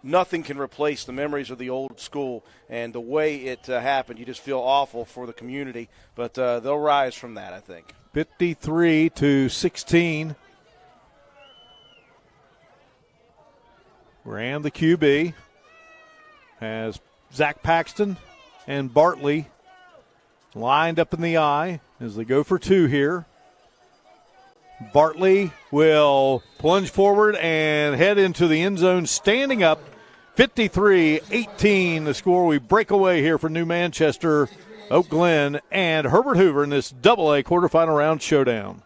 nothing can replace the memories of the old school and the way it happened. You just feel awful for the community, but they'll rise from that, I think.
53-16. Graham, the QB, has Zach Paxton and Bartley lined up in the eye as they go for 2 here. Bartley will plunge forward and head into the end zone, standing up 53-18 the score. We break away here for New Manchester, Oak Glen, and Herbert Hoover in this AA quarterfinal round showdown.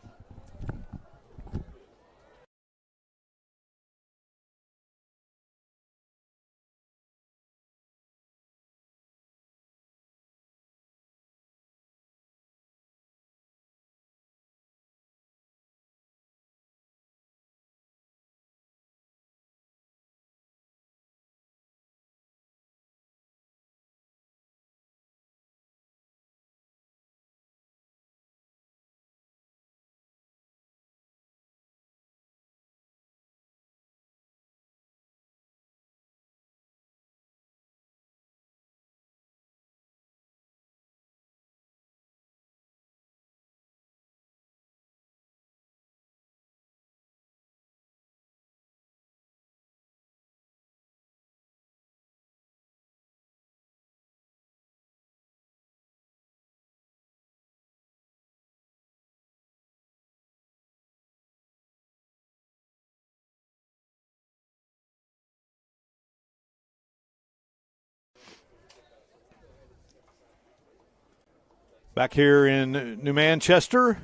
Back here in New Manchester,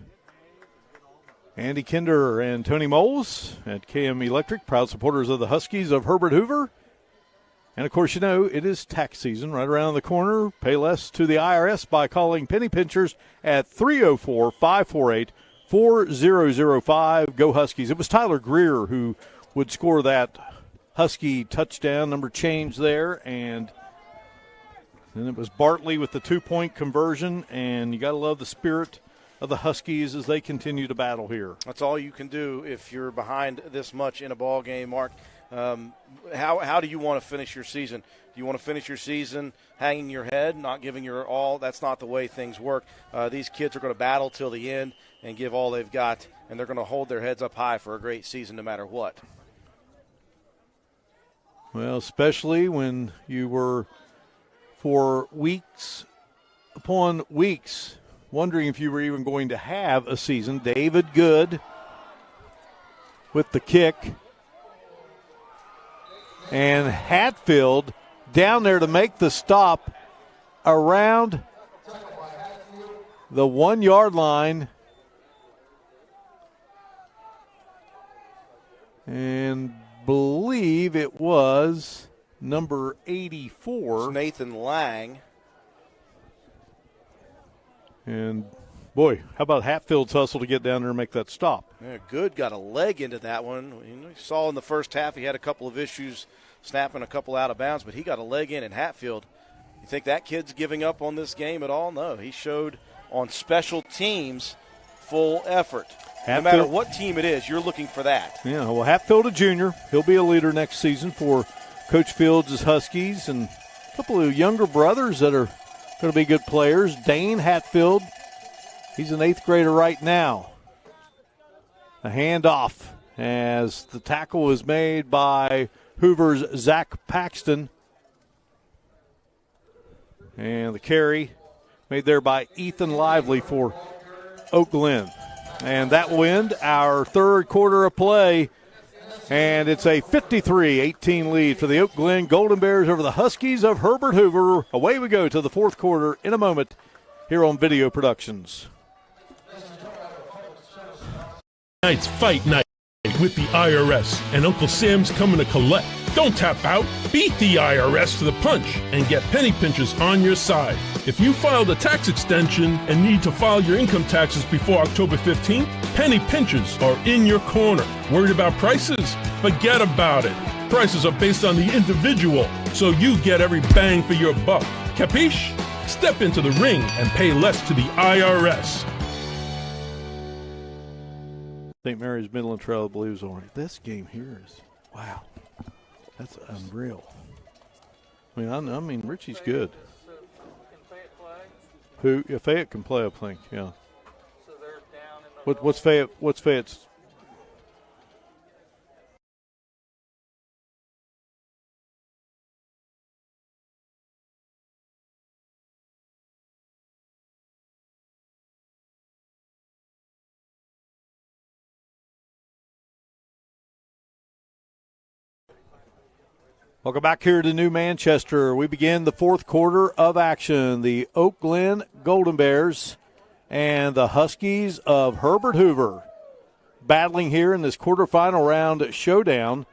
Andy Kinder and Tony Moles at KM Electric, proud supporters of the Huskies of Herbert Hoover. And, of course, you know, it is tax season right around the corner. Pay less to the IRS by calling Penny Pinchers at 304-548-4005. Go Huskies. It was Tyler Greer who would score that Husky touchdown, number change there, and then it was Bartley with the 2-point conversion, and you got to love the spirit of the Huskies as they continue to battle here.
That's all you can do if you're behind this much in a ball game, Mark. How do you want to finish your season? Do you want to finish your season hanging your head, not giving your all? That's not the way things work. These kids are going to battle till the end and give all they've got, and they're going to hold their heads up high for a great season no matter what.
Well, especially when you were for weeks upon weeks wondering if you were even going to have a season. David Good with the kick. And Hatfield down there to make the stop around the 1-yard line. And believe it was number 84.
It's Nathan Lang.
And, boy, how about Hatfield's hustle to get down there and make that stop?
Yeah, Good got a leg into that one. You saw in the first half he had a couple of issues snapping a couple out of bounds, but he got a leg in. And Hatfield, you think that kid's giving up on this game at all? No, he showed on special teams full effort.
Hatfield,
no matter what team it is, you're looking for that.
Yeah, well, Hatfield a junior. He'll be a leader next season for Coach Fields' Huskies, and a couple of younger brothers that are going to be good players. Dane Hatfield, he's an 8th grader right now. A handoff as the tackle is made by Hoover's Zach Paxton. And the carry made there by Ethan Lively for Oak Glen. And that will end our third quarter of play. And it's a 53-18 lead for the Oak Glen Golden Bears over the Huskies of Herbert Hoover. Away we go to the fourth quarter in a moment here on Video Productions.
Tonight's fight night with the IRS, and Uncle Sam's coming to collect. Don't tap out. Beat the IRS to the punch and get penny pinchers on your side. If you filed a tax extension and need to file your income taxes before October 15th, penny pinchers are in your corner. Worried about prices? Forget about it. Prices are based on the individual, so you get every bang for your buck. Capiche? Step into the ring and pay less to the IRS.
St. Mary's Midland Trail Blues on it. This game here is, wow, that's unreal. I mean, Richie's good. Who? Yeah, Fayette can play, I think. Yeah. What's Fayette? What's Fayette's? Welcome back here to New Manchester. We begin the fourth quarter of action. The Oak Glen Golden Bears and the Huskies of Herbert Hoover battling here in this quarterfinal round showdown.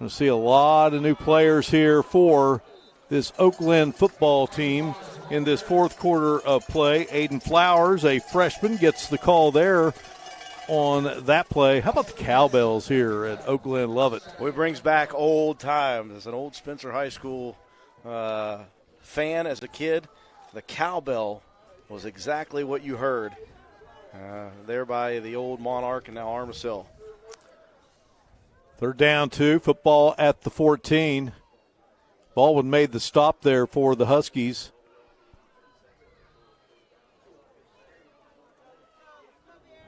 We'll see a lot of new players here for this Oak Glen football team in this fourth quarter of play. Aiden Flowers, a freshman, gets the call there on that play. How about the cowbells here at Oak Glen? Love it.
Well, it brings back old times. As an old Spencer High School fan as a kid, the cowbell was exactly what you heard there by the old Monarch and now Armisill.
Third down, 2. Football at the 14. Baldwin made the stop there for the Huskies.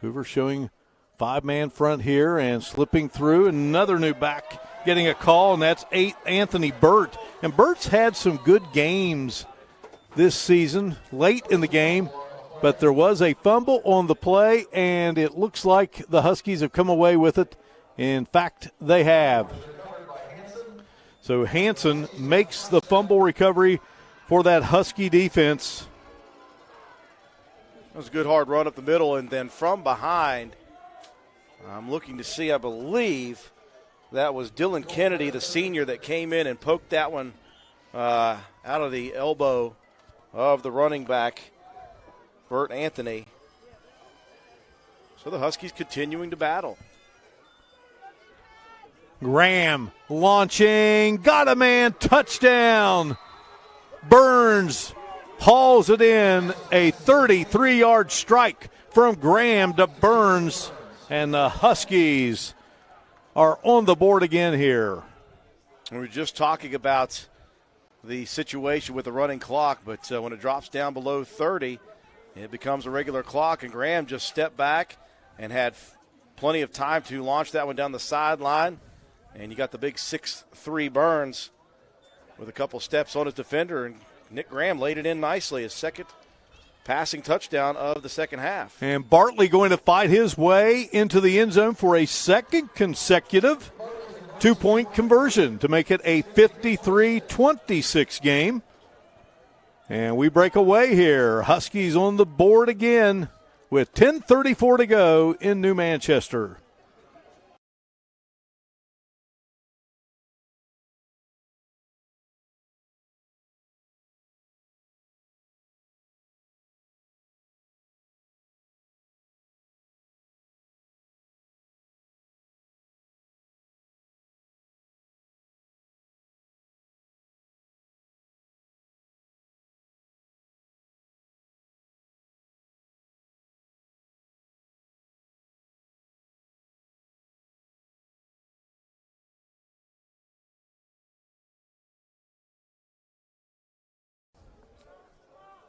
Hoover showing 5-man front here and slipping through. Another new back getting a call, and that's Anthony Burt. And Burt's had some good games this season, late in the game, but there was a fumble on the play, and it looks like the Huskies have come away with it. In fact, they have. So Hanson makes the fumble recovery for that Husky defense.
That was a good hard run up the middle, and then from behind, I'm looking to see, I believe that was Dylan Kennedy, the senior, that came in and poked that one out of the elbow of the running back, Burt Anthony. So the Huskies continuing to battle.
Graham launching, got a man, touchdown. Burns hauls it in, a 33-yard strike from Graham to Burns, and the Huskies are on the board again here.
We were just talking about the situation with the running clock, but when it drops down below 30, it becomes a regular clock, and Graham just stepped back and had plenty of time to launch that one down the sideline. And you got the big 6'3" Burns with a couple steps on his defender, and Nick Graham laid it in nicely, his second passing touchdown of the second half.
And Bartley going to fight his way into the end zone for a second consecutive two-point conversion to make it a 53-26 game. And we break away here. Huskies on the board again with 10:34 to go in New Manchester.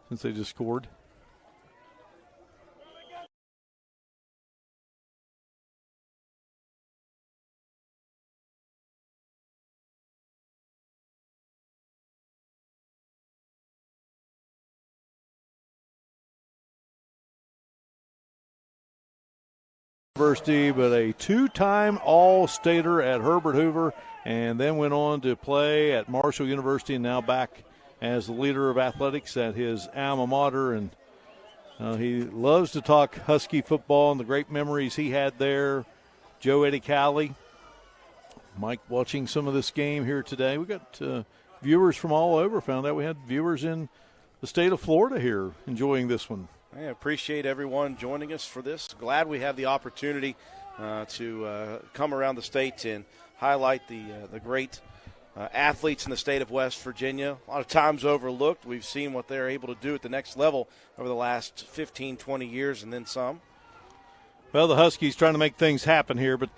Since they just scored. University, but a two-time All-Stater at Herbert Hoover, and then went on to play at Marshall University, and now back as the leader of athletics at his alma mater. And he loves to talk Husky football and the great memories he had there. Joe Eddie Cowley. Mike watching some of this game here today. We got viewers from all over. Found out we had viewers in the state of Florida here enjoying this one.
I appreciate everyone joining us for this. Glad we have the opportunity to come around the state and highlight the great athletes in the state of West Virginia. A lot of times overlooked. We've seen what they're able to do at the next level over the last 15, 20 years and then some.
Well, the Huskies trying to make things happen here, but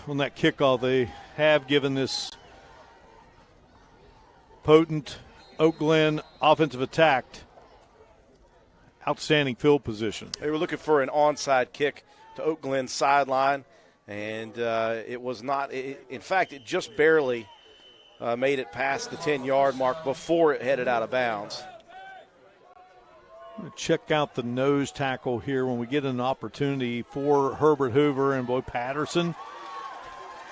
on that kickoff, they have given this potent Oak Glen offensive attack outstanding field position.
They were looking for an onside kick to Oak Glen's sideline, and it was not. In fact, it just barely made it past the 10-yard mark before it headed out of bounds.
I'm going to check out the nose tackle here when we get an opportunity for Herbert Hoover, and boy, Patterson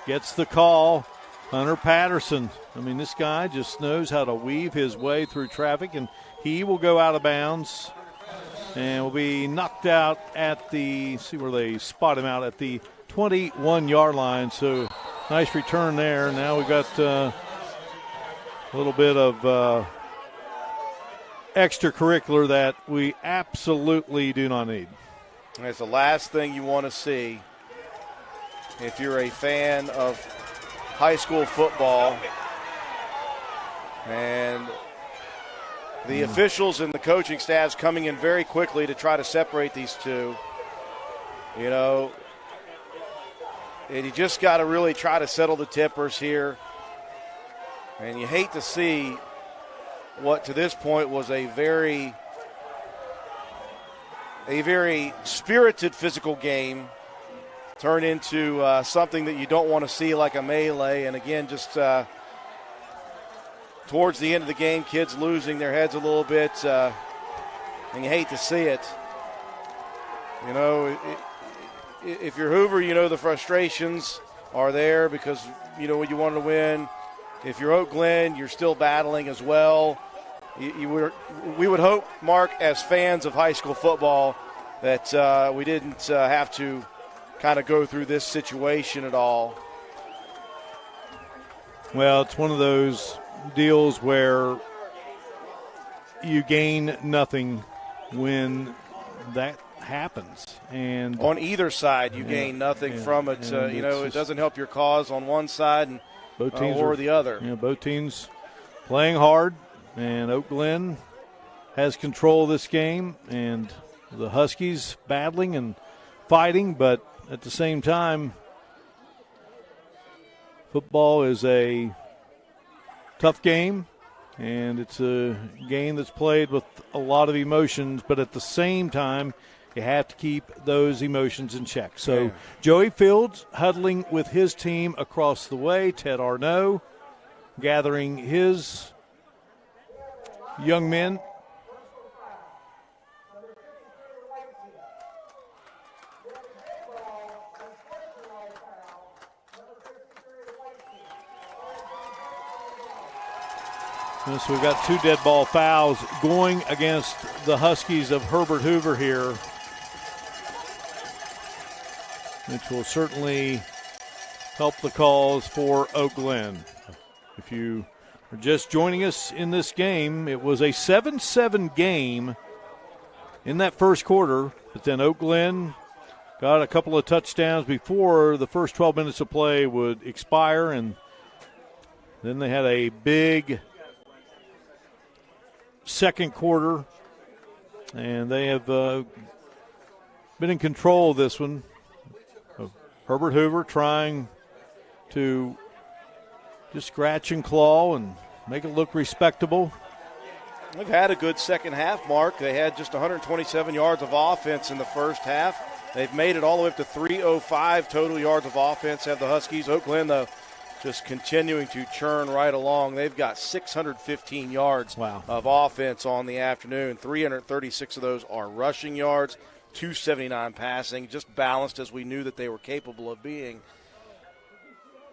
gets the call. Hunter Patterson. I mean, this guy just knows how to weave his way through traffic, and he will go out of bounds and will be knocked out at the, see where they spot him out, at the 21-yard line. So nice return there. Now we've got a little bit of extracurricular that we absolutely do not need.
It's the last thing you want to see if you're a fan of high school football. And the officials and the coaching staffs coming in very quickly to try to separate these two. You know, and you just got to really try to settle the tempers here. And you hate to see what to this point was a very spirited physical game turn into something that you don't want to see, like a melee. And again, just towards the end of the game, kids losing their heads a little bit, and you hate to see it. You know, if you're Hoover, you know the frustrations are there because, you know, you wanted to win. If you're Oak Glen, you're still battling as well. We would hope, Mark, as fans of high school football, that we didn't have to kind of go through this situation at all.
Well, it's one of those deals where you gain nothing when that happens. And
on either side, you gain nothing from it. You know, it doesn't help your cause on one side and
both teams
or the other.
You know, both teams playing hard, and Oak Glen has control of this game, and the Huskies battling and fighting, but at the same time, football is a tough game, and it's a game that's played with a lot of emotions, but at the same time, you have to keep those emotions in check. So Joey Fields huddling with his team across the way, Ted Arnaud gathering his young men. So we've got two dead ball fouls going against the Huskies of Herbert Hoover here, which will certainly help the cause for Oak Glen. If you are just joining us in this game, it was a 7-7 game in that first quarter, but then Oak Glen got a couple of touchdowns before the first 12 minutes of play would expire, and then they had a big second quarter, and they have been in control of this one. Herbert Hoover trying to just scratch and claw and make it look respectable.
They've had a good second half, Mark. They had just 127 yards of offense in the first half. They've made it all the way up to 305 total yards of offense, have the Huskies. Oak Glen, though, just continuing to churn right along. They've got 615 yards of offense on the afternoon. 336 of those are rushing yards, 279 passing, just balanced as we knew that they were capable of being.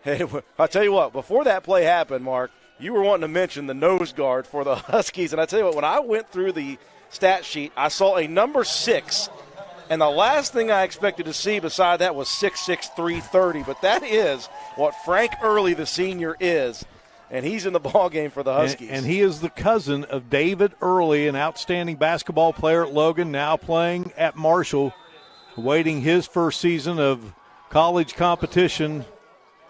Hey, I'll tell you what, before that play happened, Mark, you were wanting to mention the nose guard for the Huskies. And I tell you what, when I went through the stat sheet, I saw a number 6. And the last thing I expected to see beside that was 6'6", 330. But that is what Frank Early, the senior, is. And he's in the ballgame for the Huskies.
And he is the cousin of David Early, an outstanding basketball player at Logan, now playing at Marshall, awaiting his first season of college competition.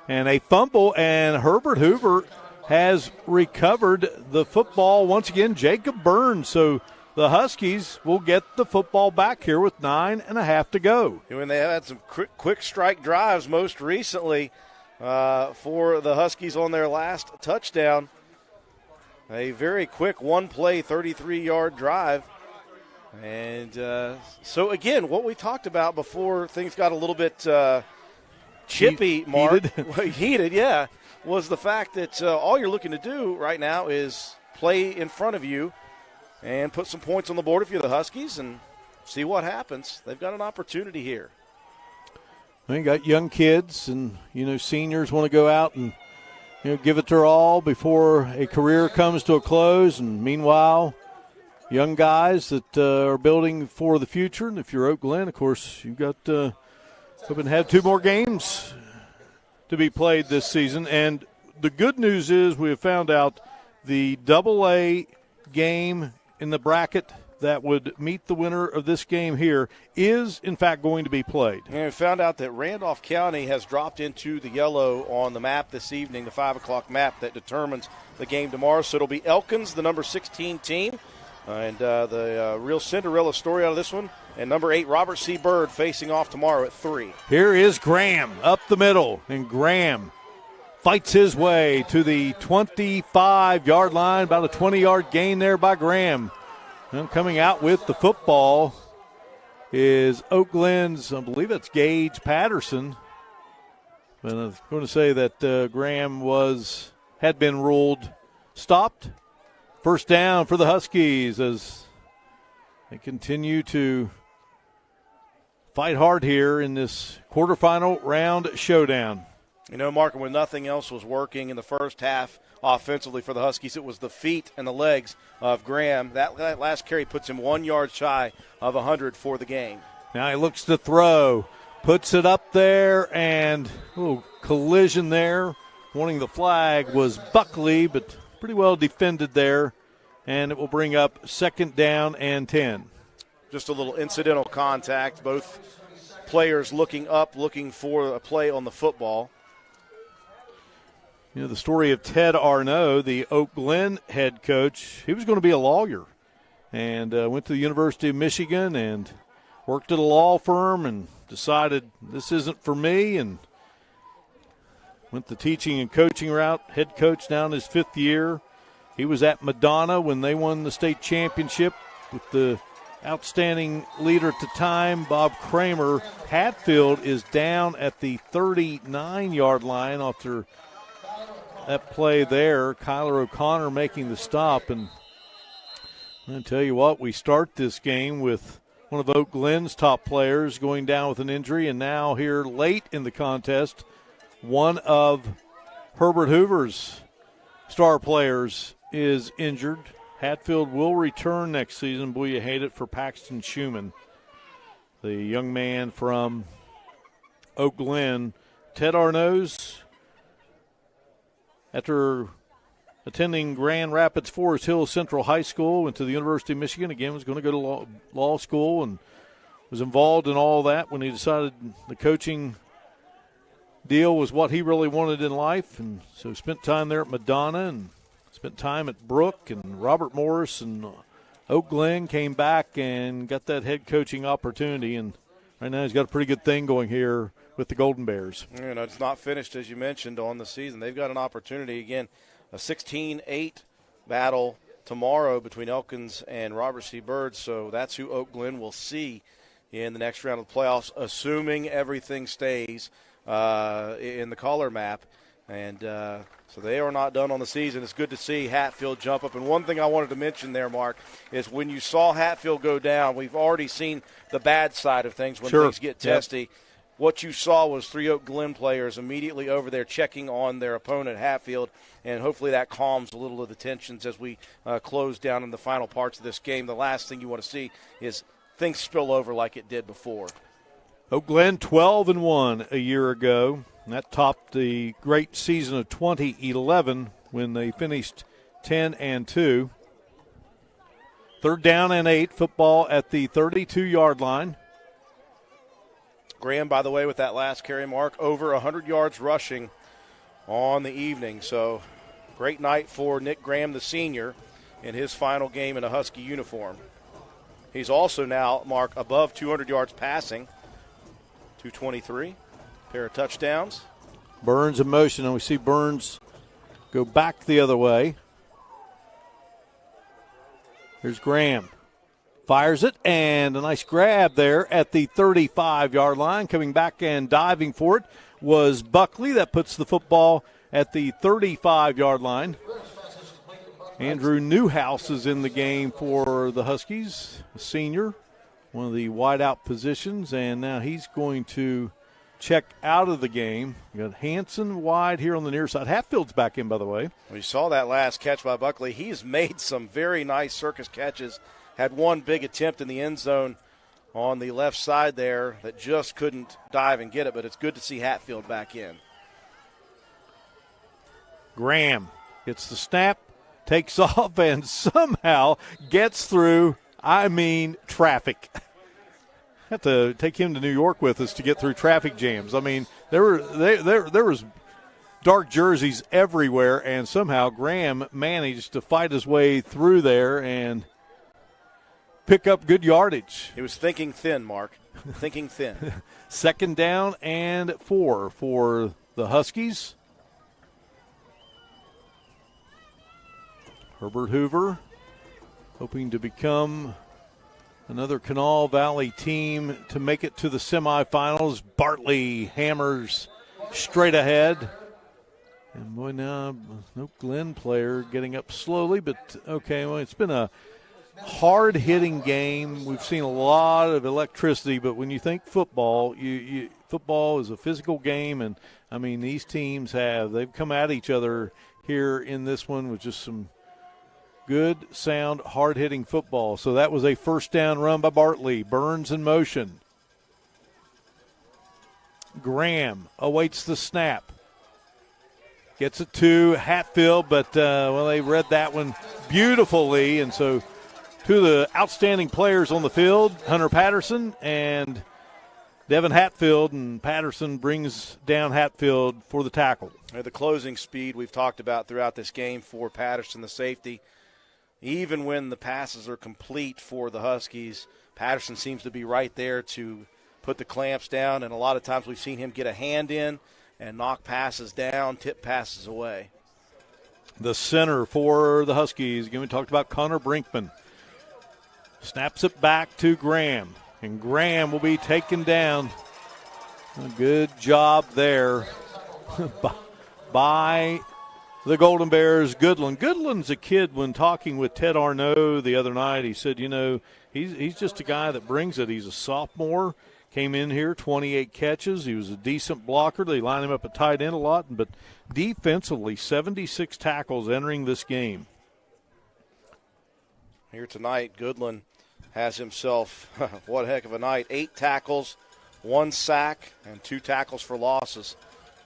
And a fumble, and Herbert Hoover has recovered the football once again. Jacob Burns. So the Huskies will get the football back here with 9.5 to go.
And they had some quick strike drives most recently for the Huskies on their last touchdown. A very quick one-play, 33-yard drive. And so, again, what we talked about before things got a little bit chippy, Mark. Heated, yeah, was the fact that all you're looking to do right now is play in front of you and put some points on the board if you're the Huskies and see what happens. They've got an opportunity here.
You got young kids, and seniors want to go out and give it their all before a career comes to a close. And meanwhile, young guys that are building for the future. And if you're Oak Glen, of course, you've got hoping to have 2 more games to be played this season. And the good news is we have found out the AA game in the bracket that would meet the winner of this game here is, in fact, going to be played.
And we found out that Randolph County has dropped into the yellow on the map this evening, the 5 o'clock map that determines the game tomorrow. So it'll be Elkins, the number 16 team, and the real Cinderella story out of this one, and number 8, Robert C. Byrd, facing off tomorrow at 3.
Here is Graham up the middle, and Graham fights his way to the 25-yard line, about a 20-yard gain there by Graham. And coming out with the football is Oak Glen's, I believe it's Gage Patterson. But I was going to say that Graham had been ruled stopped. First down for the Huskies as they continue to fight hard here in this quarterfinal round showdown.
Mark, when nothing else was working in the first half offensively for the Huskies, it was the feet and the legs of Graham. That last carry puts him 1 yard shy of 100 for the game.
Now he looks to throw, puts it up there, and a little collision there. Wanting the flag was Buckley, but pretty well defended there, and it will bring up 2nd down and 10.
Just a little incidental contact. Both players looking up, looking for a play on the football.
The story of Ted Arnaud, the Oak Glen head coach, he was going to be a lawyer and went to the University of Michigan and worked at a law firm and decided this isn't for me and went the teaching and coaching route, head coach now in his 5th year. He was at Madonna when they won the state championship with the outstanding leader at the time, Bob Kramer. Hatfield is down at the 39-yard line after that play there. Kyler O'Connor making the stop. And I'm going to tell you what, we start this game with one of Oak Glen's top players going down with an injury, and now here late in the contest, one of Herbert Hoover's star players is injured. Hatfield will return next season. Boy, you hate it for Paxton Schumann, the young man from Oak Glen. Ted Arnaud's, after attending Grand Rapids Forest Hills Central High School, went to the University of Michigan. Again, was going to go to law school and was involved in all that when he decided the coaching deal was what he really wanted in life. And so spent time there at Madonna and spent time at Brook and Robert Morris and Oak Glen, came back and got that head coaching opportunity. And right now he's got a pretty good thing going here with the Golden Bears.
It's not finished, as you mentioned, on the season. They've got an opportunity, again, a 16-8 battle tomorrow between Elkins and Robert C. Byrd. So that's who Oak Glen will see in the next round of the playoffs, assuming everything stays in the color map. And so they are not done on the season. It's good to see Hatfield jump up. And one thing I wanted to mention there, Mark, is when you saw Hatfield go down, we've already seen the bad side of things when things get testy. What you saw was 3 Oak Glen players immediately over there checking on their opponent, Hatfield, and hopefully that calms a little of the tensions as we close down in the final parts of this game. The last thing you want to see is things spill over like it did before.
Oak Glen 12-1 a year ago. And that topped the great season of 2011 when they finished 10-2. 3rd down and 8, football at the 32-yard line.
Graham, by the way, with that last carry, Mark, over 100 yards rushing on the evening. So great night for Nick Graham, the senior, in his final game in a Husky uniform. He's also now, Mark, above 200 yards passing, 223, pair of touchdowns.
Burns in motion, and we see Burns go back the other way. Here's Graham. Fires it, and a nice grab there at the 35-yard line. Coming back and diving for it was Buckley. That puts the football at the 35-yard line. Andrew Newhouse is in the game for the Huskies, a senior, one of the wideout positions, and now he's going to check out of the game. We got Hanson wide here on the near side. Hatfield's back in, by the way.
We saw that last catch by Buckley. He's made some very nice circus catches. Had one big attempt in the end zone on the left side there that just couldn't dive and get it, but it's good to see Hatfield back in.
Graham gets the snap, takes off, and somehow gets through, traffic. Have to take him to New York with us to get through traffic jams. I mean, there was dark jerseys everywhere, and somehow Graham managed to fight his way through there and pick up good yardage.
He was thinking thin, Mark. Thinking thin.
2nd down and 4 for the Huskies. Herbert Hoover hoping to become another Kanawha Valley team to make it to the semifinals. Bartley hammers straight ahead. And boy, now no Glen player getting up slowly, but okay, well, it's been a hard-hitting game. We've seen a lot of electricity, but when you think football, football is a physical game, and, I mean, these teams they've come at each other here in this one with just some good, sound, hard-hitting football. So that was a 1st down run by Bartley. Burns in motion. Graham awaits the snap. Gets it to Hatfield, but, they read that one beautifully. And so two of the outstanding players on the field, Hunter Patterson and Devin Hatfield, and Patterson brings down Hatfield for the tackle.
The closing speed we've talked about throughout this game for Patterson, the safety. Even when the passes are complete for the Huskies, Patterson seems to be right there to put the clamps down, and a lot of times we've seen him get a hand in and knock passes down, tip passes away.
The center for the Huskies, again, we talked about Connor Brinkman. Snaps it back to Graham, and Graham will be taken down. A good job there by the Golden Bears. Goodland's a kid. When talking with Ted Arnaud the other night, he said, he's just a guy that brings it. He's a sophomore, came in here, 28 catches. He was a decent blocker. They line him up at tight end a lot, but defensively, 76 tackles entering this game.
Here tonight, Goodland has himself, what a heck of a night, 8 tackles, 1 sack, and 2 tackles for losses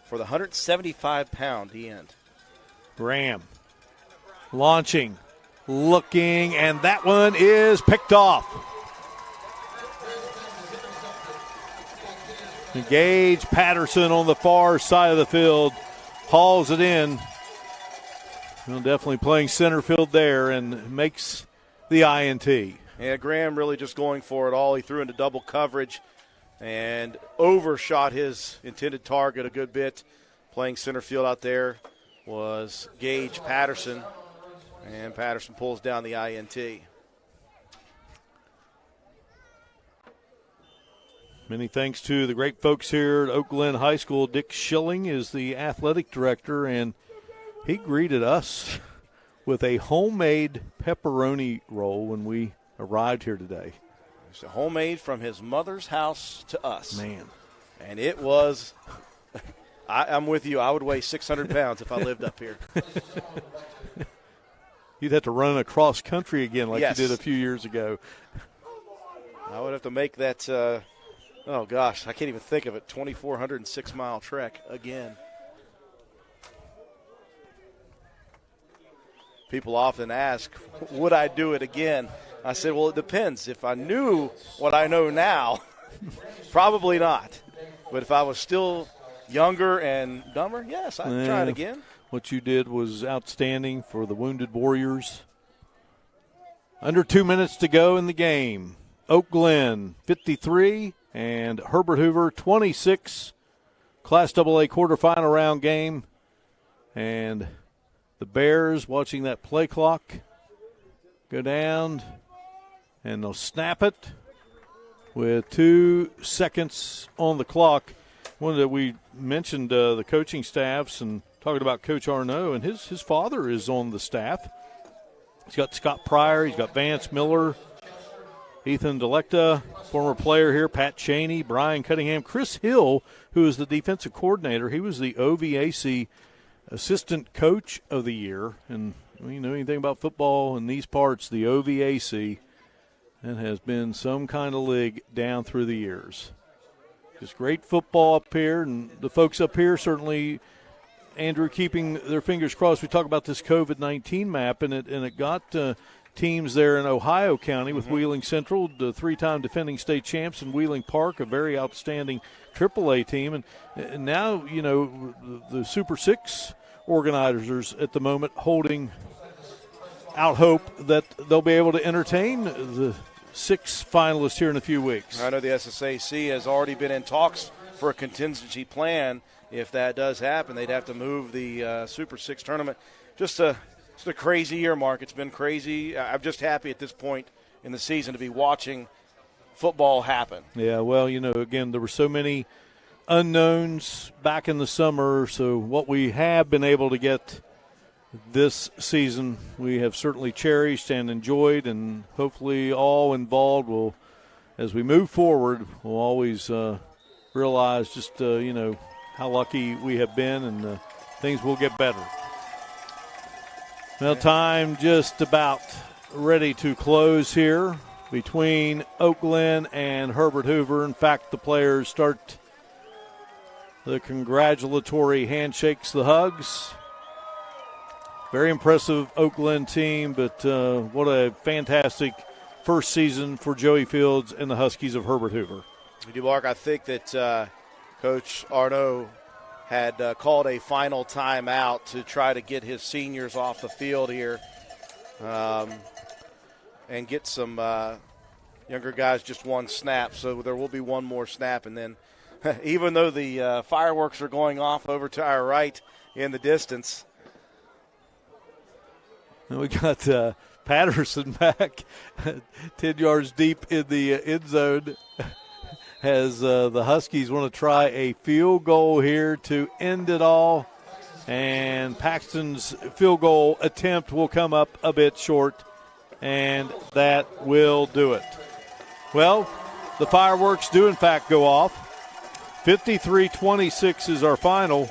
for the 175-pound end.
Graham launching, looking, and that one is picked off. Gage Patterson on the far side of the field hauls it in. Well, definitely playing center field there and makes the INT.
Yeah, Graham really just going for it all. He threw into double coverage and overshot his intended target a good bit. Playing center field out there was Gage Patterson, and Patterson pulls down the INT.
Many thanks to the great folks here at Oak Glen High School. Dick Schilling is the athletic director, and he greeted us with a homemade pepperoni roll when we arrived here today.
It's a homemade from his mother's house to us.
Man.
And it was, I'm with you, I would weigh 600 pounds if I lived up here.
You'd have to run across country again like
Yes.
you did a few years ago.
I would have to make that, oh gosh, I can't even think of it, 2,406-mile trek again. People often ask, would I do it again? I said, well, it depends. If I knew what I know now, probably not. But if I was still younger and dumber, yes, I'd try it again.
What you did was outstanding for the Wounded Warriors. Under 2 minutes to go in the game. Oak Glen 53 and Herbert Hoover 26. Class AA quarterfinal round game. And the Bears watching that play clock go down. And they'll snap it with 2 seconds on the clock. One that we mentioned the coaching staffs and talking about Coach Arnaud, and his father is on the staff. He's got Scott Pryor. He's got Vance Miller. Ethan Delecta, former player here, Pat Cheney, Brian Cunningham, Chris Hill, who is the defensive coordinator. He was the OVAC Assistant Coach of the Year. And when you know anything about football in these parts, the OVAC, it has been some kind of league down through the years. Just great football up here, and the folks up here certainly, Andrew, keeping their fingers crossed. We talk about this COVID-19 map, and it got teams there in Ohio County with Wheeling Central, the three-time defending state champs, and Wheeling Park, a very outstanding AAA team. And now, you know, the Super 6 organizers at the moment holding out hope that they'll be able to entertain the 6 finalists here in a few weeks.
I know the SSAC has already been in talks for a contingency plan. If that does happen, they'd have to move the Super 6 tournament. Just a crazy year, Mark. It's been crazy. I'm just happy at this point in the season to be watching football happen.
Yeah, well, you know, again, there were so many unknowns back in the summer, so what we have been able to get this season we have certainly cherished and enjoyed, and hopefully all involved will, as we move forward, will always realize just, you know, how lucky we have been, and things will get better. Well, time just about ready to close here between Oak Glen and Herbert Hoover. In fact, the players start the congratulatory handshakes, the hugs. Very impressive Oak Glen team, but what a fantastic first season for Joey Fields and the Huskies of Herbert Hoover.
Mark, I think that Coach Arnaud had called a final timeout to try to get his seniors off the field here and get some younger guys just one snap. So there will be one more snap, and then even though the fireworks are going off over to our right in the distance.
And we got Patterson back 10 yards deep in the end zone as the Huskies want to try a field goal here to end it all. And Paxton's field goal attempt will come up a bit short, and that will do it. Well, the fireworks do, in fact, go off. 53-26 is our final,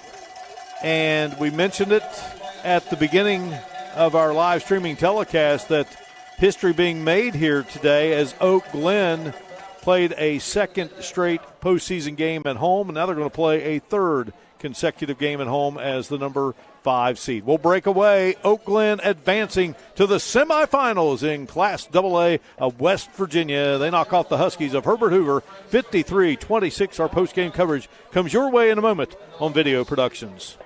and we mentioned it at the beginning of our live streaming telecast that history being made here today as Oak Glen played a second straight postseason game at home, and now they're going to play a third consecutive game at home as the number 5 seed. We'll break away. Oak Glen advancing to the semifinals in Class AA of West Virginia. They knock off the Huskies of Herbert Hoover 53-26. Our postgame coverage comes your way in a moment on Video Productions.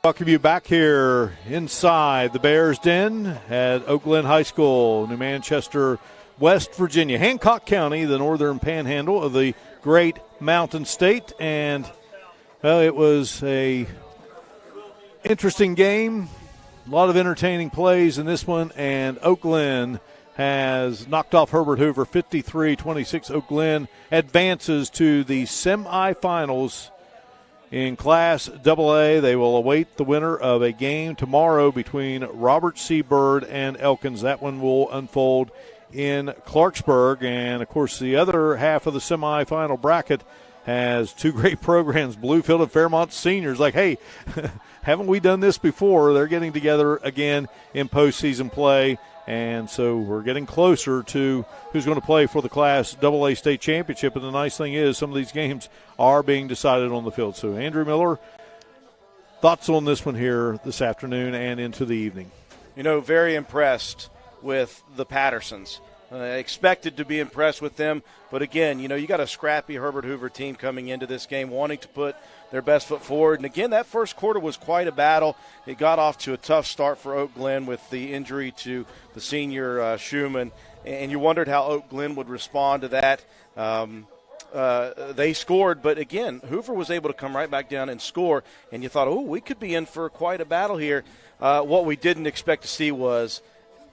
Welcome you back here inside the Bears Den at Oak Glen High School, New Manchester, West Virginia. Hancock County, the northern panhandle of the great Mountain State. And, well, it was a interesting game. A lot of entertaining plays in this one, and Oak Glen has knocked off Herbert Hoover 53-26. Oak Glen advances to the semifinals in Class AA. They will await the winner of a game tomorrow between Robert C. Byrd and Elkins. That one will unfold in Clarksburg. And, of course, the other half of the semifinal bracket has two great programs, Bluefield and Fairmont Seniors. Like, hey, haven't we done this before? They're getting together again in postseason play. And so we're getting closer to who's going to play for the Class AA state championship. And the nice thing is some of these games are being decided on the field. So, Andrew Miller, thoughts on this one here this afternoon and into the evening?
You know, very impressed with the Pattersons. Expected to be impressed with them. But, again, you know, you got a scrappy Herbert Hoover team coming into this game wanting to put their best foot forward. And, again, that first quarter was quite a battle. It got off to a tough start for Oak Glen with the injury to the senior Schumann. And you wondered how Oak Glen would respond to that. They scored, but, again, Hoover was able to come right back down and score. And you thought, oh, we could be in for quite a battle here. What we didn't expect to see was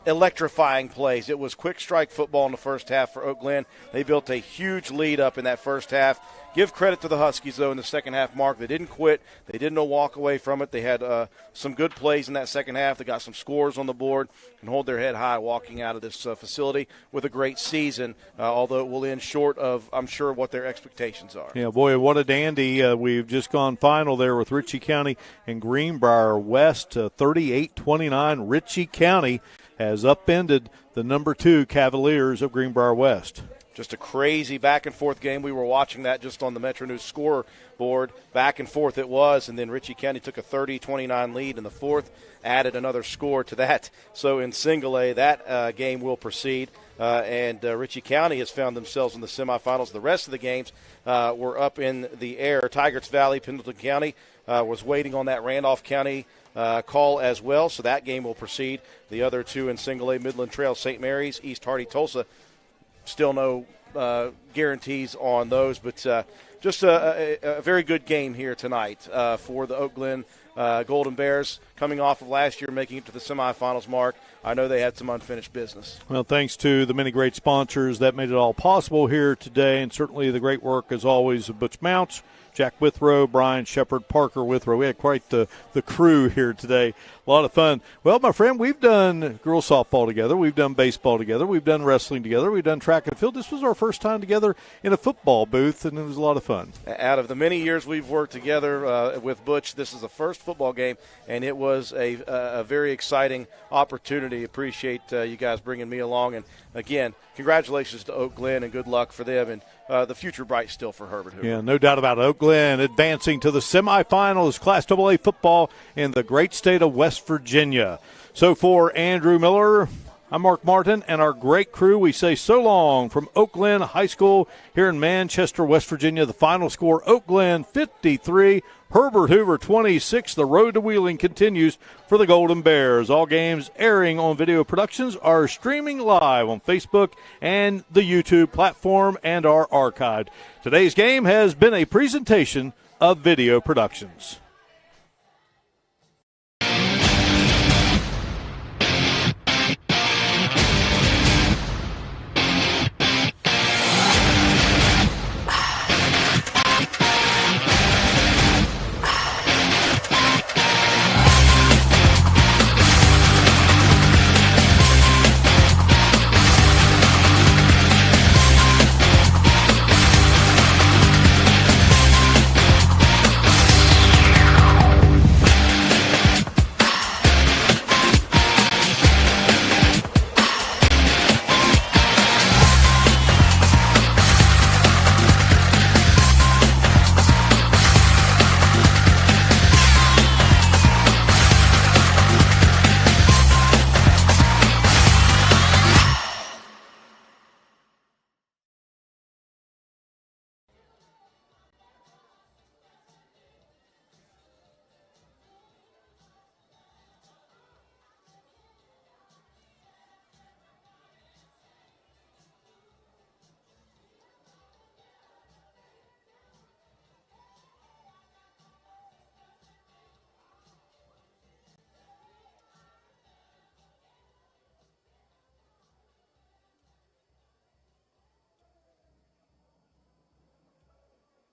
electrifying plays. It was quick strike football in the first half for Oak Glen. They built a huge lead up in that first half. Give credit to the Huskies, though, in the second half, Mark. They didn't quit. They didn't walk away from it. They had some good plays in that second half. They got some scores on the board and hold their head high walking out of this facility with a great season, although it will end short of, I'm sure, what their expectations are.
Yeah, boy, what a dandy. We've just gone final there with Ritchie County and Greenbrier West, 38-29. Ritchie County has upended the number 2 Cavaliers of Greenbrier West.
Just a crazy back-and-forth game. We were watching that just on the Metro News scoreboard. Back and forth it was, and then Ritchie County took a 30-29 lead in the fourth, added another score to that. So in single A, that game will proceed, and Ritchie County has found themselves in the semifinals. The rest of the games were up in the air. Tigers Valley, Pendleton County was waiting on that Randolph County call as well, so that game will proceed. The other two in single A, Midland Trail, St. Mary's, East Hardy, Tulsa. Still no guarantees on those, but just a very good game here tonight for the Oak Glen Golden Bears, coming off of last year, making it to the semifinals, Mark. I know they had some unfinished business.
Well, thanks to the many great sponsors that made it all possible here today, and certainly the great work, as always, of Butch Mounts, Jack Withrow, Brian Shepard, Parker Withrow. We had quite the crew here today. A lot of fun. Well, my friend, we've done girls softball together. We've done baseball together. We've done wrestling together. We've done track and field. This was our first time together in a football booth, and it was a lot of fun.
Out of the many years we've worked together with Butch, this is the first football game, and it was a very exciting opportunity. Appreciate you guys bringing me along. And, again, congratulations to Oak Glen, and good luck for them. And the future bright still for Herbert Hoover.
Yeah, no doubt about it. Oak Glen advancing to the semifinals, Class AA football in the great state of West Virginia. So for Andrew Miller, I'm Mark Martin, and our great crew, we say so long from Oak Glen High School here in Manchester, West Virginia. The final score, Oak Glen 53, Herbert Hoover 26. The road to Wheeling continues for the Golden Bears. All games airing on Video Productions are streaming live on Facebook and the YouTube platform and are archived. Today's game has been a presentation of Video Productions.